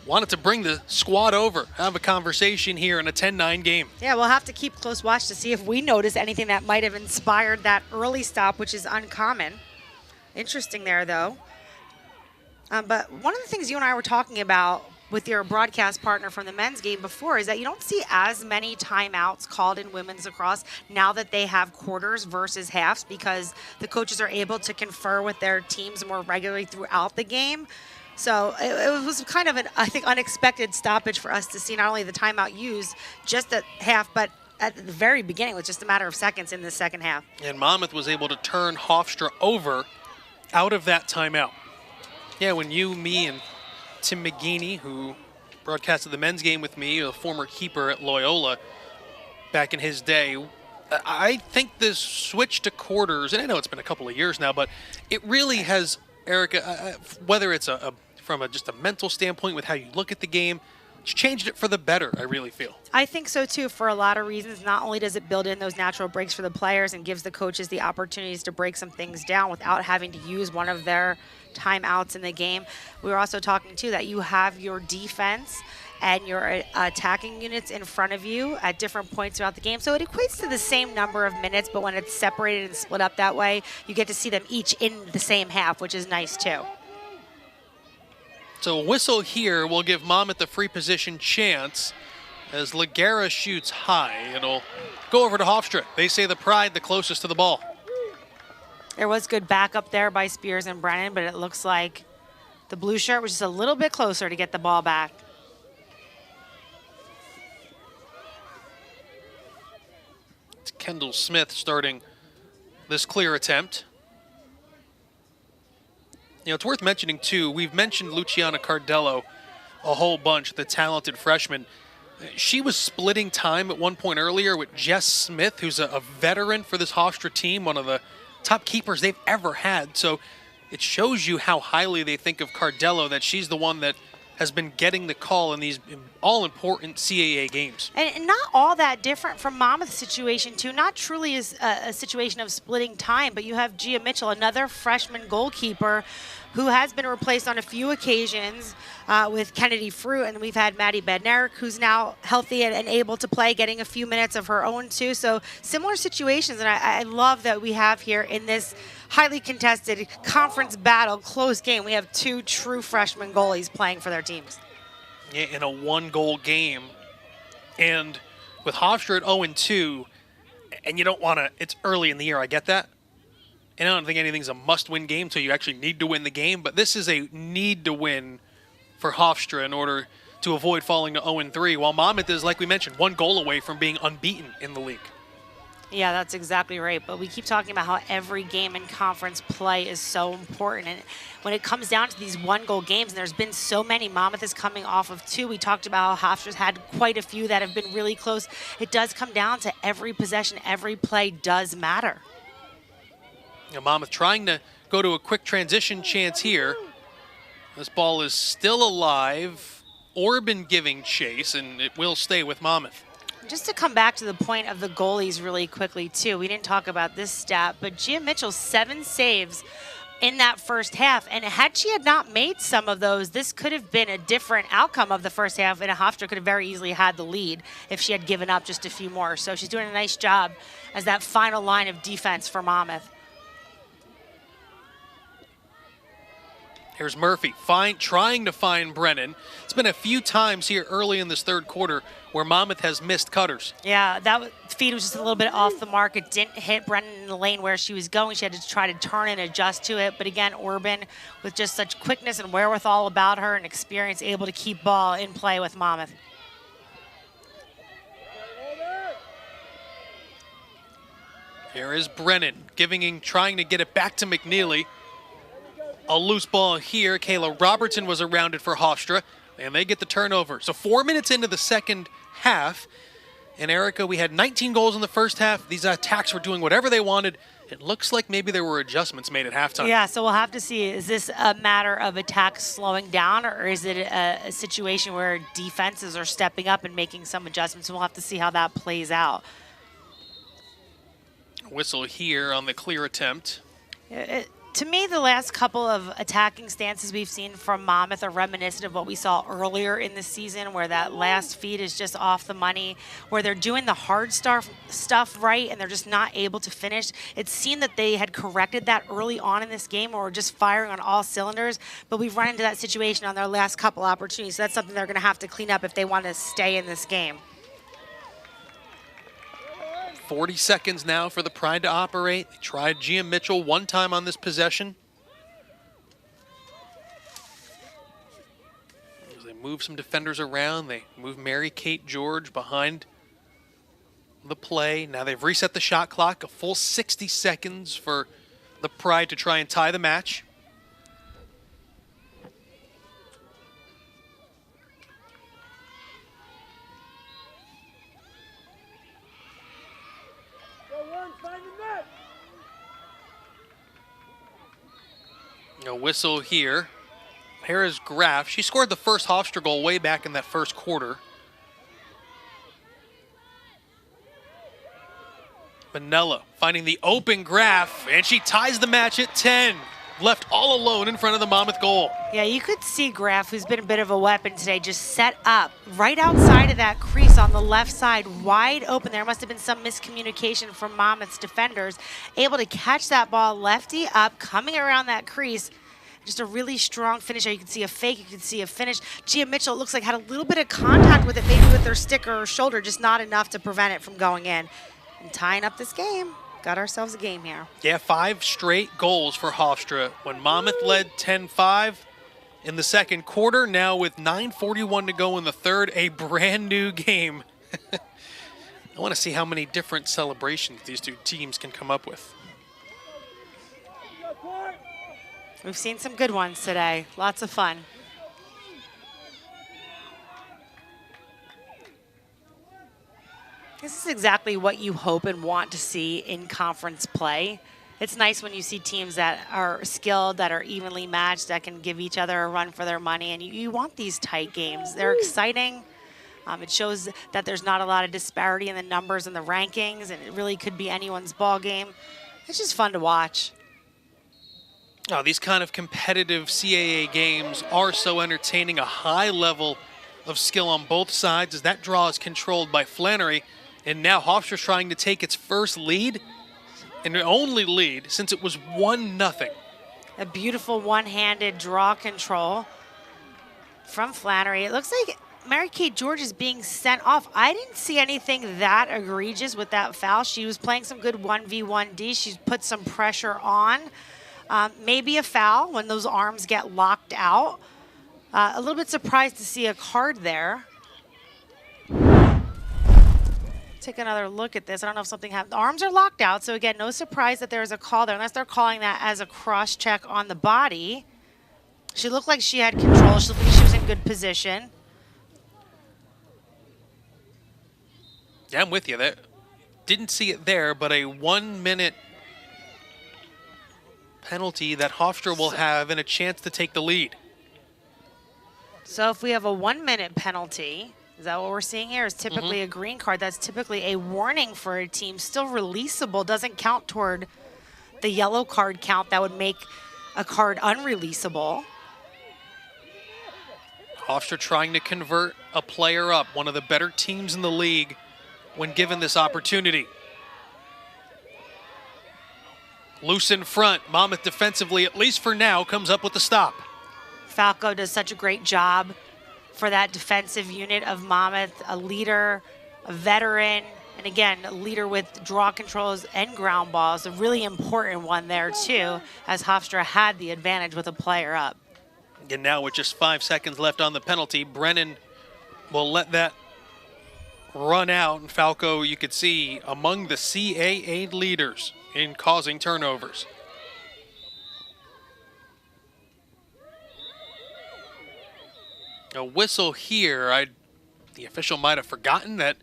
wanted to bring the squad over, have a conversation here in a 10-9 game. Yeah, we'll have to keep close watch to see if we notice anything that might have inspired that early stop, which is uncommon. Interesting there, though. But one of the things you and I were talking about with your broadcast partner from the men's game before is that you don't see as many timeouts called in women's lacrosse now that they have quarters versus halves, because the coaches are able to confer with their teams more regularly throughout the game. So it was kind of an, I think, unexpected stoppage for us to see not only the timeout used just at half, but at the very beginning with just a matter of seconds in the second half. And Monmouth was able to turn Hofstra over out of that timeout. Yeah, when you, me, and Tim McGeaney, who broadcasted the men's game with me, a former keeper at Loyola back in his day, I think this switch to quarters, and I know it's been a couple of years now, but it really has, Erica, whether it's from just a mental standpoint with how you look at the game, it's changed it for the better, I really feel. I think so, too, for a lot of reasons. Not only does it build in those natural breaks for the players and gives the coaches the opportunities to break some things down without having to use one of their timeouts in the game. We were also talking, too, that you have your defense and your attacking units in front of you at different points throughout the game. So it equates to the same number of minutes, but when it's separated and split up that way, you get to see them each in the same half, which is nice, too. So a whistle here will give Monmouth the free position chance as Laguerra shoots high. It'll go over to Hofstra. They say the pride the closest to the ball. There was good backup there by Spears and Brennan, but it looks like the blue shirt was just a little bit closer to get the ball back. It's Kendall Smith starting this clear attempt. You know, it's worth mentioning, too, we've mentioned Luciana Cardello a whole bunch, the talented freshman. She was splitting time at one point earlier with Jess Smith, who's a veteran for this Hofstra team, one of the top keepers they've ever had. So it shows you how highly they think of Cardello, that she's the one that has been getting the call in these all-important CAA games. And not all that different from Monmouth's situation, too. Not truly is a situation of splitting time, but you have Gia Mitchell, another freshman goalkeeper who has been replaced on a few occasions with Kennedy Fruit. And we've had Maddie Bednarik, who's now healthy and able to play, getting a few minutes of her own, too. So similar situations, and I love that we have here in this highly contested conference battle, close game. We have two true freshman goalies playing for their teams. Yeah, in a one-goal game. And with Hofstra at 0-2, and you don't want to, it's early in the year, I get that. And I don't think anything's a must-win game until you actually need to win the game, but this is a need to win for Hofstra in order to avoid falling to 0-3, while Monmouth is, like we mentioned, one goal away from being unbeaten in the league. Yeah, that's exactly right. But we keep talking about how every game in conference play is so important. And when it comes down to these one-goal games, and there's been so many, Monmouth is coming off of 2. We talked about how Hofstra's had quite a few that have been really close. It does come down to every possession, every play does matter. You know, Monmouth trying to go to a quick transition chance here. This ball is still alive. Orban giving chase, and it will stay with Monmouth. Just to come back to the point of the goalies really quickly, too, we didn't talk about this stat, but Gia Mitchell, 7 saves in that first half. And had she had not made some of those, this could have been a different outcome of the first half, and Hofstra could have very easily had the lead if she had given up just a few more. So she's doing a nice job as that final line of defense for Monmouth. Here's Murphy trying to find Brennan. It's been a few times here early in this third quarter where Monmouth has missed cutters. Yeah, that feed was just a little bit off the mark. It didn't hit Brennan in the lane where she was going. She had to try to turn and adjust to it. But again, Orban, with just such quickness and wherewithal about her and experience, able to keep ball in play with Monmouth. Here is Brennan trying to get it back to McNeely. A loose ball here. Kayla Robertson was around it for Hofstra, and they get the turnover. So 4 minutes into the second half, and Erica, we had 19 goals in the first half. These attacks were doing whatever they wanted. It looks like maybe there were adjustments made at halftime. Yeah, so we'll have to see, is this a matter of attacks slowing down, or is it a situation where defenses are stepping up and making some adjustments? We'll have to see how that plays out. Whistle here on the clear attempt. To me, the last couple of attacking stances we've seen from Monmouth are reminiscent of what we saw earlier in the season, where that last feed is just off the money, where they're doing the hard stuff right and they're just not able to finish. It seemed that they had corrected that early on in this game, or were just firing on all cylinders, but we've run into that situation on their last couple opportunities. So that's something they're going to have to clean up if they want to stay in this game. 40 seconds now for the Pride to operate. They tried Gia Mitchell one time on this possession. As they move some defenders around, they move Mary Kate George behind the play. Now they've reset the shot clock, a full 60 seconds for the Pride to try and tie the match. A whistle here. Here is Graff. She scored the first Hofstra goal way back in that first quarter. Manella finding the open Graff, and she ties the match at 10. Left all alone in front of the Monmouth goal. Yeah, you could see Graff, who's been a bit of a weapon today, just set up right outside of that crease on the left side, wide open. There must have been some miscommunication from Monmouth's defenders, able to catch that ball lefty up, coming around that crease. Just a really strong finish. You can see a fake, you can see a finish. Gia Mitchell, it looks like, had a little bit of contact with it, maybe with her stick or her shoulder, just not enough to prevent it from going in. And tying up this game. Got ourselves a game here. Yeah, 5 straight goals for Hofstra when Monmouth led 10-5 in the second quarter. Now with 9:41 to go in the third, a brand new game. I want to see how many different celebrations these two teams can come up with. We've seen some good ones today. Lots of fun. This is exactly what you hope and want to see in conference play. It's nice when you see teams that are skilled, that are evenly matched, that can give each other a run for their money, and you want these tight games. They're exciting. It shows that there's not a lot of disparity in the numbers and the rankings, and it really could be anyone's ball game. It's just fun to watch. Oh, these kind of competitive CAA games are so entertaining. A high level of skill on both sides as that draw is controlled by Flannery. And now Hofstra's trying to take its first lead and the only lead since it was 1-0. A beautiful one-handed draw control from Flannery. It looks like Mary-Kate George is being sent off. I didn't see anything that egregious with that foul. She was playing some good 1v1D. She's put some pressure on. Maybe a foul when those arms get locked out. A little bit surprised to see a card there. Take another look at this. I don't know if something happened. The arms are locked out, so again, no surprise that there's a call there, unless they're calling that as a cross-check on the body. She looked like she had control. She looked like she was in good position. Yeah, I'm with you. Didn't see it there, but a 1-minute penalty that Hofstra will have and a chance to take the lead. So if we have a 1-minute penalty, is that what we're seeing here? Is typically a green card. That's typically a warning for a team. Still releasable, doesn't count toward the yellow card count that would make a card unreleasable. Hofstra trying to convert a player up, one of the better teams in the league when given this opportunity. Loose in front, Monmouth defensively, at least for now, comes up with the stop. Falco does such a great job for that defensive unit of Monmouth, a leader, a veteran, and again, a leader with draw controls and ground balls, a really important one there too, as Hofstra had the advantage with a player up. And now with just 5 seconds left on the penalty, Brennan will let that run out, and Falco, you could see, among the CAA leaders in causing turnovers. A whistle here. The official might have forgotten that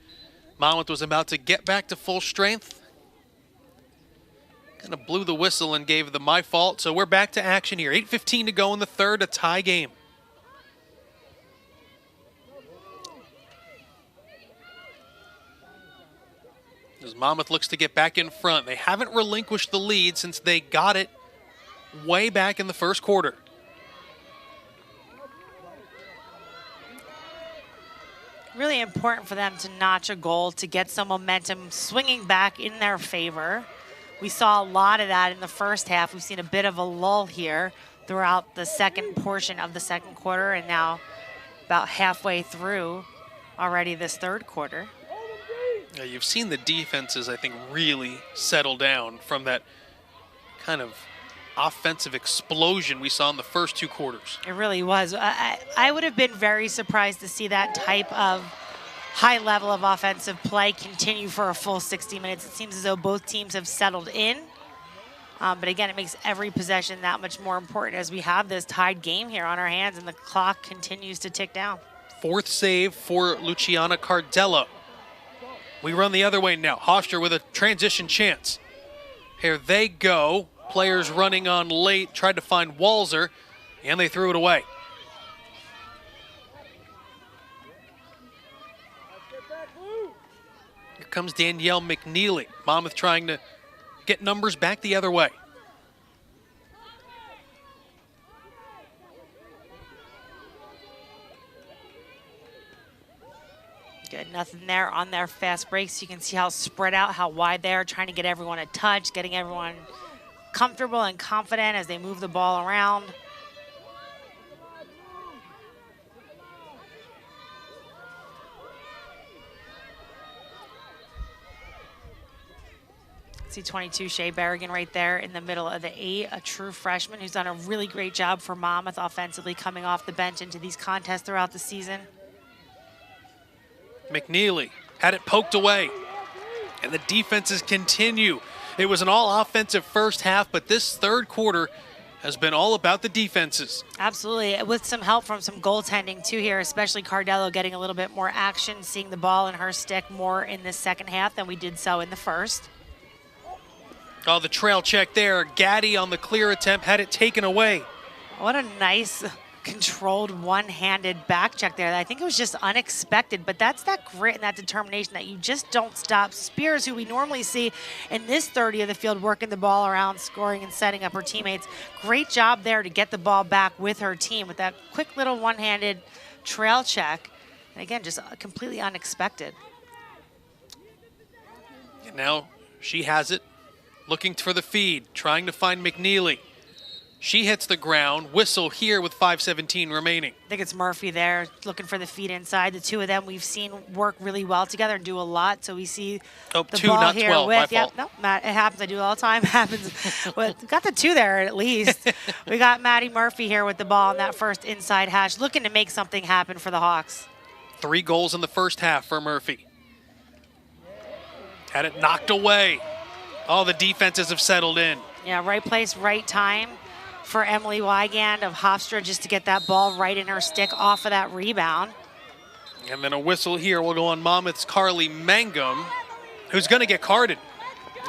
Monmouth was about to get back to full strength. Kind of blew the whistle and gave the my fault. So we're back to action here. 8:15 to go in the third, a tie game. As Monmouth looks to get back in front. They haven't relinquished the lead since they got it way back in the first quarter. Really important for them to notch a goal to get some momentum swinging back in their favor. We saw a lot of that in the first half. We've seen a bit of a lull here throughout the second portion of the second quarter, and now about halfway through already this third quarter. Yeah, you've seen the defenses, I think, really settle down from that kind of offensive explosion we saw in the first 2 quarters. It really was. I would have been very surprised to see that type of high level of offensive play continue for a full 60 minutes. It seems as though both teams have settled in. But again, it makes every possession that much more important as we have this tied game here on our hands and the clock continues to tick down. 4th save for Luciana Cardello. We run the other way now. Hofstra with a transition chance. Here they go. Players running on late, tried to find Walzer, and they threw it away. Here comes Danielle McNeely. Monmouth trying to get numbers back the other way. Good, nothing there on their fast breaks. You can see how spread out, how wide they are, trying to get everyone a touch, getting everyone comfortable and confident as they move the ball around. See 22, Shea Berrigan right there in the middle of the 8, a true freshman who's done a really great job for Monmouth offensively coming off the bench into these contests throughout the season. McNeely had it poked away, and the defenses continue. It was an all-offensive first half, but this third quarter has been all about the defenses. Absolutely, with some help from some goaltending too here, especially Cardello getting a little bit more action, seeing the ball in her stick more in this second half than we did so in the first. Oh, the trail check there. Gaddy on the clear attempt had it taken away. What a nice controlled one-handed back check there. I think it was just unexpected, but that's that grit and that determination that you just don't stop. Spears, who we normally see in this 30 of the field, working the ball around, scoring and setting up her teammates. Great job there to get the ball back with her team with that quick little one-handed trail check. And again, just completely unexpected. And now she has it, looking for the feed, trying to find McNeely. She hits the ground, whistle here with 5:17 remaining. I think it's Murphy there looking for the feed inside. The two of them we've seen work really well together and do a lot. So we see the two, ball not here 12, with, my fault. No, Matt, it happens. I do it all the time. It happens. But got the two there at least. We got Maddie Murphy here with the ball in that first inside hash, looking to make something happen for the Hawks. 3 goals in the first half for Murphy. Had it knocked away. All the defenses have settled in. Yeah, right place, right time for Emily Wygand of Hofstra just to get that ball right in her stick off of that rebound. And then a whistle here will go on Monmouth's Carly Mangum, who's going to get carded.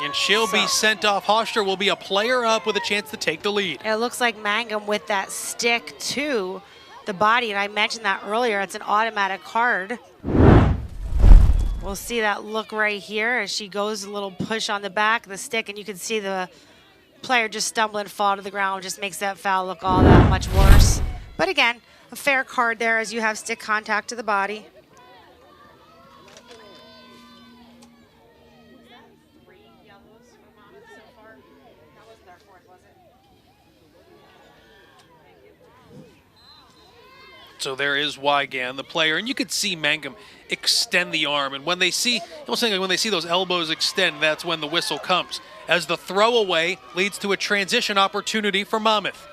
And she'll be sent off. Hofstra will be a player up with a chance to take the lead. It looks like Mangum with that stick to the body, and I mentioned that earlier. It's an automatic card. We'll see that look right here as she goes a little push on the back of the stick, and you can see the player just stumble and fall to the ground, just makes that foul look all that much worse. But again, a fair card there as you have stick contact to the body. So there is Wygand, the player, and you could see Mangum extend the arm. And when they see, almost like when they see those elbows extend, that's when the whistle comes. As the throwaway leads to a transition opportunity for Monmouth.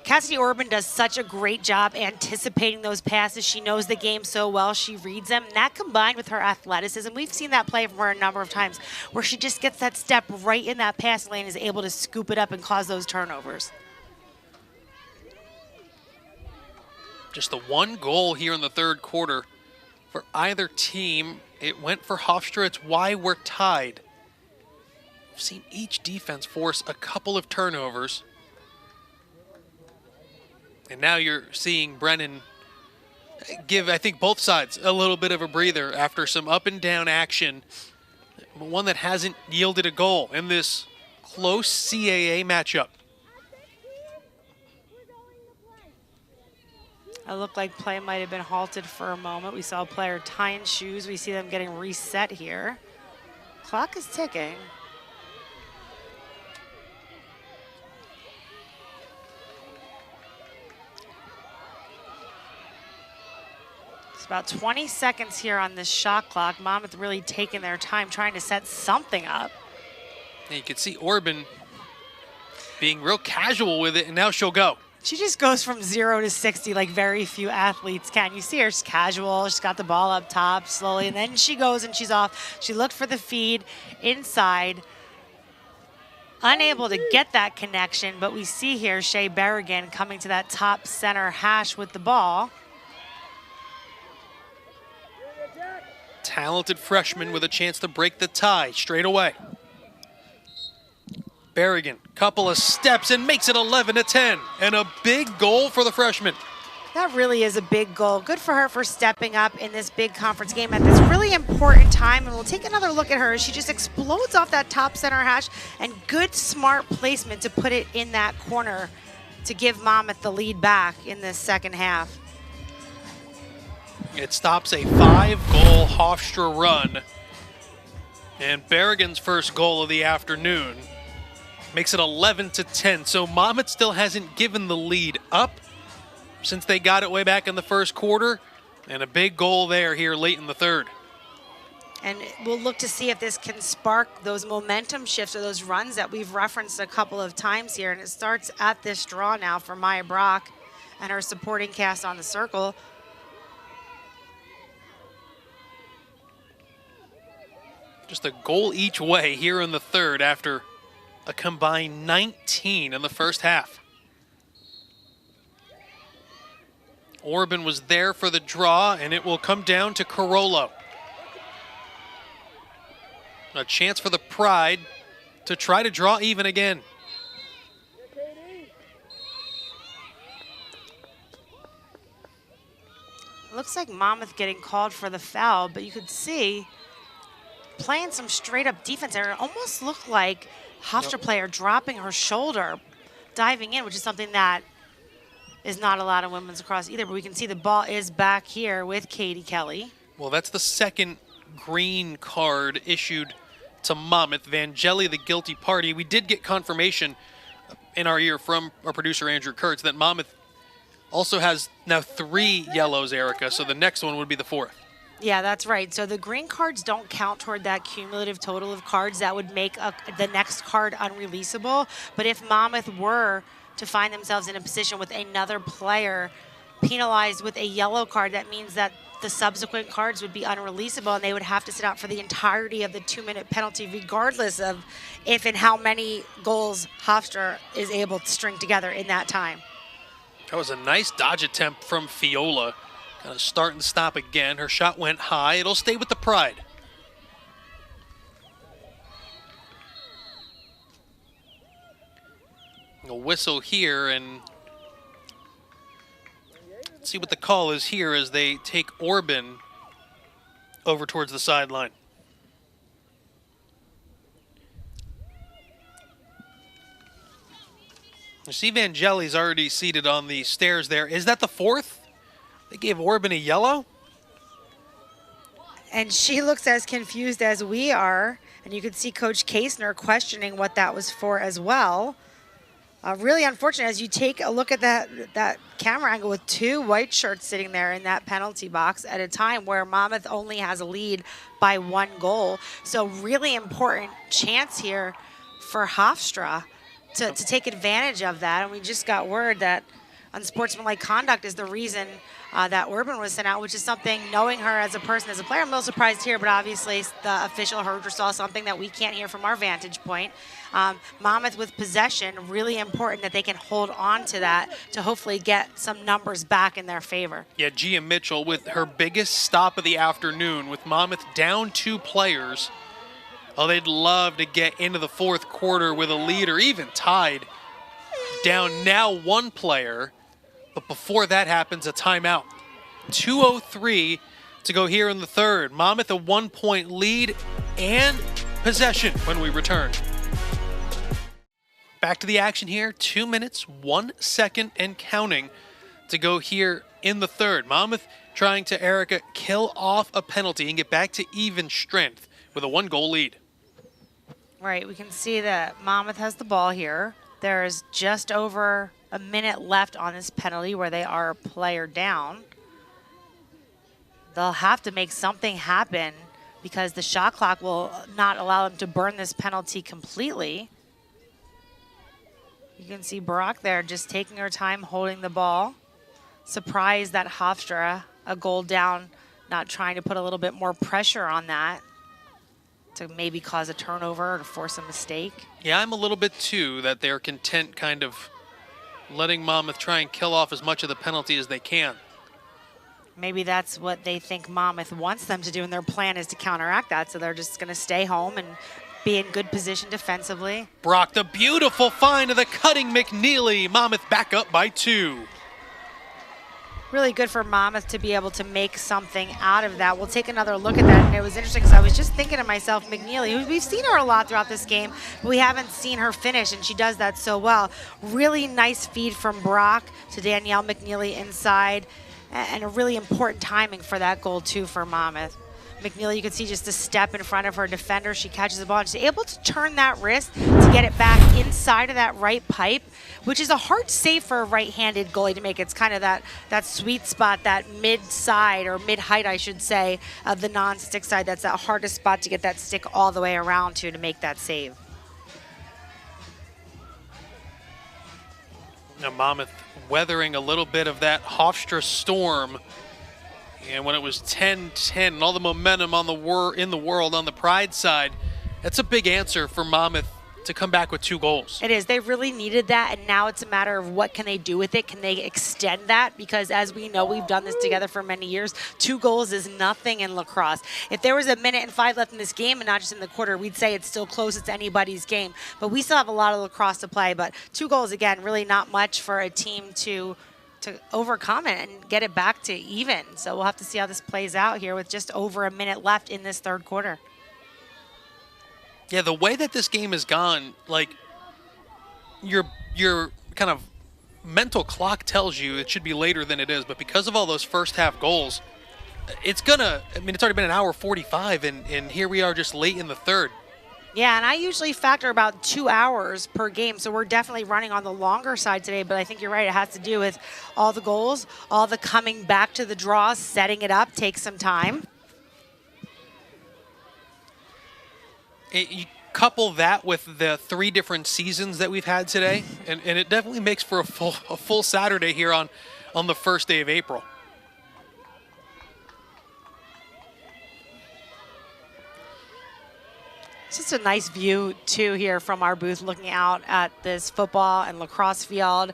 Cassidy Orban does such a great job anticipating those passes. She knows the game so well. She reads them. And that combined with her athleticism, we've seen that play from her a number of times, where she just gets that step right in that pass lane, is able to scoop it up and cause those turnovers. Just the 1 goal here in the third quarter for either team. It went for Hofstra. It's why we're tied. We've seen each defense force a couple of turnovers. And now you're seeing Brennan give, I think, both sides a little bit of a breather after some up and down action. One that hasn't yielded a goal in this close CAA matchup. It looked like play might have been halted for a moment. We saw a player tying shoes. We see them getting reset here. Clock is ticking. It's about 20 seconds here on this shot clock. Monmouth really taking their time trying to set something up. And you can see Orban being real casual with it, and now she'll go. She just goes from 0 to 60 like very few athletes can. You see her, she's casual. She's got the ball up top slowly, and then she goes and she's off. She looked for the feed inside. Unable to get that connection, but we see here Shea Berrigan coming to that top center hash with the ball. Talented freshman with a chance to break the tie straight away. Berrigan, couple of steps and makes it 11-10, and a big goal for the freshman. That really is a big goal. Good for her for stepping up in this big conference game at this really important time, and we'll take another look at her. She just explodes off that top center hash, and good, smart placement to put it in that corner to give Monmouth the lead back in this second half. It stops a 5-goal Hofstra run, and Berrigan's first goal of the afternoon makes it 11-10. So Monmouth still hasn't given the lead up since they got it way back in the first quarter, and a big goal there here late in the third. And we'll look to see if this can spark those momentum shifts or those runs that we've referenced a couple of times here. And it starts at this draw now for Maya Brock and her supporting cast on the circle. Just a goal each way here in the third after a combined 19 in the first half. Orban was there for the draw, and it will come down to Carollo. A chance for the Pride to try to draw even again. Looks like Monmouth getting called for the foul, but you could see playing some straight up defense there. It almost looked like Hofstra player dropping her shoulder, diving in, which is something that is not allowed in women's lacrosse either. But we can see the ball is back here with Katie Kelly. Well, that's the second green card issued to Monmouth. Vangeli, the guilty party. We did get confirmation in our ear from our producer, Andrew Kurtz, that Monmouth also has now 3 yellows, Erica, so the next one would be the 4th. Yeah, that's right. So the green cards don't count toward that cumulative total of cards that would make the next card unreleasable. But if Monmouth were to find themselves in a position with another player penalized with a yellow card, that means that the subsequent cards would be unreleasable and they would have to sit out for the entirety of the 2-minute penalty, regardless of if and how many goals Hofstra is able to string together in that time. That was a nice dodge attempt from Fiola. Kind of start and stop again. Her shot went high. It'll stay with the Pride. A whistle here, and let's see what the call is here as they take Orban over towards the sideline. You see Vangeli's already seated on the stairs there. Is that the 4th? They gave Orban a yellow? And she looks as confused as we are. And you can see Coach Kasner questioning what that was for as well. Really unfortunate as you take a look at that camera angle with 2 white shirts sitting there in that penalty box at a time where Monmouth only has a lead by 1 goal. So really important chance here for Hofstra to take advantage of that. And we just got word that unsportsmanlike conduct is the reason that Orban was sent out, which is something, knowing her as a person, as a player, I'm a little surprised here, but obviously the official heard or saw something that we can't hear from our vantage point. Monmouth with possession, really important that they can hold on to that to hopefully get some numbers back in their favor. Yeah, Gia Mitchell with her biggest stop of the afternoon with Monmouth down 2 players. Oh, they'd love to get into the 4th quarter with a lead or even tied. Down now 1 player, but before that happens, a timeout. 2:03 to go here in the 3rd. Monmouth a 1-point lead and possession when we return. Back to the action here. 2 minutes, 1 second and counting to go here in the 3rd. Monmouth trying to, Erica, kill off a penalty and get back to even strength with a 1-goal lead. Right, we can see that Monmouth has the ball here. There is just over a minute left on this penalty where they are a player down. They'll have to make something happen because the shot clock will not allow them to burn this penalty completely. You can see Brock there just taking her time holding the ball. Surprised that Hofstra, a goal down, not trying to put a little bit more pressure on that to maybe cause a turnover or to force a mistake. Yeah, I'm a little bit too that they're content kind of letting Monmouth try and kill off as much of the penalty as they can. Maybe that's what they think Monmouth wants them to do, and their plan is to counteract that, so they're just going to stay home and be in good position defensively. Brock, the beautiful find of the cutting McNeely. Monmouth back up by 2. Really good for Monmouth to be able to make something out of that. We'll take another look at that, and it was interesting because I was just thinking to myself, McNeely, who we've seen her a lot throughout this game, but we haven't seen her finish, and she does that so well. Really nice feed from Brock to Danielle McNeely inside, and a really important timing for that goal, too, for Monmouth. McNeely, you can see just a step in front of her defender. She catches the ball, and she's able to turn that wrist to get it back inside of that right pipe, which is a hard save for a right-handed goalie to make. It's kind of that sweet spot, that mid-side, or mid-height, I should say, of the non-stick side. That's that hardest spot to get that stick all the way around to make that save. Now Monmouth weathering a little bit of that Hofstra storm. And when it was 10-10 and all the momentum on in the world on the Pride side, that's a big answer for Monmouth to come back with 2 goals. It is. They really needed that, and now it's a matter of what can they do with it. Can they extend that? Because as we know, we've done this together for many years. 2 goals is nothing in lacrosse. If there was a minute and 5 left in this game and not just in the quarter, we'd say it's still close. It's anybody's game. But we still have a lot of lacrosse to play. But 2 goals, again, really not much for a team to overcome it and get it back to even. So we'll have to see how this plays out here with just over a minute left in this third quarter. Yeah, the way that this game has gone, like, your kind of mental clock tells you it should be later than it is, but because of all those first half goals, it's gonna, I mean, it's already been an hour 45, and here we are just late in the third. Yeah, and I usually factor about 2 hours per game, so we're definitely running on the longer side today, but I think you're right. It has to do with all the goals, all the coming back to the draw, setting it up, takes some time. You couple that with the 3 different seasons that we've had today, and it definitely makes for a full Saturday here on the first day of April. It's just a nice view, too, here from our booth, looking out at this football and lacrosse field,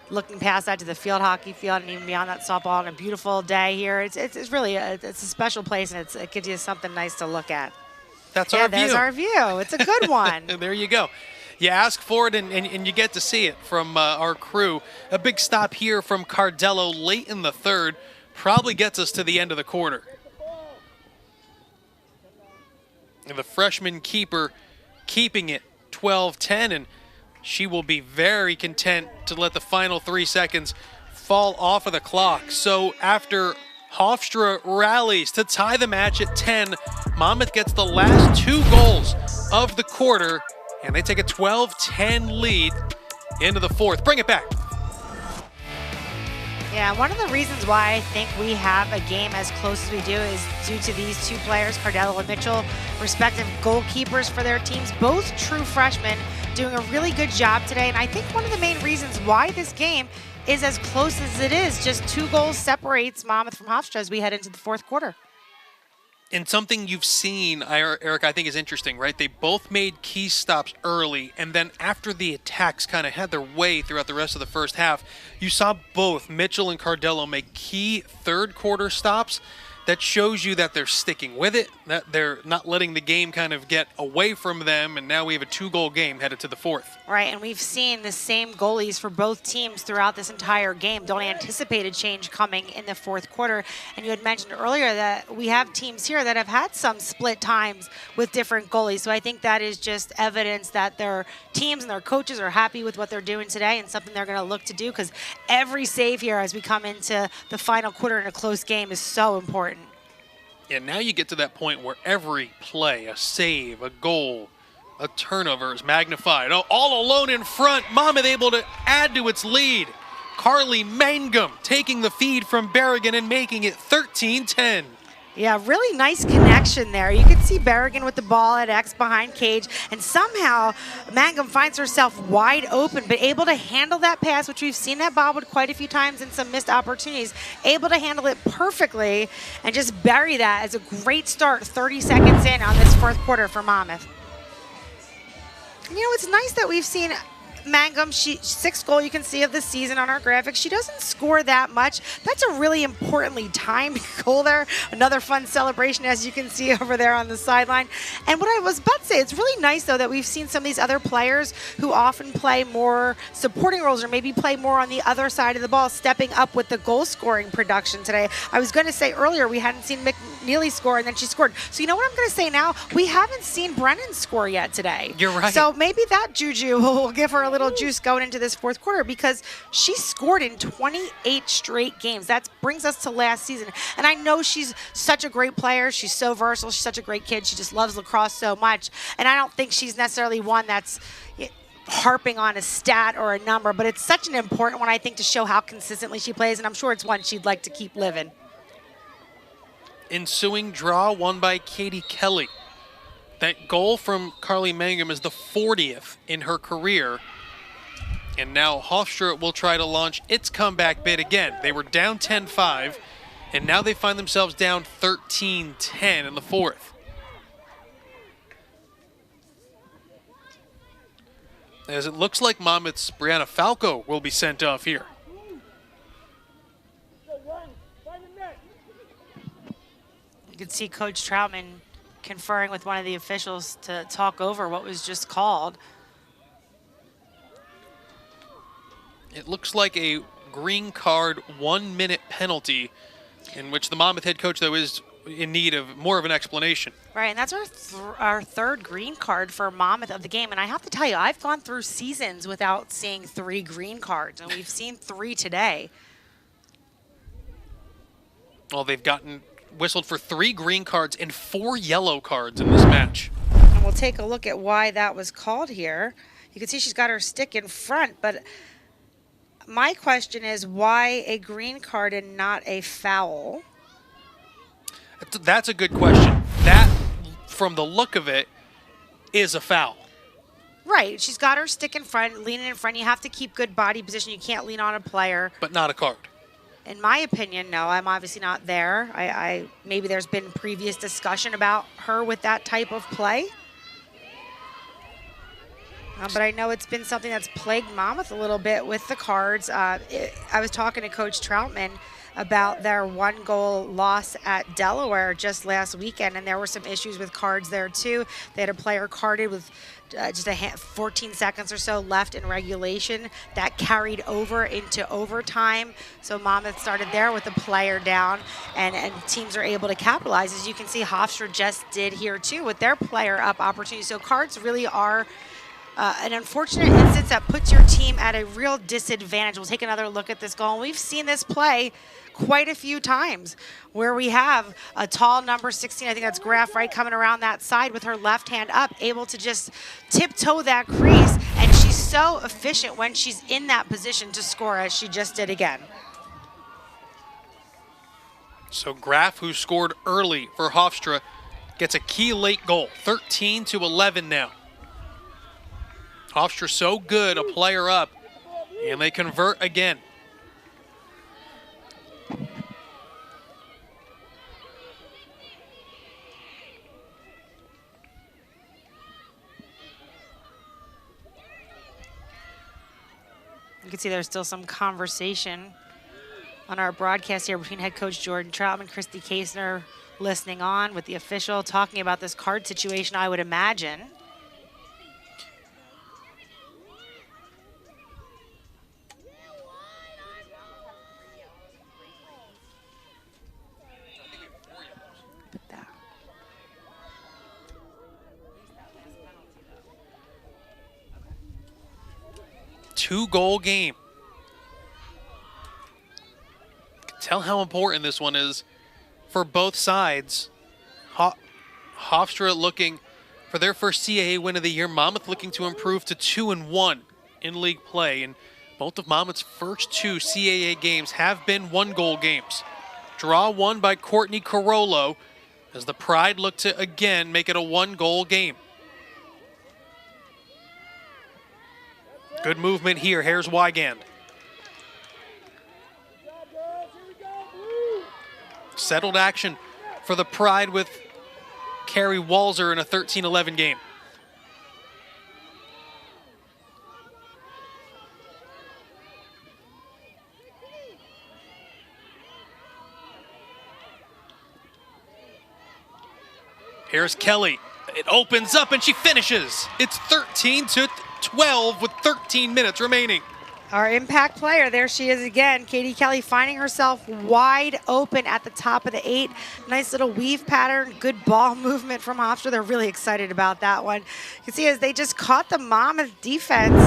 looking past that to the field hockey field, and even beyond that softball, on a beautiful day here. It's really it's a special place, and it gives you something nice to look at. That's our view. There's our view. It's a good one. There you go. You ask for it, and you get to see it from our crew. A big stop here from Cardello late in the third probably gets us to the end of the quarter. And the freshman keeper keeping it 12-10, and she will be very content to let the final 3 seconds fall off of the clock. So after Hofstra rallies to tie the match at 10, Monmouth gets the last 2 goals of the quarter, and they take a 12-10 lead into the fourth. Bring it back. Yeah, one of the reasons why I think we have a game as close as we do is due to these 2 players, Cardello and Mitchell, respective goalkeepers for their teams, both true freshmen, doing a really good job today. And I think one of the main reasons why this game is as close as it is, just 2 goals separates Monmouth from Hofstra as we head into the fourth quarter. And something you've seen, Eric, I think is interesting, right? They both made key stops early, and then after the attacks kind of had their way throughout the rest of the first half, you saw both Mitchell and Cardello make key third quarter stops. That shows you that they're sticking with it, that they're not letting the game kind of get away from them, and now we have a 2-goal game headed to the fourth. Right, and we've seen the same goalies for both teams throughout this entire game. Don't anticipate a change coming in the fourth quarter. And you had mentioned earlier that we have teams here that have had some split times with different goalies. So I think that is just evidence that their teams and their coaches are happy with what they're doing today and something they're going to look to do, because every save here as we come into the final quarter in a close game is so important. And now you get to that point where every play, a save, a goal, a turnover is magnified. Oh, all alone in front, Monmouth able to add to its lead. Carly Mangum taking the feed from Berrigan and making it 13-10. Yeah, really nice connection there. You can see Berrigan with the ball at X behind cage, and somehow Mangum finds herself wide open, but able to handle that pass, which we've seen that bobbled quite a few times in some missed opportunities, able to handle it perfectly and just bury that as a great start 30 seconds in on this fourth quarter for Monmouth. You know, it's nice that we've seen Mangum, 6th goal you can see of the season on our graphics. She doesn't score that much. That's a really importantly timed goal there. Another fun celebration, as you can see over there on the sideline. And what I was about to say, it's really nice, though, that we've seen some of these other players who often play more supporting roles or maybe play more on the other side of the ball, stepping up with the goal-scoring production today. I was going to say earlier we hadn't seen McNeely score, and then she scored. So you know what I'm going to say now? We haven't seen Brennan score yet today. You're right. So maybe that juju will give her a little juice going into this fourth quarter, because she scored in 28 straight games. That brings us to last season. And I know she's such a great player. She's so versatile. She's such a great kid. She just loves lacrosse so much. And I don't think she's necessarily one that's harping on a stat or a number, but it's such an important one, I think, to show how consistently she plays, and I'm sure it's one she'd like to keep living. Ensuing draw won by Katie Kelly. That goal from Carly Mangum is the 40th in her career. And now Hofstra will try to launch its comeback bid again. They were down 10-5, and now they find themselves down 13-10 in the fourth. as it looks like Monmouth's Brianna Falco will be sent off here. You can see Coach Troutman conferring with one of the officials to talk over what was just called. It looks like a green card 1-minute penalty in which the Monmouth head coach, though, is in need of more of an explanation. Right, and that's our third green card for Monmouth of the game. And I have to tell you, I've gone through seasons without seeing 3 green cards, and we've seen 3 today. Well, they've gotten whistled for 3 green cards and 4 yellow cards in this match. And we'll take a look at why that was called here. You can see she's got her stick in front, but my question is, why a green card and not a foul? That's a good question. That, from the look of it, is a foul. Right. She's got her stick in front, leaning in front. You have to keep good body position. You can't lean on a player. But not a card. In my opinion, no. I'm obviously not there. Maybe there's been previous discussion about her with that type of play. But I know it's been something that's plagued Monmouth a little bit with the cards. I was talking to Coach Troutman about their 1-goal loss at Delaware just last weekend, and there were some issues with cards there too. They had a player carded with just 14 seconds or so left in regulation. That carried over into overtime. So Monmouth started there with a player down, and teams are able to capitalize. As you can see, Hofstra just did here too with their player up opportunity. So cards really are an unfortunate instance that puts your team at a real disadvantage. We'll take another look at this goal. And we've seen this play quite a few times where we have a tall number 16, I think that's Graf, right, coming around that side with her left hand up, able to just tiptoe that crease. And she's so efficient when she's in that position to score, as she just did again. So Graf, who scored early for Hofstra, gets a key late goal, 13-11 now. Hofstra so good, a player up, and they convert again. You can see there's still some conversation on our broadcast here between head coach Jordan Troutman, Christy Kasner listening on with the official, talking about this card situation, I would imagine. Two-goal game. Tell how important this one is for both sides. Hofstra looking for their first CAA win of the year. Monmouth looking to improve to 2-1 in league play. And both of Monmouth's first 2 CAA games have been 1-goal games. Draw one by Courtney Carollo as the Pride look to again make it a 1-goal game. Good movement here. Here's Wygand. Settled action for the Pride with Carrie Walzer in a 13-11 game. Here's Kelly. It opens up and she finishes. It's 13-12 with 13 minutes remaining. Our impact player, there she is again. Katie Kelly finding herself wide open at the top of the 8. Nice little weave pattern, good ball movement from Hofstra. They're really excited about that one. You can see as they just caught the Monmouth defense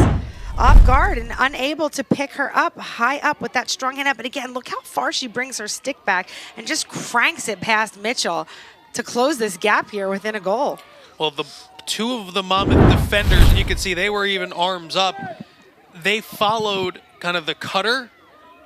off guard and unable to pick her up high up with that strong hand up. But again, look how far she brings her stick back and just cranks it past Mitchell to close this gap here within a goal. Well, the 2 of the Monmouth defenders, you can see they were even arms up. They followed kind of the cutter,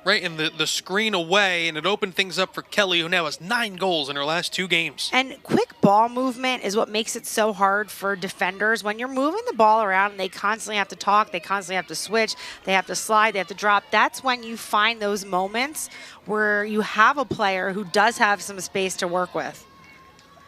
right, and the screen away, and it opened things up for Kelly, who now has 9 goals in her last 2 games. And quick ball movement is what makes it so hard for defenders. When you're moving the ball around and they constantly have to talk, they constantly have to switch, they have to slide, they have to drop, that's when you find those moments where you have a player who does have some space to work with.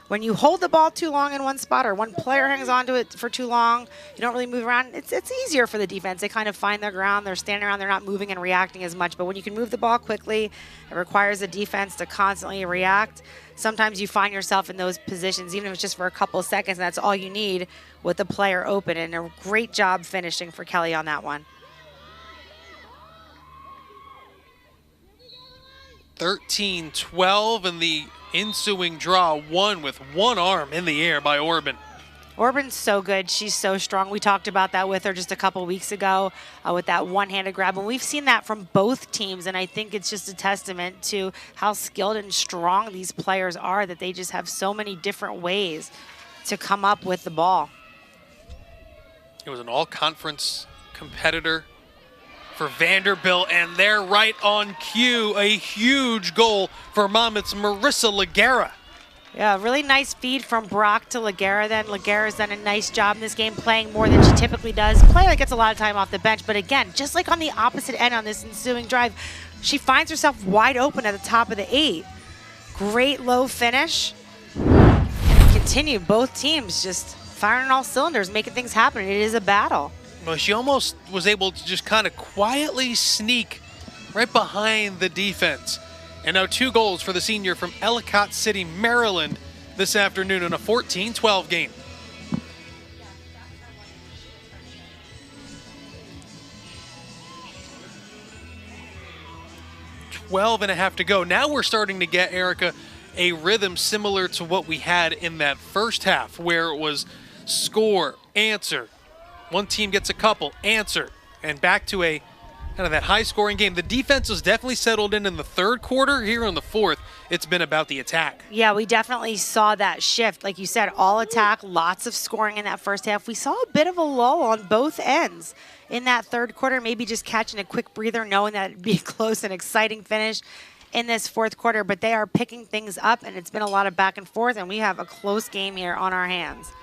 when you hold the ball too long in one spot or one player hangs onto it for too long, you don't really move around, it's easier for the defense. They kind of find their ground. They're standing around. They're not moving and reacting as much. But when you can move the ball quickly, it requires the defense to constantly react. Sometimes you find yourself in those positions, even if it's just for a couple of seconds, and that's all you need with the player open. And a great job finishing for Kelly on that one. 13-12, and the ensuing draw won with one arm in the air by Orban. Orban's so good. She's so strong. We talked about that with her just a couple weeks ago with that one-handed grab. And we've seen that from both teams, and I think it's just a testament to how skilled and strong these players are, that they just have so many different ways to come up with the ball. It was an all-conference competitor for Vanderbilt, and they're right on cue. A huge goal for Monmouth's Marissa Laguerra. Yeah, really nice feed from Brock to Laguerra then. Laguerra's done a nice job in this game, playing more than she typically does. Player that gets a lot of time off the bench, but again, just like on the opposite end on this ensuing drive, she finds herself wide open at the top of the 8. Great low finish. And continue, both teams just firing on all cylinders, making things happen. It is a battle. Well, she almost was able to just kind of quietly sneak right behind the defense. And now 2 goals for the senior from Ellicott City, Maryland this afternoon in a 14-12 game. Twelve and a half to go. Now we're starting to get, Erica, a rhythm similar to what we had in that first half, where it was score, answer. One team gets a couple, answer, and back to a kind of that high-scoring game. The defense was definitely settled in the third quarter. Here in the fourth, it's been about the attack. Yeah, we definitely saw that shift. Like you said, all attack, lots of scoring in that first half. We saw a bit of a lull on both ends in that third quarter, maybe just catching a quick breather, knowing that it'd be a close and exciting finish in this fourth quarter. But they are picking things up, and it's been a lot of back and forth, and we have a close game here on our hands.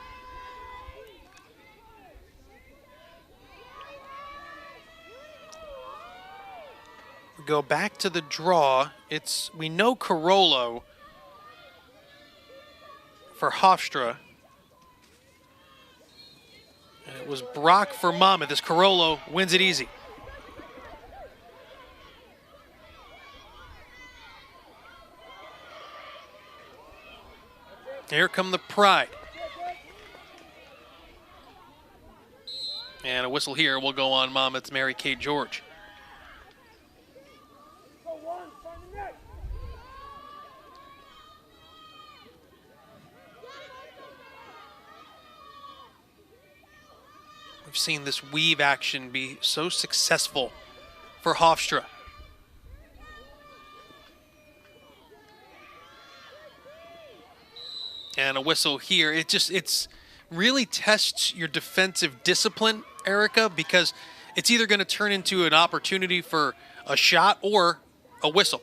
Go back to the draw. We know Carollo for Hofstra. And it was Brock for Monmouth as Carollo wins it easy. Here come the Pride. And a whistle here will go on Monmouth's Mary Kate George. We've seen this weave action be so successful for Hofstra. And a whistle here. It's really tests your defensive discipline, Erica, because it's either going to turn into an opportunity for a shot or a whistle.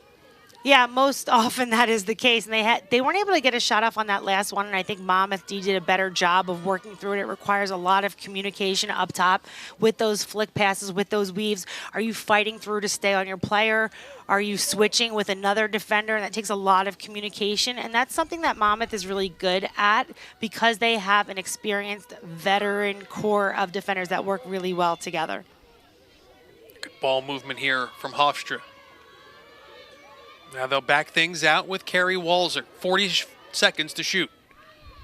Yeah, most often that is the case. And they weren't able to get a shot off on that last one, and I think Monmouth did a better job of working through it. It requires a lot of communication up top with those flick passes, with those weaves. Are you fighting through to stay on your player? Are you switching with another defender? And that takes a lot of communication, and that's something that Monmouth is really good at because they have an experienced veteran core of defenders that work really well together. Good ball movement here from Hofstra. Now they'll back things out with Carrie Walzer. 40 seconds to shoot.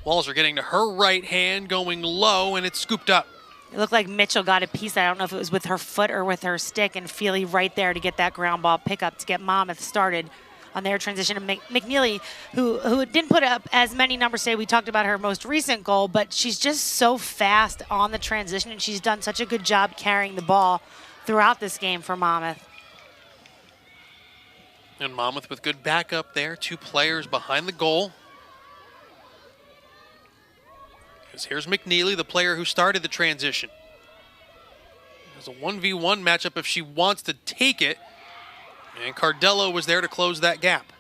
Walzer getting to her right hand, going low, and it's scooped up. It looked like Mitchell got a piece. I don't know if it was with her foot or with her stick, and Feely right there to get that ground ball pickup to get Monmouth started on their transition. And McNeely, who didn't put up as many numbers today, we talked about her most recent goal, but she's just so fast on the transition, and she's done such a good job carrying the ball throughout this game for Monmouth. And Monmouth with good backup there. 2 players behind the goal. Here's McNeely, the player who started the transition. There's a 1v1 matchup if she wants to take it. And Cardello was there to close that gap.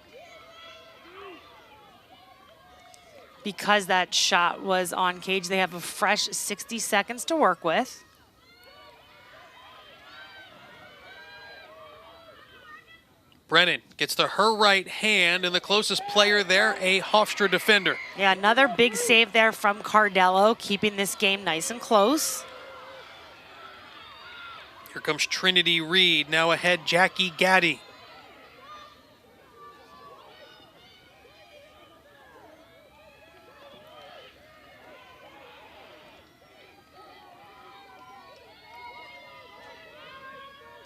Because that shot was on cage, they have a fresh 60 seconds to work with. Brennan gets to her right hand, and the closest player there, a Hofstra defender. Yeah, another big save there from Cardello, keeping this game nice and close. Here comes Trinity Reed, now ahead Jackie Gaddy.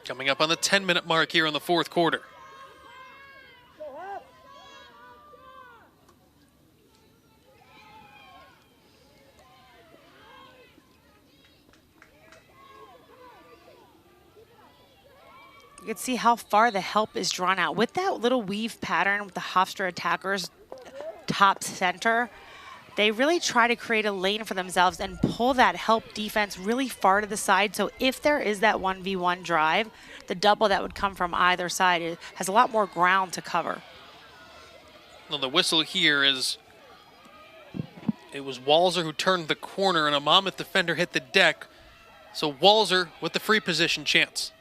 Coming up on the 10-minute mark here in the fourth quarter. You can see how far the help is drawn out. With that little weave pattern with the Hofstra attackers top center, they really try to create a lane for themselves and pull that help defense really far to the side. So if there is that 1v1 drive, the double that would come from either side has a lot more ground to cover. Well, the whistle here is, it was Walzer who turned the corner and a Monmouth defender hit the deck. So Walzer with the free position chance.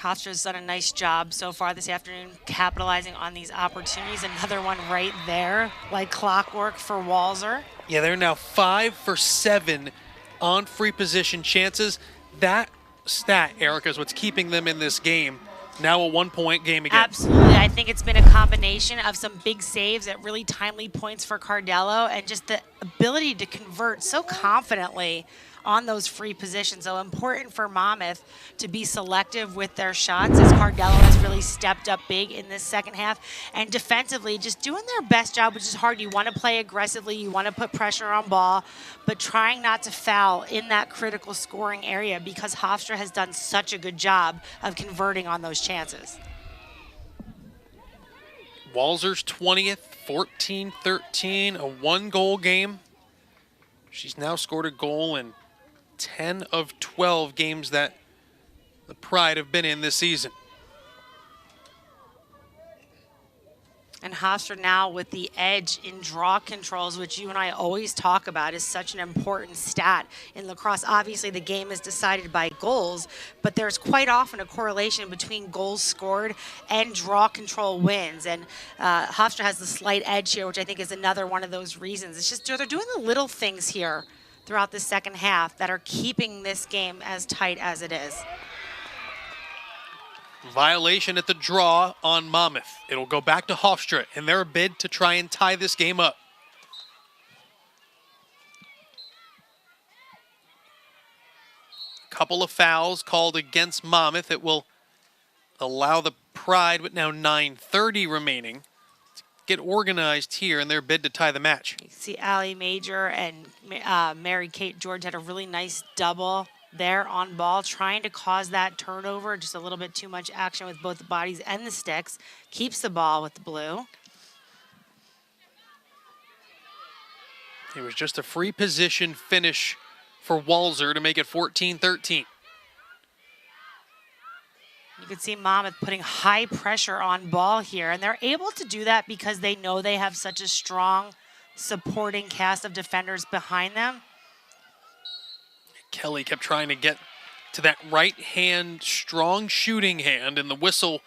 Hofstra's done a nice job so far this afternoon capitalizing on these opportunities. Another one right there, like clockwork for Walzer. Yeah, they're now 5 for 7 on free position chances. That stat, Erica, is what's keeping them in this game. Now a 1-point game again. Absolutely. I think it's been a combination of some big saves at really timely points for Cardello and just the ability to convert so confidently on those free positions. So important for Monmouth to be selective with their shots, as Cardello has really stepped up big in this second half. And defensively, just doing their best job, which is hard. You want to play aggressively, you want to put pressure on ball, but trying not to foul in that critical scoring area, because Hofstra has done such a good job of converting on those chances. Walzer's 20th, 14-13, a 1-goal game. She's now scored a goal in 10 of 12 games that the Pride have been in this season. And Hofstra now with the edge in draw controls, which you and I always talk about is such an important stat in lacrosse. Obviously, the game is decided by goals, but there's quite often a correlation between goals scored and draw control wins. And Hofstra has the slight edge here, which I think is another one of those reasons. It's just they're doing the little things here throughout the second half that are keeping this game as tight as it is. Violation at the draw on Monmouth. It'll go back to Hofstra in their bid to try and tie this game up. Couple of fouls called against Monmouth. It will allow the Pride, with now 9:30 remaining, to get organized here in their bid to tie the match. You see Allie Major and Mary Kate George had a really nice double there on ball, trying to cause that turnover. Just a little bit too much action with both the bodies and the sticks. Keeps the ball with the blue. It was just a free position finish for Walzer to make it 14-13. You can see Monmouth putting high pressure on ball here, and they're able to do that because they know they have such a strong supporting cast of defenders behind them. Kelly kept trying to get to that right hand, strong shooting hand, and the whistle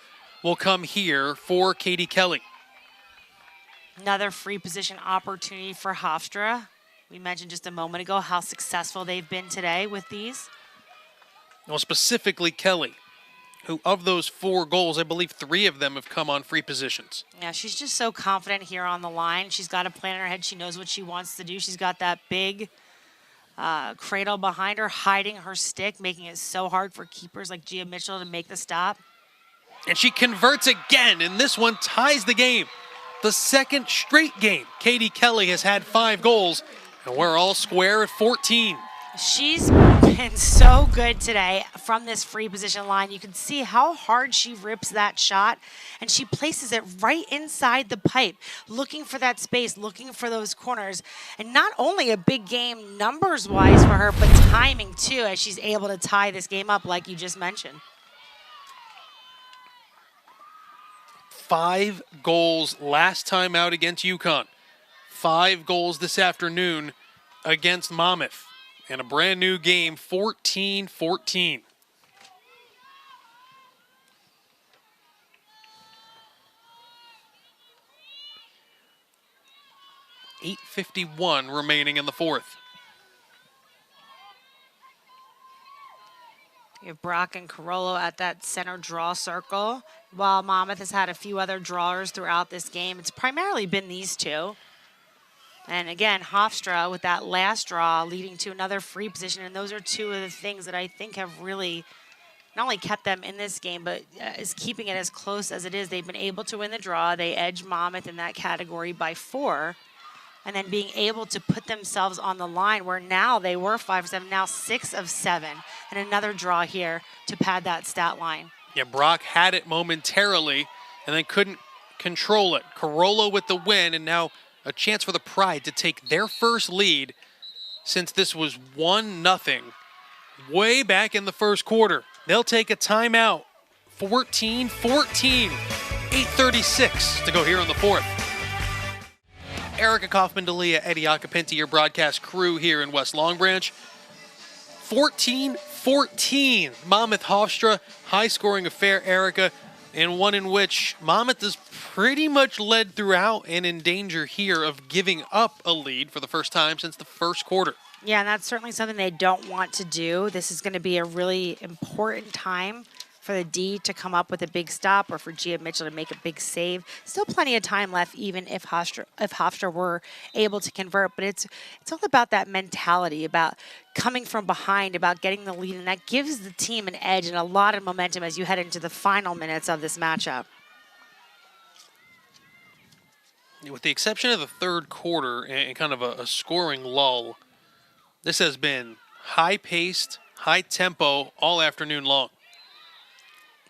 will come here for Katie Kelly. Another free position opportunity for Hofstra. We mentioned just a moment ago how successful they've been today with these. Well, specifically Kelly, who of those 4 goals, I believe 3 of them have come on free positions. Yeah, she's just so confident here on the line. She's got a plan in her head. She knows what she wants to do. She's got that big cradle behind her, hiding her stick, making it so hard for keepers like Gia Mitchell to make the stop. And she converts again, and this one ties the game. The second straight game Katie Kelly has had 5 goals, and we're all square at 14. She's been so good today from this free position line. You can see how hard she rips that shot, and she places it right inside the pipe, looking for that space, looking for those corners. And not only a big game numbers-wise for her, but timing too, as she's able to tie this game up like you just mentioned. 5 goals last time out against UConn. 5 goals this afternoon against Monmouth. And a brand new game, 14-14. 8:51 remaining in the fourth. You have Brock and Carollo at that center draw circle. While Monmouth has had a few other drawers throughout this game, it's primarily been these two. And again, Hofstra with that last draw leading to another free position. And those are two of the things that I think have really not only kept them in this game, but is keeping it as close as it is. They've been able to win the draw. They edged Monmouth in that category by 4. And then being able to put themselves on the line where now they were 5 of 7, now 6 of 7. And another draw here to pad that stat line. Yeah, Brock had it momentarily and then couldn't control it. Carollo with the win, and now a chance for the Pride to take their first lead since this was 1-0 way back in the first quarter. They'll take a timeout. 14-14, 8:36 to go here in the fourth. Erica Kaufman-D'Elia, Eddie Acapinti, your broadcast crew here in West Long Branch. 14-14, Monmouth Hofstra, high-scoring affair, Erica, and one in which Monmouth is pretty much led throughout and in danger here of giving up a lead for the first time since the first quarter. Yeah, and that's certainly something they don't want to do. This is going to be a really important time for the D to come up with a big stop or for Gia Mitchell to make a big save. Still plenty of time left, even if Hofstra were able to convert. But it's all about that mentality, about coming from behind, about getting the lead, and that gives the team an edge and a lot of momentum as you head into the final minutes of this matchup. With the exception of the third quarter and kind of a scoring lull, this has been high-paced, high-tempo all afternoon long.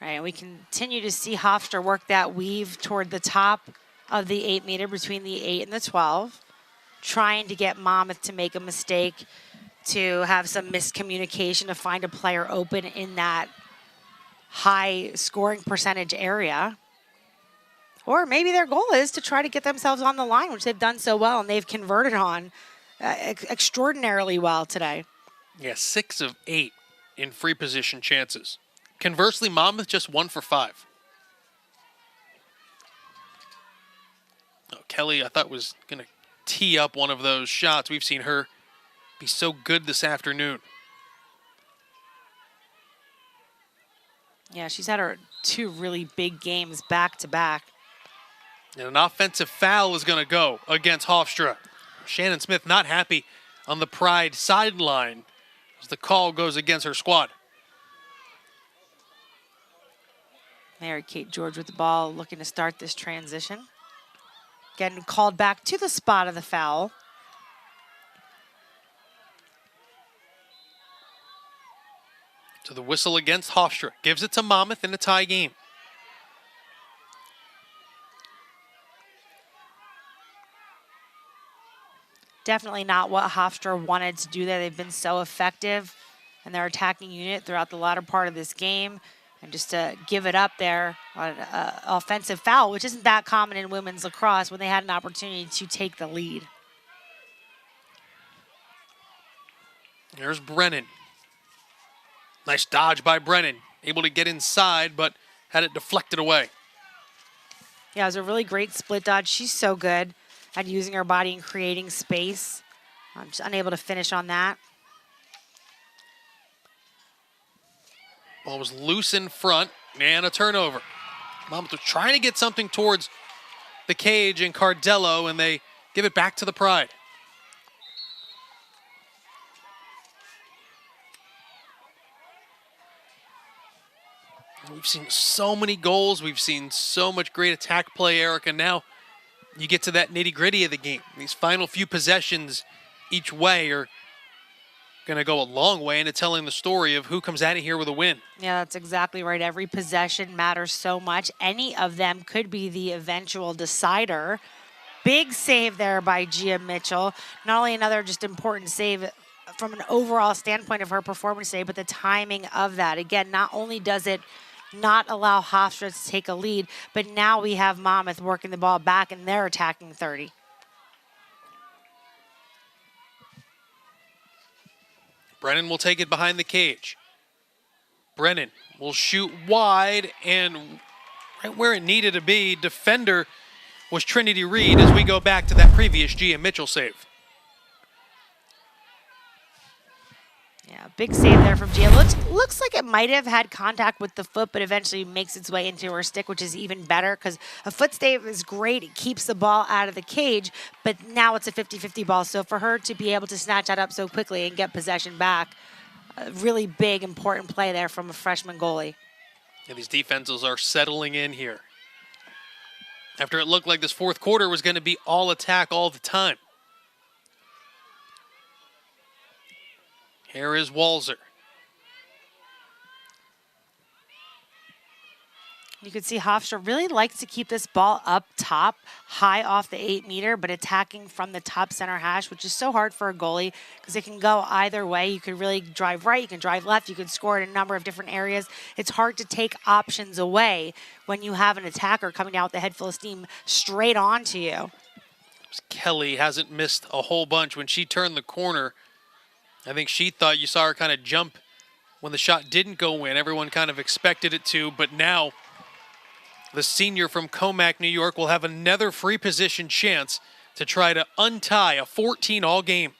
Right, and we continue to see Hofstra work that weave toward the top of the 8-meter between the 8 and the 12, trying to get Monmouth to make a mistake, to have some miscommunication, to find a player open in that high scoring percentage area. Or maybe their goal is to try to get themselves on the line, which they've done so well, and they've converted on extraordinarily well today. Yeah, 6 of 8 in free position chances. Conversely, Monmouth just 1 for 5. Oh, Kelly, I thought, was going to tee up one of those shots. We've seen her be so good this afternoon. Yeah, she's had her 2 really big games back-to-back. And an offensive foul is going to go against Hofstra. Shannon Smith not happy on the Pride sideline as the call goes against her squad. Mary Kate George with the ball, looking to start this transition. Getting called back to the spot of the foul. So the whistle against Hofstra gives it to Monmouth in a tie game. Definitely not what Hofstra wanted to do there. They've been so effective in their attacking unit throughout the latter part of this game. And just to give it up there on an offensive foul, which isn't that common in women's lacrosse, when they had an opportunity to take the lead. There's Brennan. Nice dodge by Brennan. Able to get inside, but had it deflected away. Yeah, it was a really great split dodge. She's so good at using her body and creating space. I'm just unable to finish on that. Ball was loose in front, and a turnover. Monmouth was trying to get something towards the cage and Cardello, and they give it back to the Pride. We've seen so many goals. We've seen so much great attack play, Erica. Now you get to that nitty-gritty of the game. These final few possessions each way are going to go a long way into telling the story of who comes out of here with a win. Yeah, that's exactly right. Every possession matters so much. Any of them could be the eventual decider. Big save there by Gia Mitchell. Not only another just important save from an overall standpoint of her performance today, but the timing of that. Again, not only does it not allow Hofstra to take a lead, but now we have Monmouth working the ball back and they're attacking 30. Brennan will take it behind the cage. Brennan will shoot wide, and right where it needed to be, defender was Trinity Reed as we go back to that previous Gia Mitchell save. Yeah, big save there from Gia. Looks like it might have had contact with the foot, but eventually makes its way into her stick, which is even better because a foot save is great. It keeps the ball out of the cage, but now it's a 50-50 ball. So for her to be able to snatch that up so quickly and get possession back, a really big, important play there from a freshman goalie. And these defenses are settling in here. After it looked like this fourth quarter was going to be all attack all the time. Here is Walzer. You can see Hofstra really likes to keep this ball up top, high off the 8-meter, but attacking from the top center hash, which is so hard for a goalie because it can go either way. You can really drive right, you can drive left, you can score in a number of different areas. It's hard to take options away when you have an attacker coming down with a head full of steam straight onto you. Kelly hasn't missed a whole bunch. When she turned the corner, I think she thought you saw her kind of jump when the shot didn't go in. Everyone kind of expected it to, but now the senior from Comac, New York, will have another free position chance to try to untie a 14-all game.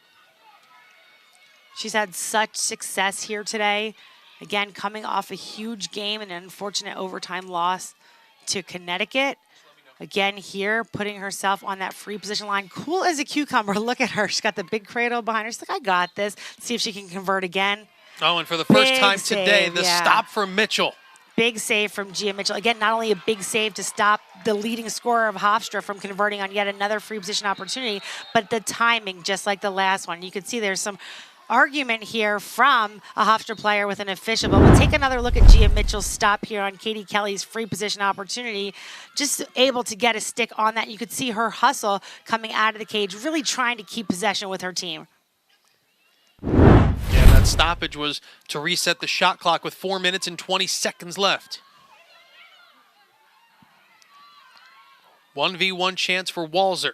She's had such success here today. Again, coming off a huge game and an unfortunate overtime loss to Connecticut. Again, here, putting herself on that free position line. Cool as a cucumber. Look at her. She's got the big cradle behind her. She's like, I got this. Let's see if she can convert again. Oh, and for the first time today, save, the stop from Mitchell. Big save from Gia Mitchell. Again, not only a big save to stop the leading scorer of Hofstra from converting on yet another free position opportunity, but the timing, just like the last one. You can see there's some argument here from a Hofstra player with an official, but we'll take another look at Gia Mitchell's stop here on Katie Kelly's free position opportunity. Just able to get a stick on that. You could see her hustle coming out of the cage, really trying to keep possession with her team. Yeah, that stoppage was to reset the shot clock with 4 minutes and 20 seconds left. 1v1 chance for Walzer.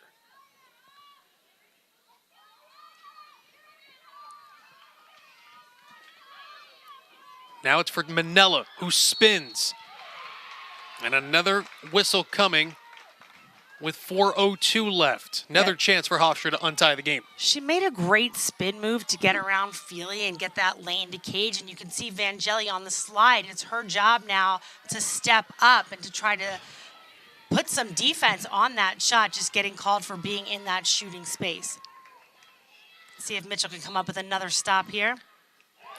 Now it's for Manella, who spins. And another whistle coming with 4:02 left. Another chance for Hofstra to untie the game. She made a great spin move to get around Feely and get that lane to cage. And you can see Vangeli on the slide. It's her job now to step up and to try to put some defense on that shot, just getting called for being in that shooting space. See if Mitchell can come up with another stop here.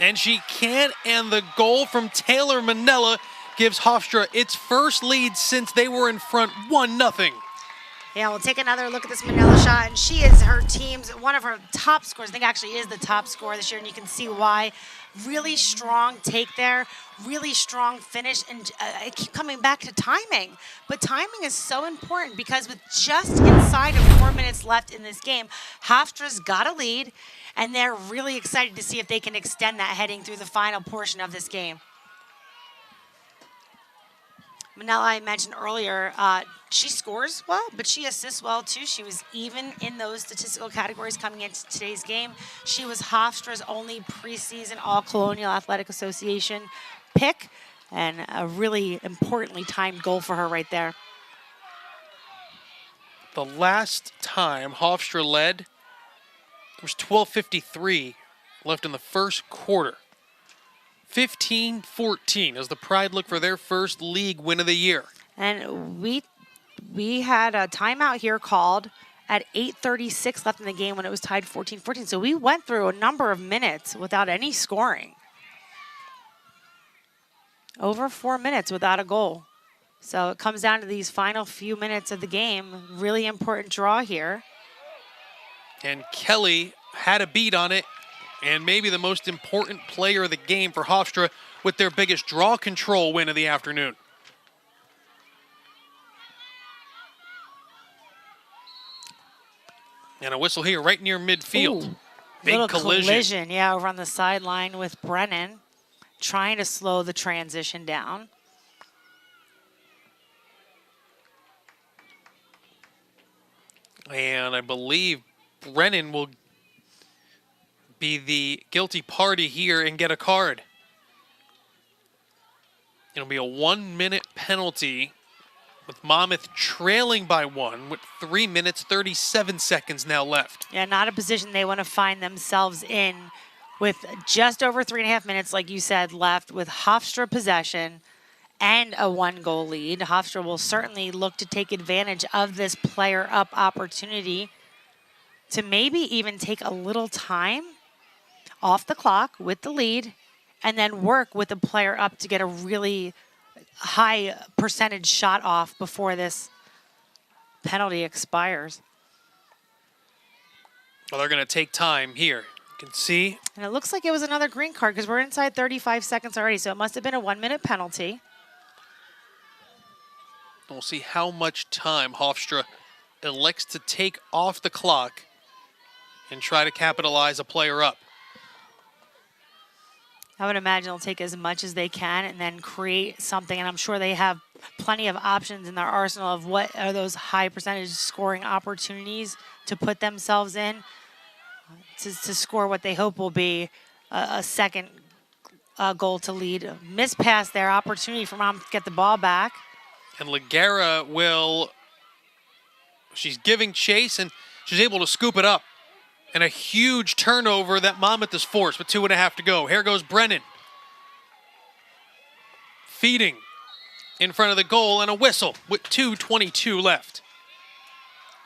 And she can, and the goal from Taylor Manella gives Hofstra its first lead since they were in front 1-0. Yeah, we'll take another look at this Manella shot, and she is her team's one of her top scorers. I think actually is the top scorer this year, and you can see why. Really strong take there, really strong finish, and I keep coming back to timing. But timing is so important because with just inside of 4 minutes left in this game, Hofstra's got a lead, and they're really excited to see if they can extend that heading through the final portion of this game. Manella, I mentioned earlier, she scores well, but she assists well too. She was even in those statistical categories coming into today's game. She was Hofstra's only preseason All-Colonial Athletic Association pick, and a really importantly timed goal for her right there. The last time Hofstra led, it was 12:53 left in the first quarter. 15-14 as the Pride look for their first league win of the year. And we had a timeout here called at 8:36 left in the game when it was tied 14-14. So we went through a number of minutes without any scoring. Over 4 minutes without a goal. So it comes down to these final few minutes of the game. Really important draw here. And Kelly had a beat on it, and maybe the most important player of the game for Hofstra with their biggest draw control win of the afternoon. And a whistle here right near midfield. Ooh, Big collision. Yeah, over on the sideline with Brennan, trying to slow the transition down. And I believe Brennan will be the guilty party here and get a card. It'll be a 1-minute penalty with Monmouth trailing by 1 with 3 minutes, 37 seconds now left. Yeah, not a position they want to find themselves in with just over 3.5 minutes, like you said, left with Hofstra possession and a 1-goal lead. Hofstra will certainly look to take advantage of this player up opportunity to maybe even take a little time off the clock with the lead and then work with the player up to get a really high percentage shot off before this penalty expires. Well, they're going to take time here. You can see. And it looks like it was another green card because we're inside 35 seconds already, so it must have been a 1-minute penalty. We'll see how much time Hofstra elects to take off the clock and try to capitalize a player up. I would imagine they'll take as much as they can and then create something. And I'm sure they have plenty of options in their arsenal of what are those high percentage scoring opportunities to put themselves in to score what they hope will be a second goal to lead. Miss pass there, opportunity for Mom to get the ball back. And Ligera she's giving chase and she's able to scoop it up. And a huge turnover that Monmouth is forced with 2.5 to go. Here goes Brennan. Feeding in front of the goal and a whistle with 2:22 left.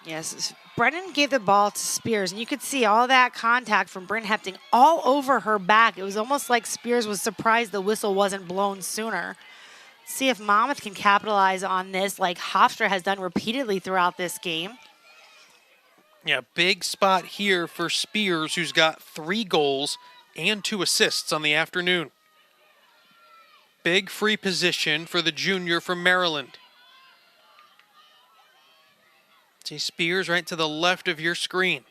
Yes, Brennan gave the ball to Spears, and you could see all that contact from Bryn Hefting all over her back. It was almost like Spears was surprised the whistle wasn't blown sooner. See if Monmouth can capitalize on this like Hofstra has done repeatedly throughout this game. Yeah, big spot here for Spears, who's got 3 goals and 2 assists on the afternoon. Big free position for the junior from Maryland. See Spears right to the left of your screen.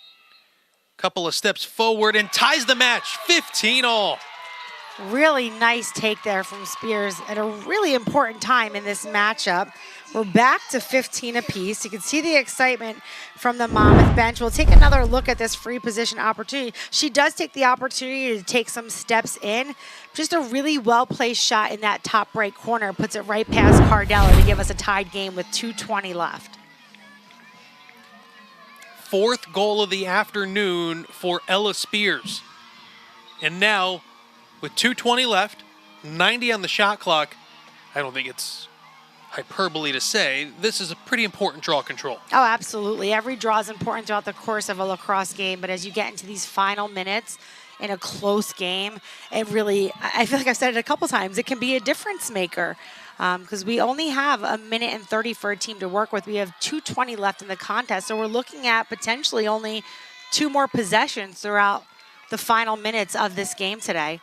Couple of steps forward and ties the match, 15-all. Really nice take there from Spears at a really important time in this matchup. We're back to 15 apiece. You can see the excitement from the Monmouth bench. We'll take another look at this free position opportunity. She does take the opportunity to take some steps in. Just a really well-placed shot in that top right corner. Puts it right past Cardella to give us a tied game with 2:20 left. 4th goal of the afternoon for Ella Spears. And now, with 2:20 left, 90 on the shot clock, I don't think it's hyperbole to say, this is a pretty important draw control. Oh, absolutely. Every draw is important throughout the course of a lacrosse game, but as you get into these final minutes in a close game, it really, I feel like I've said it a couple times, it can be a difference maker because we only have 1:30 for a team to work with. We have 2:20 left in the contest, so we're looking at potentially only 2 more possessions throughout the final minutes of this game today.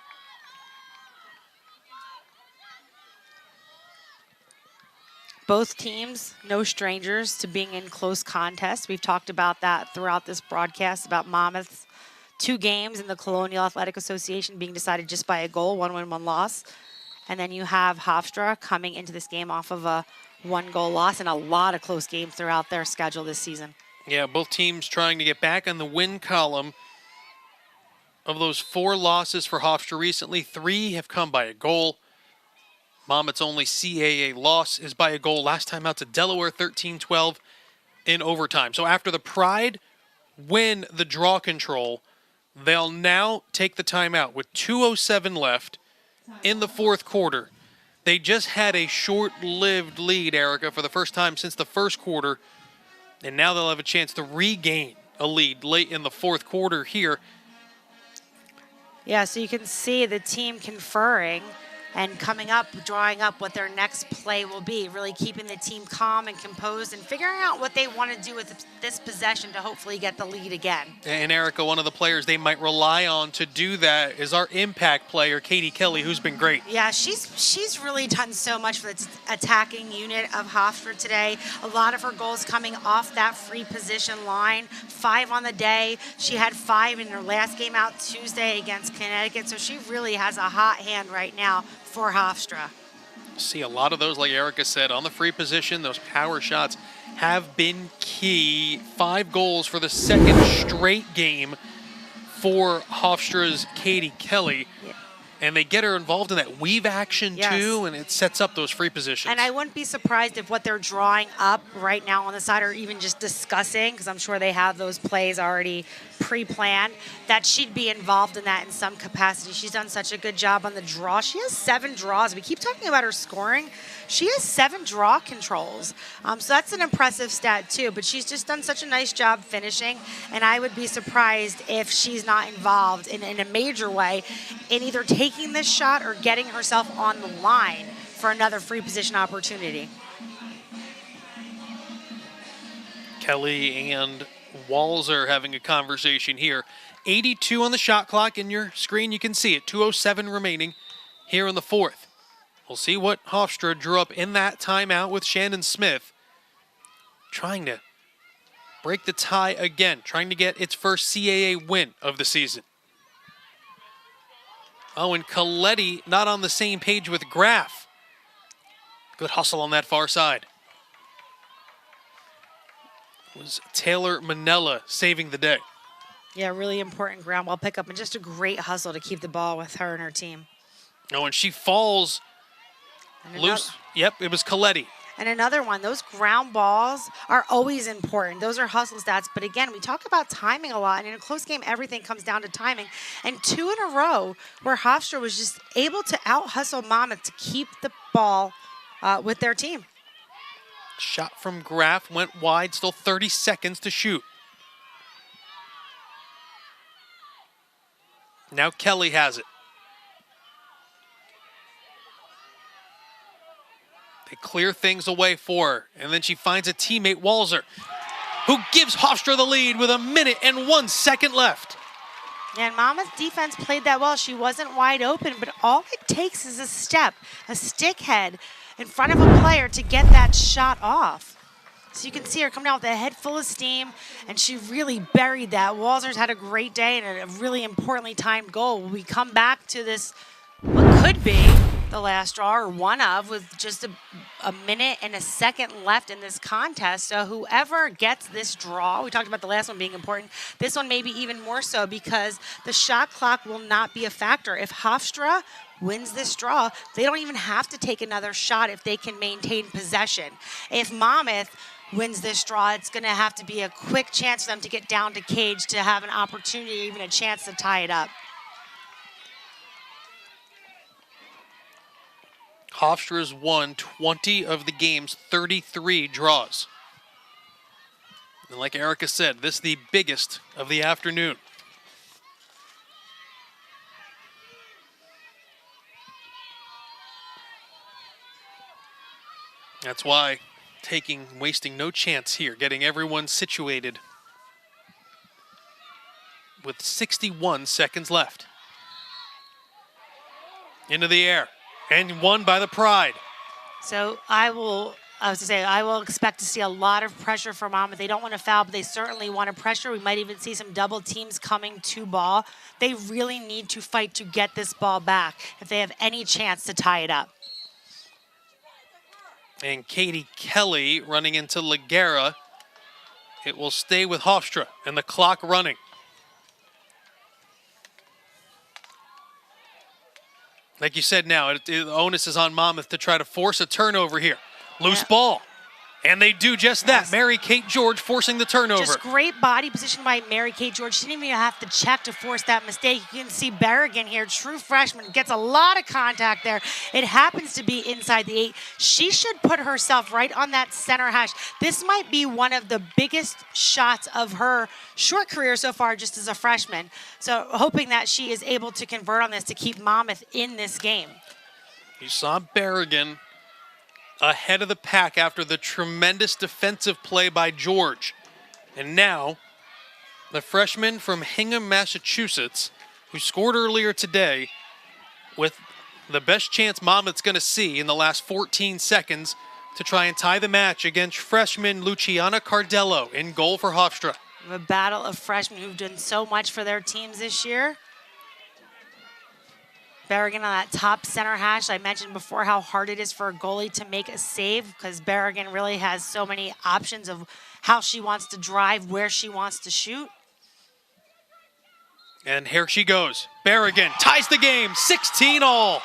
Both teams, no strangers to being in close contests. We've talked about that throughout this broadcast, about Monmouth's 2 games in the Colonial Athletic Association being decided just by a goal, 1 win, 1 loss. And then you have Hofstra coming into this game off of a 1-goal loss and a lot of close games throughout their schedule this season. Yeah, both teams trying to get back on the win column. Of those 4 losses for Hofstra recently, 3 have come by a goal. Monmouth's only CAA loss is by a goal last time out to Delaware, 13-12 in overtime. So after the Pride win the draw control, they'll now take the timeout with 2:07 left in the 4th quarter. They just had a short-lived lead, Erica, for the first time since the 1st quarter, and now they'll have a chance to regain a lead late in the 4th quarter here. Yeah, so you can see the team conferring and coming up, drawing up what their next play will be, really keeping the team calm and composed and figuring out what they want to do with this possession to hopefully get the lead again. And Erica, one of the players they might rely on to do that is our impact player, Katie Kelly, who's been great. Yeah, she's really done so much for the attacking unit of Hofstra today. A lot of her goals coming off that free position line, 5 on the day. She had 5 in her last game out Tuesday against Connecticut, so she really has a hot hand right now for Hofstra. See a lot of those, like Erica said, on the free position. Those power shots have been key. 5 goals for the 2nd straight game for Hofstra's Katie Kelly. Yeah. And they get her involved in that weave action, too, and it sets up those free positions. And I wouldn't be surprised if what they're drawing up right now on the side or even just discussing, because I'm sure they have those plays already pre-planned, that she'd be involved in that in some capacity. She's done such a good job on the draw. She has 7 draws. We keep talking about her scoring. She has 7 draw controls. So that's an impressive stat, too. But she's just done such a nice job finishing, and I would be surprised if she's not involved in a major way in either taking this shot or getting herself on the line for another free position opportunity. Kelly and Walzer having a conversation here. 82 on the shot clock. In your screen, you can see it. 2:07 remaining here in the 4th. We'll see what Hofstra drew up in that timeout with Shannon Smith. Trying to break the tie again. Trying to get its first CAA win of the season. Oh, and Coletti not on the same page with Graff. Good hustle on that far side. It was Taylor Manella saving the day. Yeah, really important ground ball pickup and just a great hustle to keep the ball with her and her team. Oh, and she falls loose. Yep, it was Coletti. And another one, those ground balls are always important. Those are hustle stats. But again, we talk about timing a lot. And in a close game, everything comes down to timing. And 2 in a row where Hofstra was just able to out-hustle Monmouth to keep the ball with their team. Shot from Graff went wide. Still 30 seconds to shoot. Now Kelly has it. They clear things away for her, and then she finds a teammate, Walzer, who gives Hofstra the lead with 1 minute and 1 second left. And Monmouth defense played that well. She wasn't wide open, but all it takes is a step, a stick head in front of a player to get that shot off. So you can see her coming out with a head full of steam, and she really buried that. Walzer's had a great day and a really importantly timed goal. We come back to this, what could be the last draw, or one of, with just a minute and a second left in this contest. So whoever gets this draw, we talked about the last one being important, this one maybe even more so because the shot clock will not be a factor. If Hofstra wins this draw, they don't even have to take another shot if they can maintain possession. If Monmouth wins this draw, it's going to have to be a quick chance for them to get down to cage to have an opportunity, even a chance to tie it up. Hofstra's won 20 of the game's 33 draws. And like Erica said, this is the biggest of the afternoon. That's why wasting no chance here, getting everyone situated with 61 seconds left. Into the air. And won by the Pride. So I will expect to see a lot of pressure from Monmouth. They don't want to foul, but they certainly want to pressure. We might even see some double teams coming to ball. They really need to fight to get this ball back if they have any chance to tie it up. And Katie Kelly running into Ligera. It will stay with Hofstra and the clock running. Like you said now, the onus is on Monmouth to try to force a turnover here. Loose ball. And they do just that. Yes. Mary-Kate George forcing the turnover. Just great body position by Mary-Kate George. She didn't even have to check to force that mistake. You can see Berrigan here, true freshman, gets a lot of contact there. It happens to be inside the 8. She should put herself right on that center hash. This might be one of the biggest shots of her short career so far just as a freshman. So hoping that she is able to convert on this to keep Monmouth in this game. You saw Berrigan ahead of the pack after the tremendous defensive play by George. And now, the freshman from Hingham, Massachusetts, who scored earlier today with the best chance Monmouth's going to see in the last 14 seconds to try and tie the match against freshman Luciana Cardello in goal for Hofstra. A battle of freshmen who've done so much for their teams this year. Berrigan on that top center hash. I mentioned before how hard it is for a goalie to make a save because Berrigan really has so many options of how she wants to drive, where she wants to shoot. And here she goes. Berrigan ties the game, 16-all.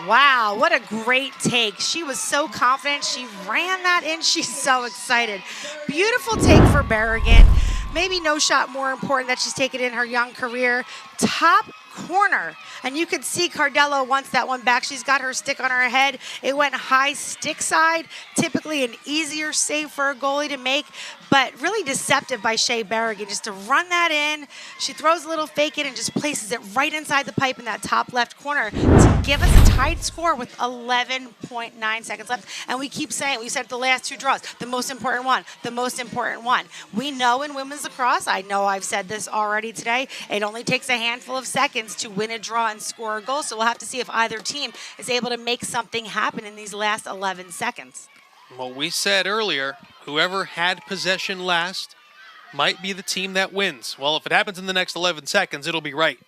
Wow, what a great take. She was so confident. She ran that in. She's so excited. Beautiful take for Berrigan. Maybe no shot more important that she's taken in her young career. Top corner. And you could see Cardello wants that one back. She's got her stick on her head. It went high stick side. Typically an easier save for a goalie to make, but really deceptive by Shea Berrigan just to run that in. She throws a little fake in and just places it right inside the pipe in that top left corner to give us a tied score with 11.9 seconds left. And we keep saying, we said the last two draws, the most important one, the most important one. We know in women's lacrosse, I know I've said this already today, it only takes a handful of seconds to win a draw and score a goal. So we'll have to see if either team is able to make something happen in these last 11 seconds. Well, we said earlier, whoever had possession last might be the team that wins. Well, if it happens in the next 11 seconds, it'll be right.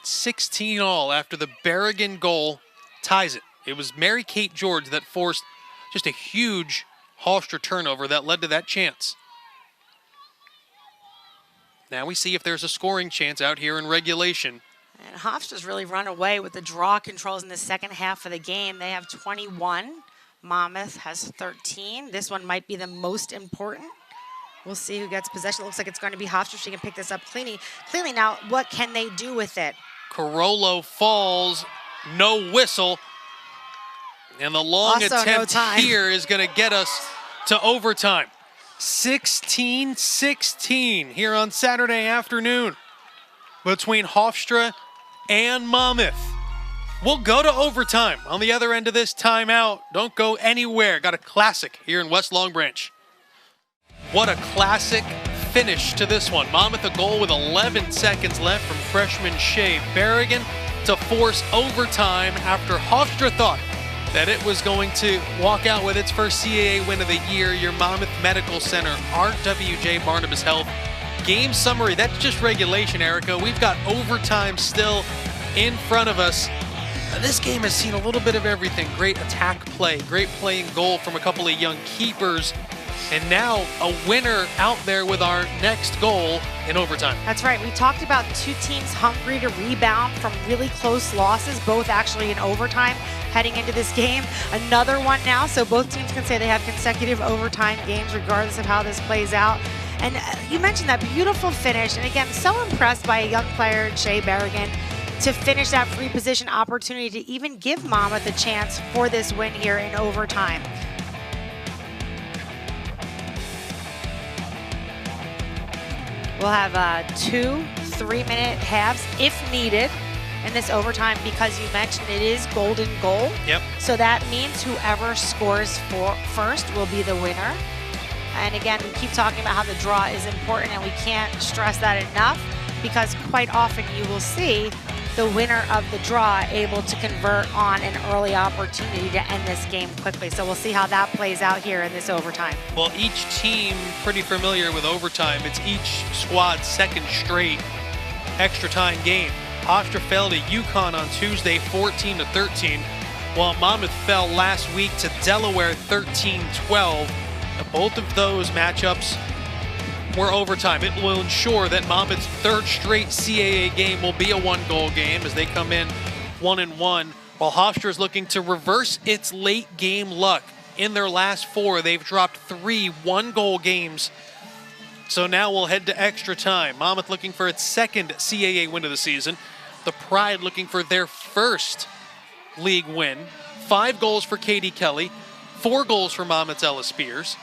16-all after the Berrigan goal ties it. It was Mary Kate George that forced just a huge Hofstra turnover that led to that chance. Now we see if there's a scoring chance out here in regulation. And Hofstra's really run away with the draw controls in the second half of the game. They have 21. Monmouth has 13. This one might be the most important. We'll see who gets possession. It looks like it's going to be Hofstra. She can pick this up cleanly. Now, what can they do with it? Carollo falls, no whistle. And the long Also, attempt no time. here is going to get us to overtime. 16-16 here on Saturday afternoon between Hofstra and Monmouth. We'll go to overtime on the other end of this timeout. Don't go anywhere. Got a classic here in West Long Branch. What a classic finish to this one. Monmouth a goal with 11 seconds left from freshman Shea Berrigan to force overtime after Hofstra thought that it was going to walk out with its first CAA win of the year. Your Monmouth Medical Center, RWJ Barnabas Health. Game summary, that's just regulation, Erica. We've got overtime still in front of us. This game has seen a little bit of everything. Great attack play, great playing goal from a couple of young keepers. And now a winner out there with our next goal in overtime. That's right. We talked about two teams hungry to rebound from really close losses, both actually in overtime heading into this game. Another one now, so both teams can say they have consecutive overtime games regardless of how this plays out. And you mentioned that beautiful finish. And again, so impressed by a young player, Shea Berrigan, to finish that free position opportunity to even give Monmouth a chance for this win here in overtime. We'll have 2 3-minute halves if needed in this overtime because you mentioned it is golden goal. Yep. So that means whoever scores first will be the winner. And again, we keep talking about how the draw is important and we can't stress that enough because quite often you will see the winner of the draw able to convert on an early opportunity to end this game quickly. So we'll see how that plays out here in this overtime. Well, each team pretty familiar with overtime. It's each squad's second straight extra time game. Hofstra fell to UConn on Tuesday 14-13, while Monmouth fell last week to Delaware 13-12. Both of those matchups were overtime. It will ensure that Monmouth's third straight CAA game will be a one-goal game as they come in 1-1, while Hofstra is looking to reverse its late game luck. In their last 4, they've dropped 3 one-goal games. So now we'll head to extra time. Monmouth looking for its second CAA win of the season. The Pride looking for their first league win. 5 goals for Katie Kelly, 4 goals for Monmouth's Ella Spears.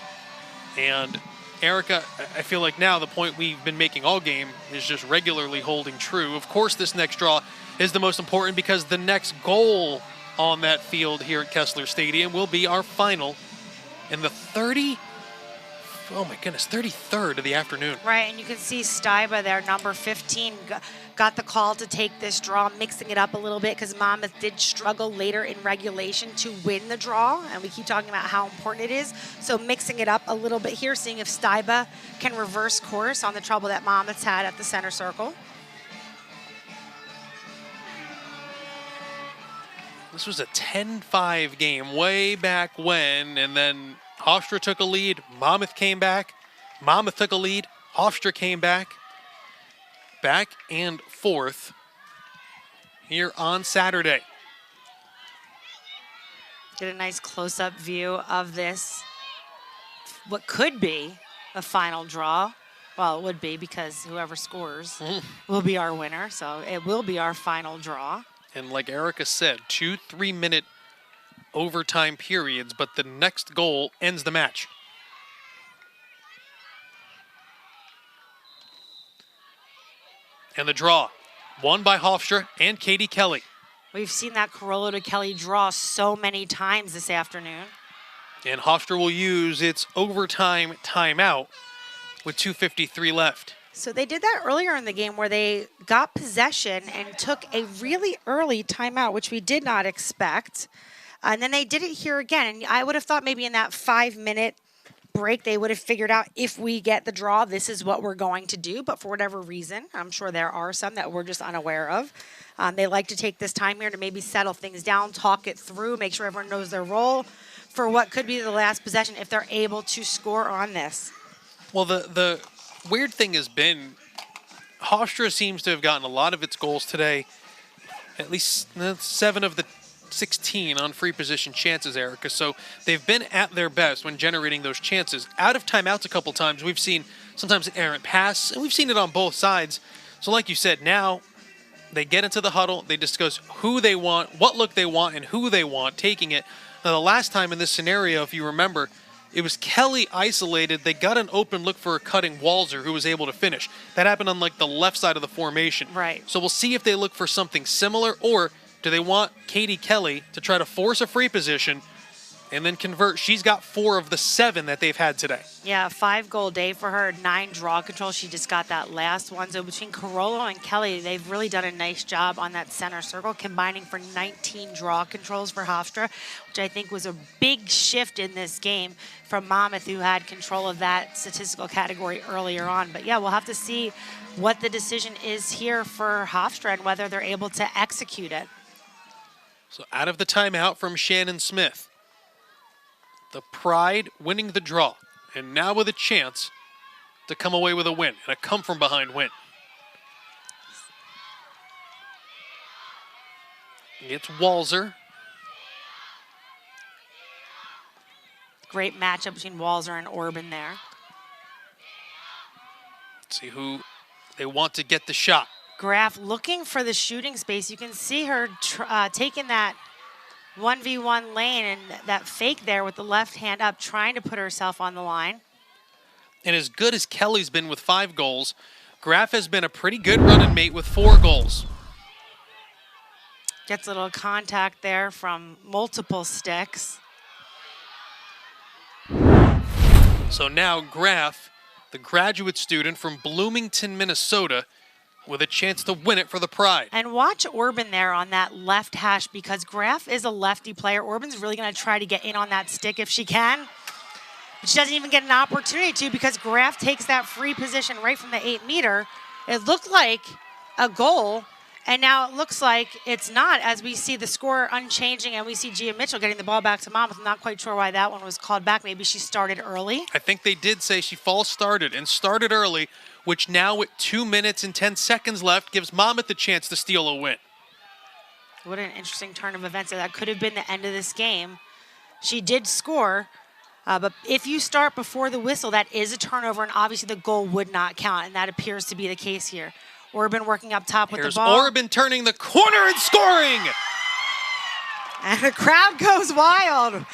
And Erica, I feel like now the point we've been making all game is just regularly holding true. Of course, this next draw is the most important because the next goal on that field here at Kessler Stadium will be our final in the 33rd of the afternoon. Right, and you can see Steiba there, number 15, got the call to take this draw, mixing it up a little bit because Monmouth did struggle later in regulation to win the draw, and we keep talking about how important it is. So mixing it up a little bit here, seeing if Steiba can reverse course on the trouble that Monmouth's had at the center circle. This was a 10-5 game way back when, and then Hofstra took a lead, Monmouth came back, Monmouth took a lead, Hofstra came back. back and forth here on Saturday. Get a nice close-up view of this, what could be a final draw. Well, it would be because whoever scores will be our winner, so it will be our final draw. And like Erica said, 2 3-minute overtime periods, but the next goal ends the match. And the draw, won by Hofstra and Katie Kelly. We've seen that Carollo to Kelly draw so many times this afternoon. And Hofstra will use its overtime timeout with 2:53 left. So they did that earlier in the game where they got possession and took a really early timeout, which we did not expect. And then they did it here again. And I would have thought maybe in that 5-minute break, they would have figured out if we get the draw, this is what we're going to do. But for whatever reason, I'm sure there are some that we're just unaware of. They like to take this time here to maybe settle things down, talk it through, make sure everyone knows their role for what could be the last possession if they're able to score on this. Well, the weird thing has been Hofstra seems to have gotten a lot of its goals today, at least 7 of the 16 on free position chances, Erica. So they've been at their best when generating those chances. Out of timeouts a couple times, we've seen sometimes an errant pass, and we've seen it on both sides. So like you said, now they get into the huddle, they discuss who they want, what look they want, and who they want, taking it. Now, the last time in this scenario, if you remember, it was Kelly isolated. They got an open look for a cutting Walzer who was able to finish. That happened on like the left side of the formation. Right. So we'll see if they look for something similar, or do they want Katie Kelly to try to force a free position and then convert? She's got 4 of the 7 that they've had today. Yeah, 5-goal day for her, 9 draw control. She just got that last one. So between Carollo and Kelly, they've really done a nice job on that center circle, combining for 19 draw controls for Hofstra, which I think was a big shift in this game from Monmouth, who had control of that statistical category earlier on. But yeah, we'll have to see what the decision is here for Hofstra and whether they're able to execute it. So out of the timeout from Shannon Smith. The Pride winning the draw, and now with a chance to come away with a win, and a come-from-behind win. It's Walzer. Great matchup between Walzer and Orban there. Let's see who they want to get the shot. Graf looking for the shooting space. You can see her taking that 1v1 lane and that fake there with the left hand up, trying to put herself on the line. And as good as Kelly's been with 5 goals, Graf has been a pretty good running mate with 4 goals. Gets a little contact there from multiple sticks. So now Graf, the graduate student from Bloomington, Minnesota, with a chance to win it for the Pride. And watch Orban there on that left hash, because Graf is a lefty player. Orban's really going to try to get in on that stick if she can. But she doesn't even get an opportunity to, because Graf takes that free position right from the 8-meter. It looked like a goal, and now it looks like it's not, as we see the score unchanging, and we see Gia Mitchell getting the ball back to Monmouth. I'm not quite sure why that one was called back. Maybe she started early. I think they did say she false started and started early, which now with 2 minutes and 10 seconds left gives Monmouth a chance to steal a win. What an interesting turn of events. That could have been the end of this game. She did score, but if you start before the whistle, that is a turnover, and obviously the goal would not count, and that appears to be the case here. Orban working up top with the ball. Orban turning the corner and scoring! And the crowd goes wild.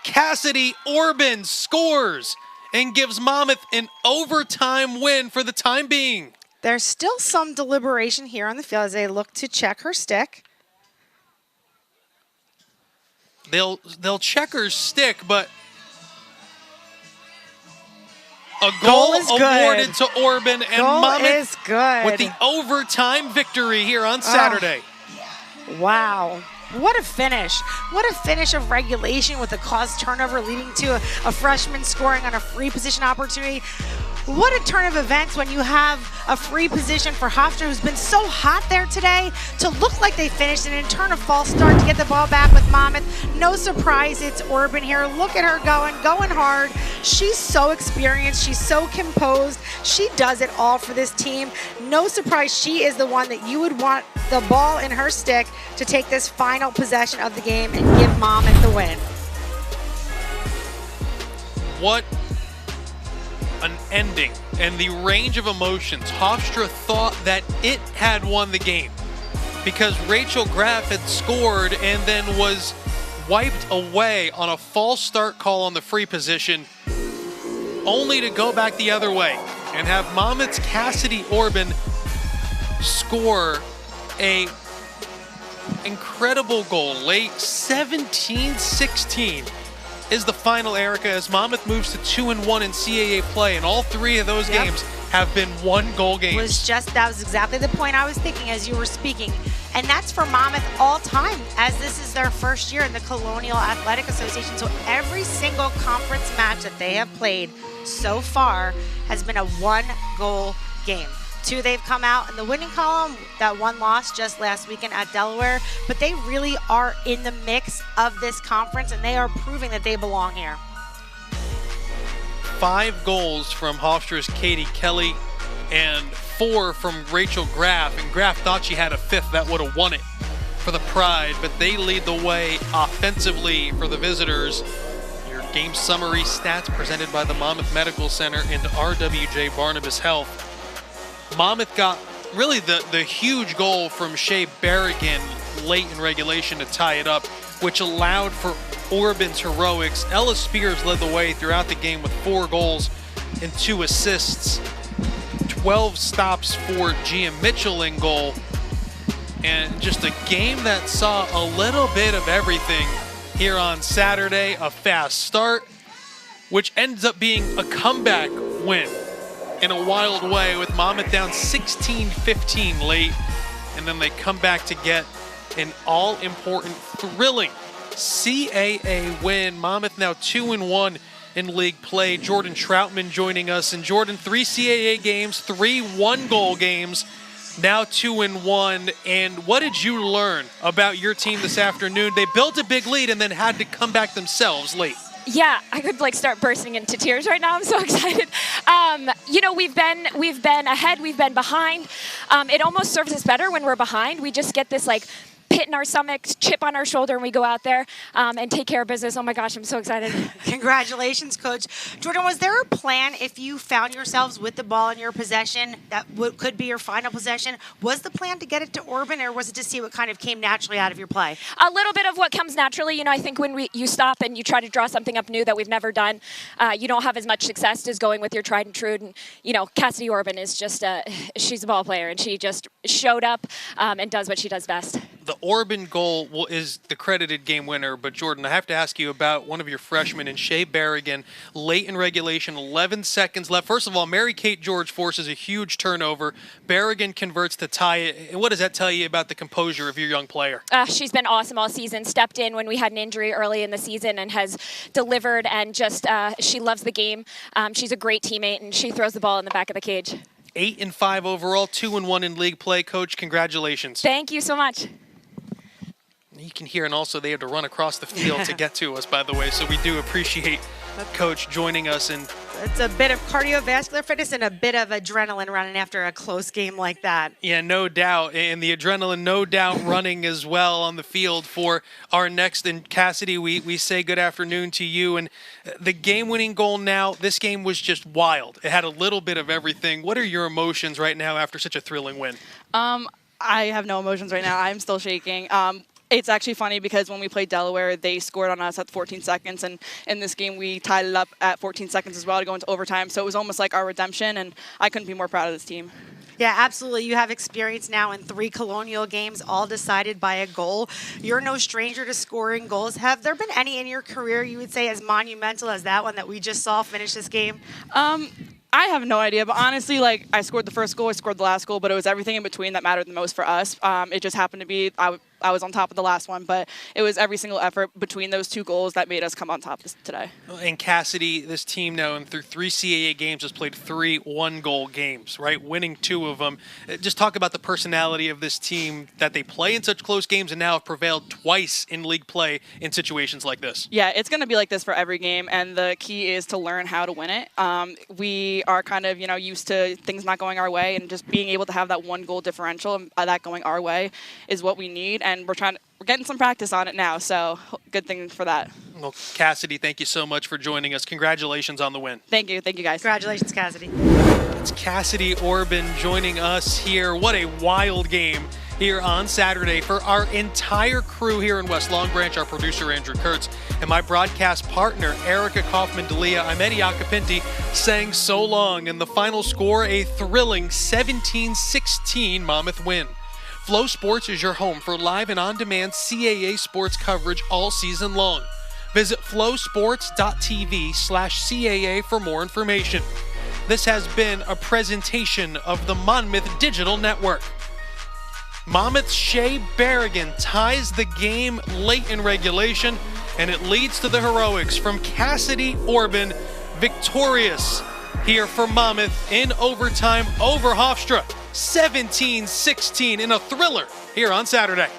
Cassidy Orban scores and gives Monmouth an overtime win for the time being. There's still some deliberation here on the field as they look to check her stick. They'll check her stick, but a goal is awarded to Orban, and Monmouth is good with the overtime victory here on Saturday. Wow. What a finish. What a finish of regulation with a caused turnover leading to a freshman scoring on a free position opportunity. what a turn of events when you have a free position for Hofstra, who's been so hot there today, to look like they finished and in turn a false start to get the ball back with Monmouth. No surprise, it's Orban here. Look at her going hard. She's so experienced. She's so composed. She does it all for this team. No surprise, she is the one that you would want the ball in her stick to take this final possession of the game and give Monmouth the win. What an ending and the range of emotions. Hofstra thought that it had won the game because Rachel Graff had scored and then was wiped away on a false start call on the free position, only to go back the other way and have Monmouth's Cassidy Orban score a incredible goal late. 17-16 is the final, Erica, as Monmouth moves to 2-1 in CAA play, and all three of those games have been one-goal games. That was exactly the point I was thinking as you were speaking, and that's for Monmouth all time, as this is their first year in the Colonial Athletic Association. So every single conference match that they have played so far has been a one-goal game. Two, they've come out in the winning column. That one loss just last weekend at Delaware, but they really are in the mix of this conference, and they are proving that they belong here. 5 goals from Hofstra's Katie Kelly and 4 from Rachel Graff, and Graff thought she had a 5th that would have won it for the Pride, but they lead the way offensively for the visitors. Your game summary stats presented by the Monmouth Medical Center and RWJ Barnabas Health. Monmouth got really the huge goal from Shea Berrigan late in regulation to tie it up, which allowed for Orban's heroics. Ella Spears led the way throughout the game with 4 goals and 2 assists. 12 stops for Gia Mitchell in goal. And just a game that saw a little bit of everything here on Saturday. A fast start, which ends up being a comeback win in a wild way, with Monmouth down 16-15 late, and then they come back to get an all-important, thrilling CAA win. Monmouth now 2-1 in league play. Jordan Troutman joining us. And Jordan, 3 CAA games, 3 one-goal games, now 2-1. And what did you learn about your team this afternoon? They built a big lead and then had to come back themselves late. Yeah, I could start bursting into tears right now. I'm so excited. You know, we've been ahead, we've been behind. It almost serves us better when we're behind. We just get this pit in our stomachs, chip on our shoulder, and we go out there and take care of business. Oh my gosh, I'm so excited. Congratulations, Coach. Jordan, was there a plan if you found yourselves with the ball in your possession that could be your final possession? Was the plan to get it to Orban, or was it to see what kind of came naturally out of your play? A little bit of what comes naturally. You know, I think when you stop and you try to draw something up new that we've never done, you don't have as much success as going with your tried and true. And, you know, Cassidy Orban is just, she's a ball player, and she just showed up and does what she does best. The Orban goal is the credited game winner, but Jordan, I have to ask you about one of your freshmen in Shea Berrigan. Late in regulation, 11 seconds left. First of all, Mary Kate George forces a huge turnover. Berrigan converts to tie it. What does that tell you about the composure of your young player? She's been awesome all season. Stepped in when we had an injury early in the season and has delivered, and just she loves the game. She's a great teammate, and she throws the ball in the back of the cage. 8-5 overall, 2-1 in league play. Coach, congratulations. Thank you so much. You can hear, and also they had to run across the field to get to us, by the way, so we do appreciate Coach joining us. And it's a bit of cardiovascular fitness and a bit of adrenaline running after a close game like that. Yeah, no doubt. And the adrenaline, no doubt, running as well on the field for our next. And Cassidy, we say good afternoon to you. And the game-winning goal now, this game was just wild. It had a little bit of everything. What are your emotions right now after such a thrilling win? I have no emotions right now. I'm still shaking. It's actually funny because when we played Delaware, they scored on us at 14 seconds, and in this game we tied it up at 14 seconds as well to go into overtime. So it was almost like our redemption, and I couldn't be more proud of this team. Yeah, absolutely. You have experience now in 3 Colonial games, all decided by a goal. You're no stranger to scoring goals. Have there been any in your career you would say as monumental as that one that we just saw finish this game? I have no idea, but honestly, I scored the first goal, I scored the last goal, but it was everything in between that mattered the most for us. It just happened to be I was on top of the last one, but it was every single effort between those 2 goals that made us come on top today. And Cassidy, this team now, and through 3 CAA games, has played 3 one-goal games, right? Winning 2 of them. Just talk about the personality of this team, that they play in such close games and now have prevailed twice in league play in situations like this. Yeah, it's going to be like this for every game, and the key is to learn how to win it. We are kind of, used to things not going our way, and just being able to have that 1-goal differential and that going our way is what we need. And we're getting some practice on it now, so good thing for that. Well, Cassidy, thank you so much for joining us. Congratulations on the win. Thank you guys. Congratulations, Cassidy. It's Cassidy Orban joining us here. What a wild game here on Saturday for our entire crew here in West Long Branch, our producer Andrew Kurtz, and my broadcast partner Erica Kaufman-D'Elia. I'm Eddie Acapinti saying so long, and the final score, a thrilling 17-16 Monmouth win. Flow Sports is your home for live and on-demand CAA sports coverage all season long. Visit flowsports.tv/CAA for more information. This has been a presentation of the Monmouth Digital Network. Monmouth's Shea Berrigan ties the game late in regulation, and it leads to the heroics from Cassidy Orban, victorious here for Monmouth in overtime over Hofstra. 17-16 in a thriller here on Saturday.